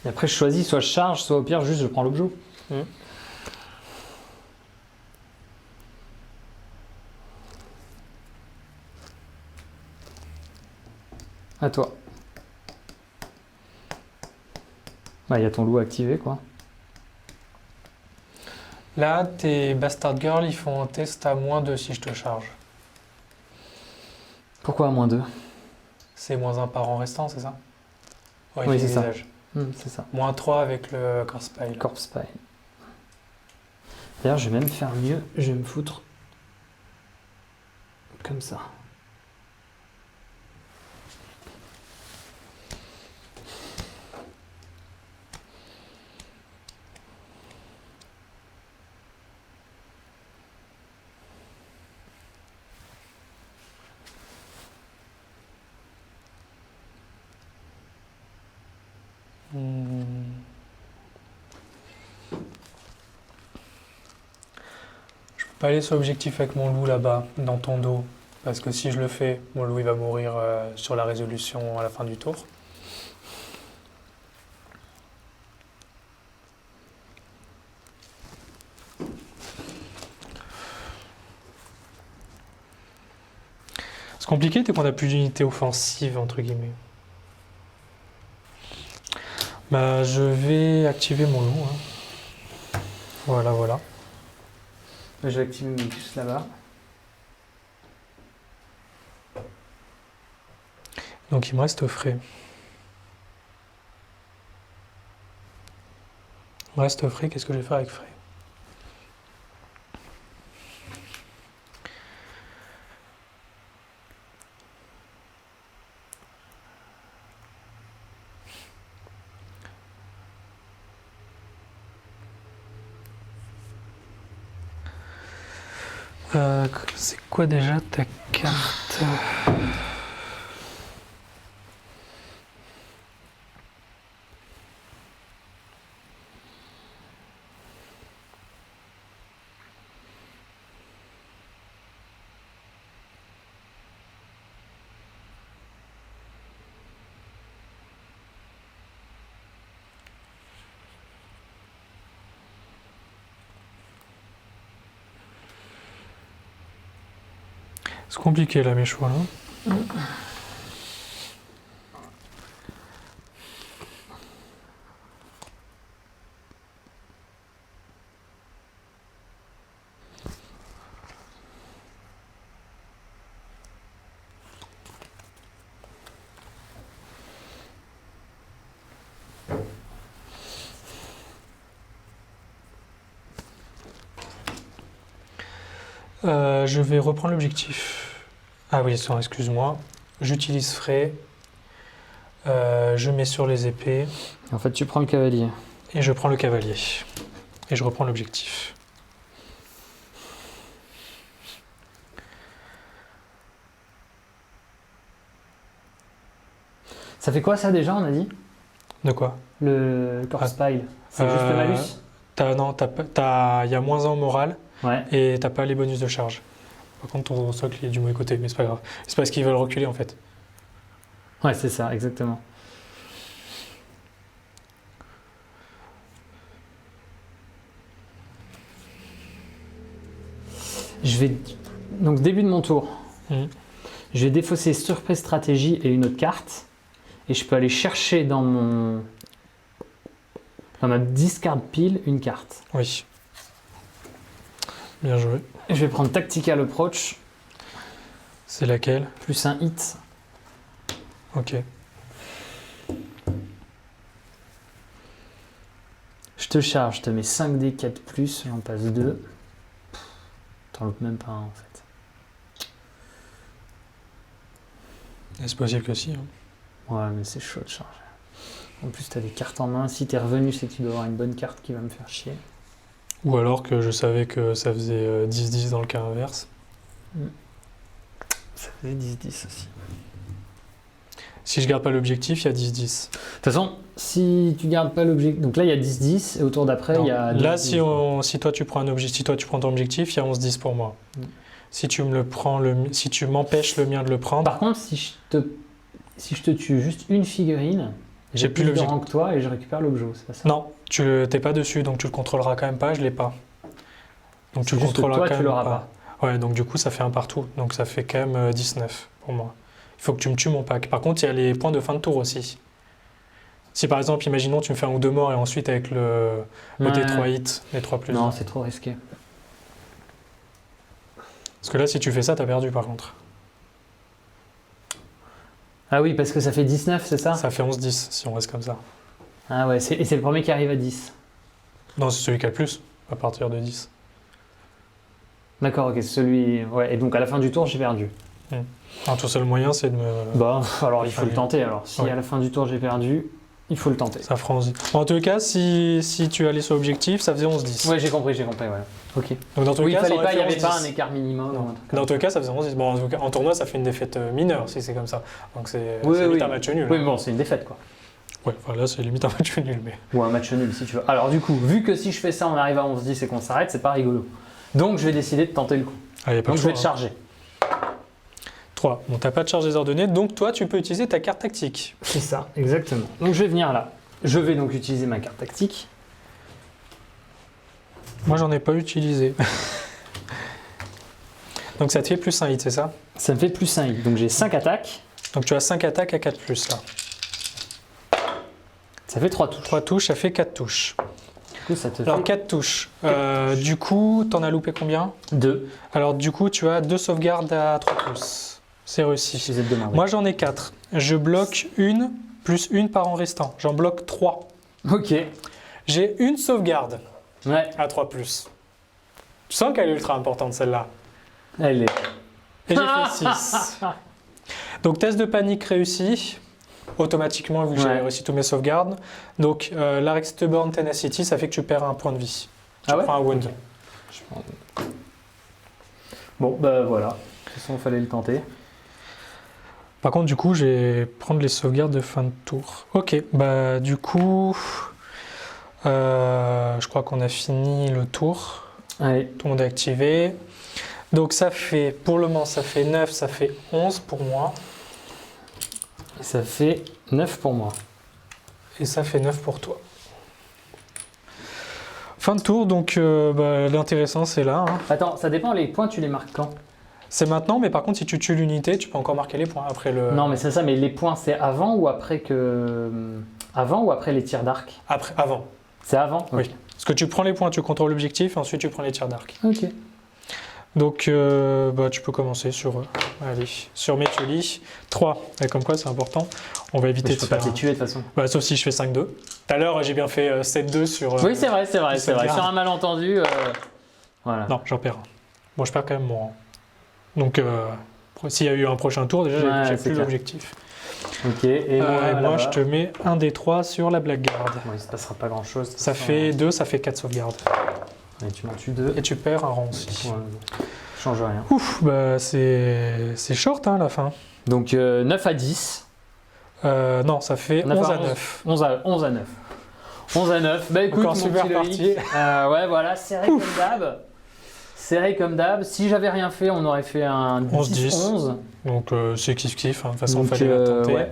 Et après, je choisis, soit je charge, soit au pire, juste je prends l'objet. À toi. Bah, il y a ton loup activé, quoi. Là, tes Bastard Girls, ils font un test à -2 si je te charge. Pourquoi à -2? C'est -1 par rang restant, c'est ça? Ouais, Oui, les c'est ça. visages. C'est ça. -3 avec le Corpse Pile. Corpse Pile. D'ailleurs, je vais même faire mieux. Je vais me foutre comme ça. Je peux pas aller sur l'objectif avec mon loup là-bas, dans ton dos. Parce que si je le fais, mon loup il va mourir sur la résolution à la fin du tour. Ce compliqué, c'est qu'on a plus d'unités offensives, entre guillemets. Bah, je vais activer mon loup. Voilà, voilà. Je vais activer mes puces là-bas. Donc il me reste frais. Il me reste frais, qu'est-ce que je vais faire avec frais? C'est quoi déjà ta carte? C'est compliqué là mes choix là. Je vais reprendre l'objectif. Ah oui, excuse-moi. J'utilise frais. Je mets sur les épées. En fait, tu prends le cavalier. Et je prends le cavalier. Et je reprends l'objectif. Ça fait quoi ça déjà, on a dit? De quoi? Le Corpse Pile. C'est juste le malus? Non, il y a -1 au moral. Ouais. Et t'as pas les bonus de charge. Par contre, ton socle il est du mauvais côté, mais c'est pas grave. C'est parce qu'ils veulent reculer en fait. Ouais, c'est ça, exactement. Je vais... Donc, début de mon tour. Je vais défausser surprise stratégie et une autre carte. Et je peux aller chercher dans On a 10 cartes pile, une carte. Oui. Bien joué. Je vais prendre Tactical Approach, C'est laquelle? plus un hit. Ok. Je te charge, je te mets 5D 4+, j'en passe 2. T'en loupes même pas un en fait. C'est possible que si. Hein. Ouais, mais c'est chaud de charger. En plus, t'as des cartes en main. Si t'es revenu, c'est que tu dois avoir une bonne carte qui va me faire chier. Ou alors que je savais que ça faisait 10-10 dans le cas inverse. Ça faisait 10-10 aussi. Si je garde pas l'objectif, il y a 10-10. De toute façon, si tu gardes pas l'objectif. Donc là, il y a 10-10 et au tour d'après, il y a. 10, là, 10, si toi tu prends un objectif, si toi tu prends ton objectif, il y a 11-10 pour moi. Si tu me le prends, si tu m'empêches le mien de le prendre. Par contre, si je te tue juste une figurine, j'ai plus de rang que toi et je récupère l'objet, c'est pas ça? Non, tu t'es pas dessus, donc tu le contrôleras quand même pas, je l'ai pas. Donc tu le contrôleras toi, quand tu même l'auras pas. Ouais, donc du coup ça fait un partout, donc ça fait quand même 19 pour moi. Il faut que tu me tues mon pack. Par contre, il y a les points de fin de tour aussi. Si par exemple, imaginons tu me fais un ou deux morts et ensuite avec le T3 hit, les 3+. Non, c'est trop risqué. Parce que là, si tu fais ça, t'as perdu par contre. Ah oui, parce que ça fait 19, c'est ça? Ça fait 11-10 si on reste comme ça. Ah ouais, et c'est le premier qui arrive à 10. Non, c'est celui qui a le plus, à partir de 10. D'accord, ok, c'est celui. Ouais, et donc à la fin du tour, j'ai perdu. Alors, ton seul moyen, c'est de me... Bah, alors il faut le tenter alors. Si à la fin du tour j'ai perdu, il faut le tenter. Ça fera 11. Bon, en tout cas, si tu allais sur l'objectif, ça faisait 11-10. Ouais, j'ai compris, voilà. Ok. Donc dans tous Oui, les cas, il n'y ça avait pas un écart minimum. Non. ou un truc comme Dans tous les cas, ça faisait 11-10. Bon, en tournoi, ça fait une défaite mineure si c'est comme ça. Donc c'est limite un match nul. Oui, mais bon, c'est une défaite quoi. Ouais, enfin, là, c'est limite un match nul. Mais... Ou un match nul si tu veux. Alors du coup, vu que si je fais ça, on arrive à 11-10 et qu'on s'arrête, c'est pas rigolo. Donc je vais décider de tenter le coup. Ah, y a pas donc de je vais choix, te charger. 3. Bon, t'as pas de charge désordonnée, donc toi, tu peux utiliser ta carte tactique. C'est ça, exactement. Donc je vais venir là. Je vais donc utiliser ma carte tactique. Moi, j'en ai pas utilisé. Donc ça te fait plus 1 hit, c'est ça? Ça me fait plus 1 hit. Donc j'ai 5 attaques. Donc tu as 5 attaques à 4+, là. Ça fait 3 touches. 3 touches, ça fait 4 touches. Du coup, ça te Alors fait 4 touches. Du coup, t'en as loupé combien? 2. Alors du coup, tu as 2 sauvegardes à 3 pouces. C'est réussi. Je les ai demandé. Moi, j'en ai 4. Je bloque une, plus une par an restant. J'en bloque 3. Ok. J'ai une sauvegarde Ouais. à 3+. Tu sens qu'elle est ultra importante, celle-là. Elle est. Et j'ai fait 6. Donc, test de panique réussi. Automatiquement, vu que j'ai réussi tous mes sauvegardes. Donc, l'Arc Stubborn Tenacity, ça fait que tu perds un point de vie. Tu prends un wound. Okay. Bon, bah voilà. De toute façon, il fallait le tenter. Par contre, du coup, je vais prendre les sauvegardes de fin de tour. Ok, bah du coup, je crois qu'on a fini le tour. Allez. Tout le monde est activé. Donc ça fait, pour le moment, ça fait 9, ça fait 11 pour moi. Et ça fait 9 pour moi. Et ça fait 9 pour toi. Fin de tour, donc l'intéressant c'est là. Hein. Attends, ça dépend, les points, tu les marques quand? C'est maintenant, mais par contre, si tu tues l'unité, tu peux encore marquer les points après le... Non, mais c'est ça, mais les points, c'est avant ou après que... Avant ou après les tirs d'arc? Avant. C'est avant? Oui. Parce que tu prends les points, tu contrôles l'objectif, et ensuite tu prends les tirs d'arc. Ok. Donc, tu peux commencer sur Metuli. 3. Et comme quoi, c'est important. On va éviter Mais je peux pas te les tuer de toute façon. Bah, sauf si je fais 5-2. Tout à l'heure, j'ai bien fait 7-2 sur... oui, c'est vrai. Sur un malentendu, voilà. Non, j'en perds un. Bon, je perds quand même mon rang. Donc, s'il y a eu un prochain tour, déjà, j'ai plus l'objectif. Ok, et moi je te mets un des 3 sur la blackguard. Ouais, il se passera pas grand chose. Ça fait 2, ça fait 4 sauvegardes. Et tu m'en tues 2. Et tu perds un rang aussi. Ouais, change rien. Ouf, bah c'est short hein, à la fin. Donc 9 à 10. Non, ça fait 11 à 9. 11 à 9. 11 à 9. Bah écoute, encore super parti. Ouais, voilà, serré comme d'hab. Serré comme d'hab. Si j'avais rien fait, on aurait fait un 10-11. Donc c'est kiff-kiff. Hein. De toute façon, il fallait la tenter. Ouais.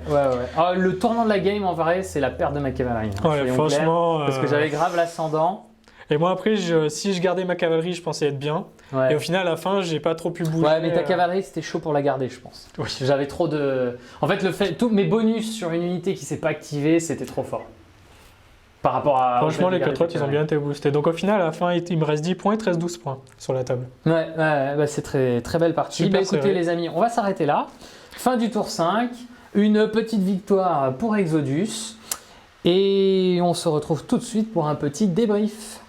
Ah, le tournant de la game, en vrai, c'est la perte de ma cavalerie. Hein, ouais, franchement. Parce que j'avais grave l'ascendant. Et moi, après, si je gardais ma cavalerie, je pensais être bien. Ouais. Et au final, à la fin, j'ai pas trop pu bouger. Ouais, mais ta cavalerie, c'était chaud pour la garder, je pense. Oui. J'avais trop de. En fait, tous mes bonus sur une unité qui s'est pas activée, c'était trop fort. par rapport à... Franchement, les 4 autres, ils ont bien été boostés. Donc au final, à la fin, il me reste 10 points, il te reste 12 points sur la table. Ouais, bah, c'est très, très belle partie. Super Écoutez serré. les amis, on va s'arrêter là. Fin du tour 5, une petite victoire pour Exodus. Et on se retrouve tout de suite pour un petit débrief.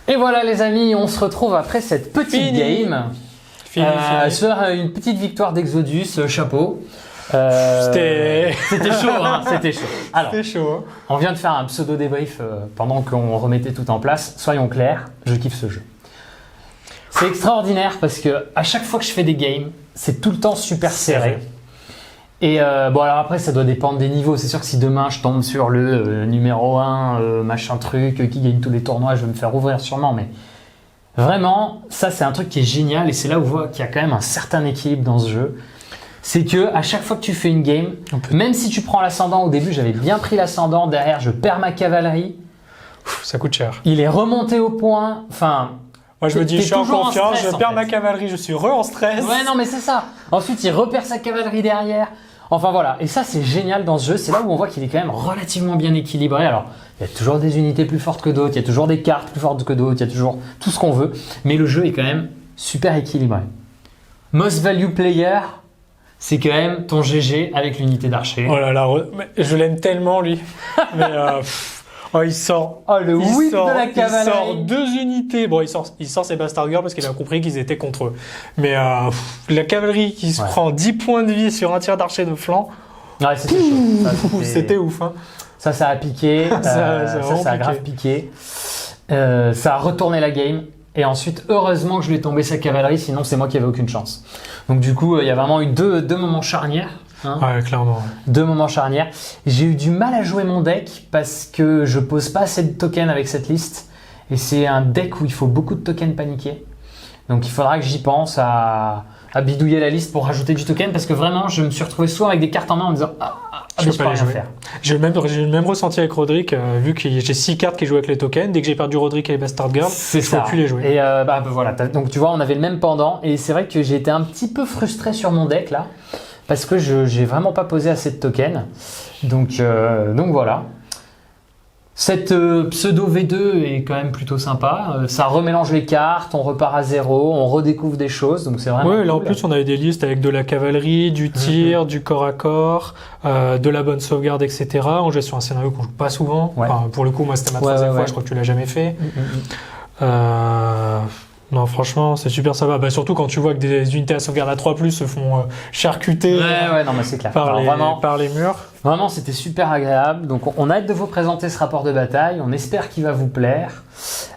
Et voilà les amis, on se retrouve après cette petite Fini. game. Fini. Sur une petite victoire d'Exodus, chapeau. C'était chaud, hein, c'était chaud. Alors, C'était chaud. Hein. on vient de faire un pseudo débrief pendant qu'on remettait tout en place. Soyons clairs, je kiffe ce jeu. C'est extraordinaire parce que à chaque fois que je fais des games, c'est tout le temps super serré. Et bon alors après ça doit dépendre des niveaux. C'est sûr que si demain je tombe sur le numéro 1, machin truc, qui gagne tous les tournois, je vais me faire ouvrir sûrement. Mais vraiment, ça c'est un truc qui est génial et c'est là où on voit qu'il y a quand même un certain équilibre dans ce jeu. C'est que à chaque fois que tu fais une game, même si tu prends l'ascendant au début, j'avais bien pris l'ascendant, derrière je perds ma cavalerie. Ça coûte cher. Il est remonté au point, enfin... Moi je me dis, T'es je suis en toujours en confiance, stress, je en perds fait. ma cavalerie, je suis en stress. Ouais, non, mais c'est ça. Ensuite, il repère sa cavalerie derrière. Enfin voilà, et ça c'est génial dans ce jeu. C'est là où on voit qu'il est quand même relativement bien équilibré. Alors, il y a toujours des unités plus fortes que d'autres, il y a toujours des cartes plus fortes que d'autres, il y a toujours tout ce qu'on veut. Mais le jeu est quand même super équilibré. Most Value Player, c'est quand même ton GG avec l'unité d'archer. Oh là là, mais je l'aime tellement lui. Mais oh, il sort. Oh, le whip de la Il sort cavalerie. 2 unités. Bon, il sort ses Bastard Girls parce qu'il a compris qu'ils étaient contre eux. Mais la cavalerie qui se prend 10 points de vie sur un tir d'archer de flanc, Ouais, c'était chaud. Ça, c'était ouf. Hein. Ça a piqué. Ça a ça vraiment a grave piqué. Ça a retourné la game. Et ensuite, heureusement que je lui ai tombé sa cavalerie, sinon c'est moi qui avais aucune chance. Donc du coup, il y a vraiment eu deux moments charnières. Hein. Ouais, clairement. 2 moments charnières. J'ai eu du mal à jouer mon deck parce que je pose pas assez de tokens avec cette liste. Et c'est un deck où il faut beaucoup de tokens paniqués. Donc il faudra que j'y pense à bidouiller la liste pour rajouter du token parce que vraiment, je me suis retrouvé souvent avec des cartes en main en me disant Je mais peux je peux pas rien les jouer. faire. J'ai le même ressenti avec Roderick, vu que j'ai 6 cartes qui jouent avec les tokens. Dès que j'ai perdu Roderick et les Bastard Girls, C'est je ne peux plus les jouer. Et voilà. Donc tu vois, on avait le même pendant. Et c'est vrai que j'ai été un petit peu frustré sur mon deck là. Parce que j'ai vraiment pas posé assez de tokens. Donc voilà. Cette pseudo V2 est quand même plutôt sympa. Ça remélange les cartes, on repart à zéro, on redécouvre des choses. Donc c'est vraiment Ouais, là en cool. plus on avait des listes avec de la cavalerie, du tir, du corps à corps, de la bonne sauvegarde, etc. On jouait sur un scénario qu'on joue pas souvent. Ouais. Enfin, pour le coup, moi c'était ma troisième fois, je crois que tu l'as jamais fait. Non, franchement, c'est super sympa. Bah, surtout quand tu vois que des unités à sauvegarde à 3+, se font charcuter Ouais, non, mais c'est clair. par, Alors, par les murs. Vraiment, c'était super agréable. Donc, on a hâte de vous présenter ce rapport de bataille. On espère qu'il va vous plaire.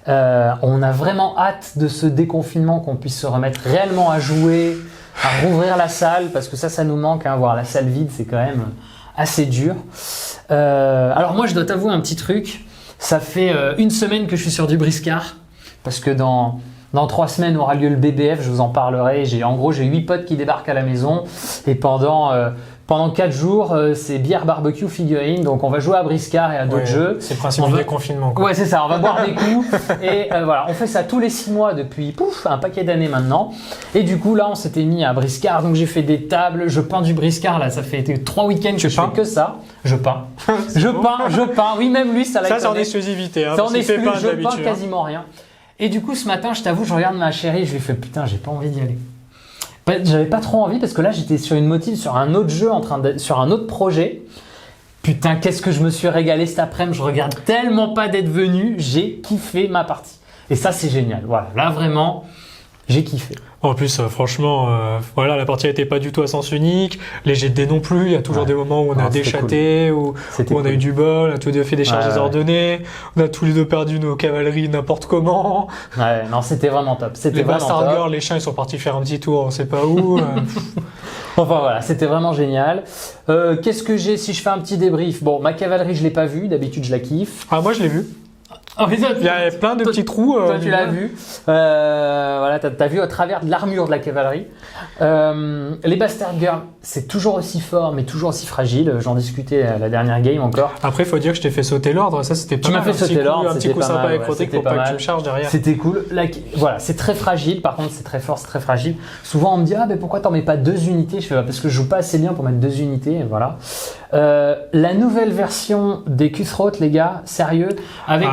On a vraiment hâte de ce déconfinement, qu'on puisse se remettre réellement à jouer, à rouvrir la salle, parce que ça nous manque. Hein, voir la salle vide, c'est quand même assez dur. Alors, moi, je dois t'avouer un petit truc. Ça fait 1 semaine que je suis sur du briscard, parce que dans 3 semaines aura lieu le BBF, je vous en parlerai. J'ai 8 potes qui débarquent à la maison et pendant 4 jours, c'est bière, barbecue, figurine. Donc on va jouer à briscard et à d'autres jeux. C'est le principe du déconfinement. Ouais, c'est ça, on va boire des coups. Et voilà, on fait ça tous les 6 mois depuis un paquet d'années maintenant. Et du coup, là, on s'était mis à briscard. Donc j'ai fait des tables, je peins du briscard. Là, ça fait 3 week-ends que je fais que ça. Je peins. je peins. Oui, même lui, ça l'a Ça, c'est en exclusivité. Hein, c'est en exclu, pas je peins d'habitude. quasiment rien. Et du coup, ce matin, je t'avoue, je regarde ma chérie, je lui fais putain, j'ai pas envie d'y aller. J'avais pas trop envie parce que là, j'étais sur une motive, sur un autre jeu, sur un autre projet. Putain, qu'est-ce que je me suis régalé cet après-midi. Je regarde tellement pas d'être venu. J'ai kiffé ma partie. Et ça, c'est génial. Voilà, là, vraiment, j'ai kiffé. En plus, franchement, voilà, la partie n'était pas du tout à sens unique. Les jets de dés non plus. Il y a toujours des moments où on a déchaté, où on a eu du bol, on a tous les deux fait des charges désordonnées. On a tous les deux perdu nos cavaleries n'importe comment. Ouais, non, c'était vraiment top. Les Bastard Girls, les chiens, ils sont partis faire un petit tour, on sait pas où. Enfin voilà, c'était vraiment génial. Qu'est-ce que j'ai si je fais un petit débrief? Bon, ma cavalerie, je l'ai pas vue. D'habitude, je la kiffe. Ah, moi, je l'ai vu. Oh, mais toi, Il y a plein de petits trous. toi, tu l'as vu. Voilà, t'as vu au travers de l'armure de la cavalerie. Les Bastard Girls, c'est toujours aussi fort, mais toujours aussi fragile. J'en discutais à la dernière game encore. Après, il faut dire que je t'ai fait sauter l'ordre. Ça, c'était pas Tu m'as mal. fait sauter l'ordre, Un petit c'était coup pas sympa mal, avec ouais, Rodrigue pour c'était pas pas que tu mal. me charges derrière. C'était cool. Voilà, c'est très fragile. Par contre, c'est très fort, c'est très fragile. Souvent, on me dit mais pourquoi t'en mets pas 2 unités? Je fais parce que je joue pas assez bien pour mettre 2 unités. Et voilà. La nouvelle version des Cutthroat, les gars, sérieux, avec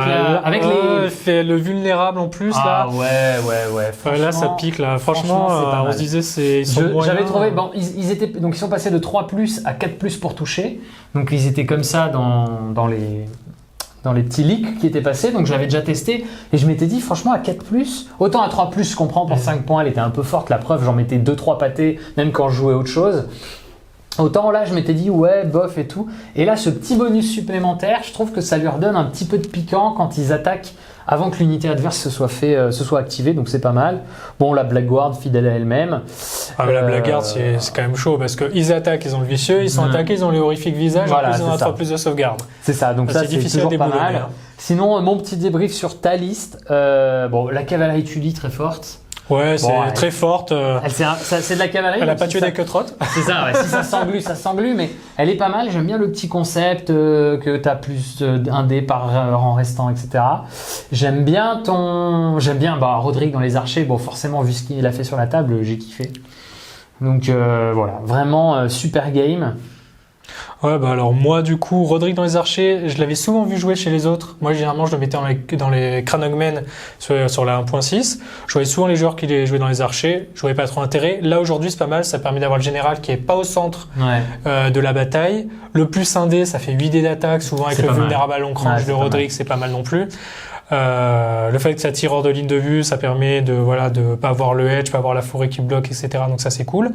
les. Fait le vulnérable en plus là. Ouais. Là, ça pique là. Franchement, c'est pas on mal. se disait ils sont moyens. J'avais trouvé, bon, ils sont passés de 3+ à 4+ pour toucher. Donc ils étaient comme ça dans les petits leaks qui étaient passés. Donc je l'avais déjà testé et je m'étais dit, franchement, à 4+, autant à 3+, je comprends, pour 5 points, elle était un peu forte. La preuve, j'en mettais 2-3 pâtés, même quand je jouais autre chose. Autant là, je m'étais dit, ouais, bof et tout. Et là, ce petit bonus supplémentaire, je trouve que ça lui redonne un petit peu de piquant quand ils attaquent avant que l'unité adverse se soit activée, donc c'est pas mal. Bon, la Blackguard, fidèle à elle-même. Ah, mais la Blackguard, c'est quand même chaud parce qu'ils attaquent, ils ont le vicieux, ils sont attaqués, ils ont le horrifique visage, Voilà, en plus ils ont c'est ça. 3+ de sauvegarde. C'est ça, donc ça, c'est difficile à toujours pas déboulonner, mal. hein. Sinon, mon petit débrief sur ta liste. Bon, la cavalerie Tully, très forte. Ouais, c'est Bon, très forte. C'est de la cavalerie. Elle a donc pas si tué ça- des Cutthroat. C'est ça, ouais. Si ça s'englue, mais elle est pas mal. J'aime bien le petit concept que tu as plus d'un dé par rang restant, etc. J'aime bien Rodrigue dans les archers. Bon, forcément, vu ce qu'il a fait sur la table, j'ai kiffé. Donc voilà, vraiment super game. Ouais, bah alors moi du coup, Rodrigue dans les archers, je l'avais souvent vu jouer chez les autres. Moi généralement je le mettais dans les Cranogmen sur la 1.6. Je voyais souvent les joueurs qui les jouaient dans les archers, je voyais pas trop intérêt. Là aujourd'hui c'est pas mal, ça permet d'avoir le général qui est pas au centre de la bataille. Le plus indé, ça fait 8 dés d'attaque, souvent avec C'est le pas mal. vulnérable à long Ouais, range c'est de pas Rodrigue, c'est pas mal non plus. Le fait que ça tire hors de ligne de vue, ça permet de pas avoir le hedge, pas avoir la forêt qui bloque, etc. Donc ça c'est cool.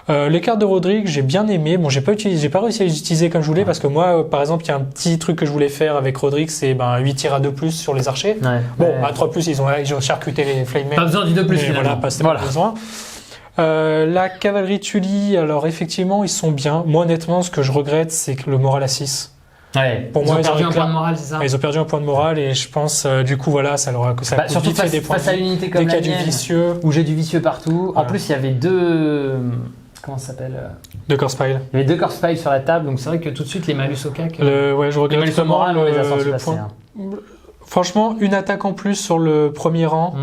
Les cartes de Rodrigue, j'ai bien aimé. Bon, j'ai pas réussi à les utiliser comme je voulais parce que moi, par exemple, il y a un petit truc que je voulais faire avec Rodrigue, c'est 8 tirs à 2+ sur les archers. Ouais. Bon, à 3+, ils ont charcuté les Flamemen. Pas besoin du 2+. Mais finalement. voilà, pas besoin. La cavalerie Tully, alors effectivement, ils sont bien. Moi, honnêtement, ce que je regrette, c'est que le moral à 6. Ouais. Pour Ils moi, ont ils perdu auraient un point de morale, c'est ça? Ils ont perdu un point de morale et je pense, du coup, voilà, ça leur a coûté Surtout vite fait des points. face à une unité comme Dès qu'il y la a du mienne, vicieux, où j'ai du vicieux partout. En Voilà. plus, il y avait 2... Comment ça s'appelle de Corspile. Il y avait 2 corps spy sur la table, donc c'est vrai que tout de suite, les malus au cac... Ouais, je les regrette malus au vraiment moral, on les a sortis le passer. point. Hein. Franchement, une attaque en plus sur le premier rang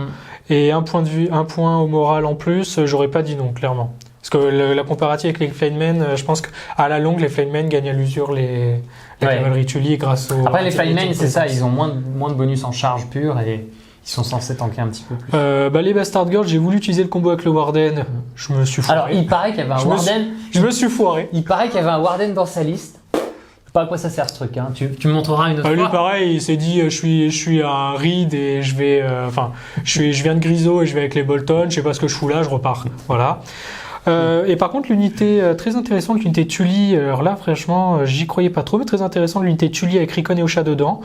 et un point au moral en plus, j'aurais pas dit non, clairement. Parce que la comparative avec les Flamemen, je pense qu'à la longue, les Flamemen gagnent à l'usure la cavalerie Tully grâce au... Après, les Flymen, c'est ça, ils ont moins de bonus en charge pure et ils sont censés tanker un petit peu plus. Les Bastard Girls, j'ai voulu utiliser le combo avec le Warden, je me suis foiré. Alors, il paraît qu'il y avait un Warden... Je me suis foiré. Il paraît qu'il y avait un Warden dans sa liste. Je sais pas à quoi ça sert ce truc, hein. Tu me montreras une autre Lui, fois. pareil, il s'est dit, je suis un Reed et je vais... je viens de Griso et je vais avec les Bolton, je sais pas ce que je fous là, je repars. Voilà. Et par contre, l'unité très intéressante, l'unité Tully, alors là, franchement, j'y croyais pas trop, mais très intéressant, l'unité Tully avec Recon et Osha dedans.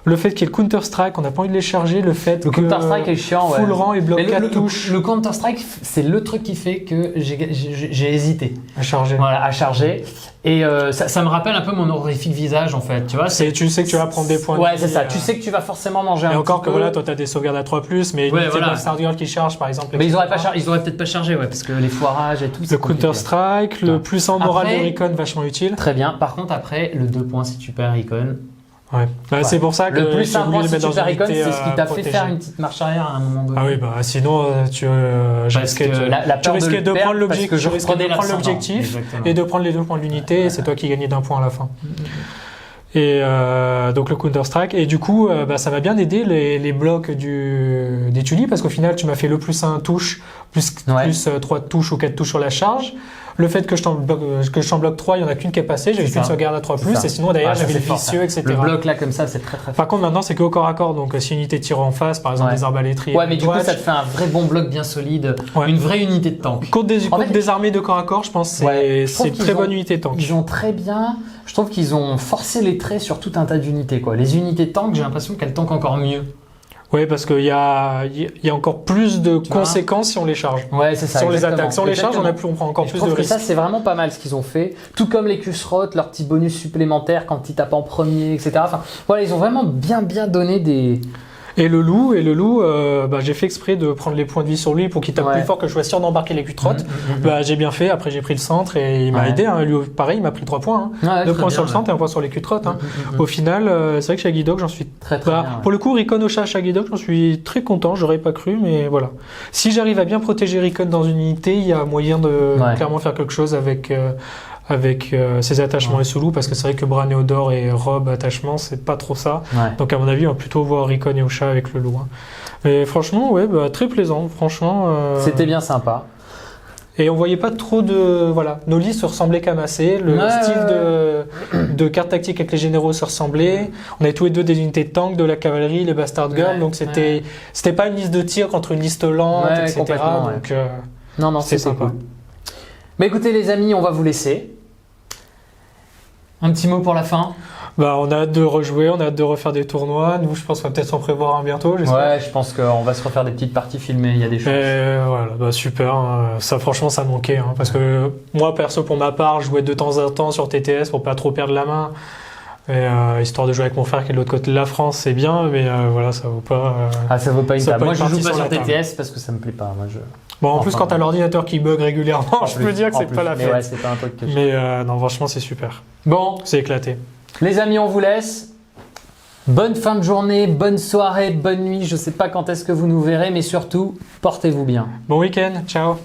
Le fait qu'il y ait le Counter-Strike, on n'a pas envie de les charger, le fait Le que Counter-Strike est chiant, ouais. full rang et bloc 4 touches Le Counter-Strike, c'est le truc qui fait que j'ai hésité. à charger. Voilà, à charger. Et ça me rappelle un peu mon horrifique visage, en fait. Tu vois, Tu sais que tu vas prendre des points de Ouais, vie, c'est ça. Tu sais que tu vas forcément manger un Et petit encore que peu. voilà, toi, tu as des sauvegardes à 3+, mais Ouais, l'unité voilà. Bastard Girl qui charge, par exemple. Mais ils auraient etc. peut-être pas chargé, ouais, parce que les foirages et tout. Le c'est compliqué. Counter-Strike, le plus en moral Après- de Recon, vachement utile. Très bien. Par contre, après, le 2 points si tu perds Icon. Ouais. C'est pour ça que Le plus j'ai 1 voulu point les si mettre tu dans perds une Icon, unité c'est ce qui t'a fait protégée. faire une petite marche arrière à un moment donné. Ah oui, sinon, je risquais que la tu peur de risquais le de perdre prendre parce que je reprenais l'ascendant. l'objectif Exactement. et de prendre les 2 points de l'unité, et c'est toi qui gagnais d'un point à la fin. Et donc le Counter-Strike. Et du coup, ça m'a bien aidé les blocs des Tully, parce qu'au final, tu m'as fait le plus 1 touche, plus 3 touches ou 4 touches sur la charge. Le fait que je t'en bloque 3, il n'y en a qu'une qui est passée, j'avais C'est qu'une ça. sauvegarde à 3+, C'est ça. et sinon derrière Ça, j'avais c'est le fort, vicieux, ça. etc. Le bloc là comme ça, c'est très très fort. Par contre, maintenant, c'est que au corps à corps, donc si une unité tire en face, par exemple Ouais. des arbalétriers. Ouais, mais du coup, Watch, ça te fait un vrai bon bloc bien solide, Ouais. une vraie unité de tank. Contre En fait, des armées de corps à corps, je pense que Ouais, je c'est trouve une qu'ils très ont- bonne unité tank. Ils ont très bien. Je trouve qu'ils ont forcé les traits sur tout un tas d'unités, quoi. Les unités tank, j'ai l'impression qu'elles tankent encore mieux. Oui, parce qu'il y a encore plus de conséquences si on les charge. Ouais, c'est ça. Si on les exactement. attaque. Si on les charge, on prend encore Et plus je trouve de que risques. ça, c'est vraiment pas mal ce qu'ils ont fait. Tout comme les Kusrot, leur petit bonus supplémentaire quand ils tapent en premier, etc. Enfin, voilà, ils ont vraiment bien donné des... Et le loup, j'ai fait exprès de prendre les points de vie sur lui pour qu'il tape plus fort, que je sois sûr d'embarquer les cutrottes. J'ai bien fait, après j'ai pris le centre et il m'a aidé. Hein. Lui, pareil, il m'a pris 3 points. Hein. 2 points sur le centre et 1 point sur les cutrottes. Hein. Au final, c'est vrai que Shaggy Dog, j'en suis très bien. Pour le coup, Recon Ocha Shaggy Dog, j'en suis très content. J'aurais pas cru, mais voilà. Si j'arrive à bien protéger Recon dans une unité, il y a moyen de clairement faire quelque chose avec ses attachements et sous loup, parce que c'est vrai que Bran et Odor et Rob attachement, c'est pas trop ça. Donc à mon avis, on va plutôt voir Recon et Ocha avec le loup. Hein. Mais franchement, très plaisant. Franchement, c'était bien sympa. Et on voyait pas trop de... Voilà, nos listes se ressemblaient qu'à masser. Le style de carte tactique avec les généraux se ressemblait. On avait tous les deux des unités de tank, de la cavalerie, les Bastard Girls. Donc c'était pas une liste de tir contre une liste lente, etc. Donc non, c'était sympa. Cool. Mais écoutez les amis, on va vous laisser. Un petit mot pour la fin. On a hâte de rejouer, on a hâte de refaire des tournois. Nous, je pense qu'on va peut-être s'en prévoir un bientôt. Ouais, je pense qu'on va se refaire des petites parties filmées, il y a des choses. Voilà, super. Ça, franchement, ça manquait. Hein, parce que moi, perso, pour ma part, je jouais de temps en temps sur TTS pour pas trop perdre la main. Et, histoire de jouer avec mon frère qui est de l'autre côté de la France, c'est bien, mais voilà, ça vaut pas. Ça vaut pas une table. Moi, je joue pas sur TTS parce que ça me plaît pas. Moi, en plus, quand t'as l'ordinateur qui bug régulièrement, je peux dire que c'est pas la fête. Mais c'est pas un truc que non, franchement, c'est super. Bon, c'est éclaté. Les amis, on vous laisse. Bonne fin de journée, bonne soirée, bonne nuit. Je sais pas quand est-ce que vous nous verrez, mais surtout, portez-vous bien. Bon week-end, ciao.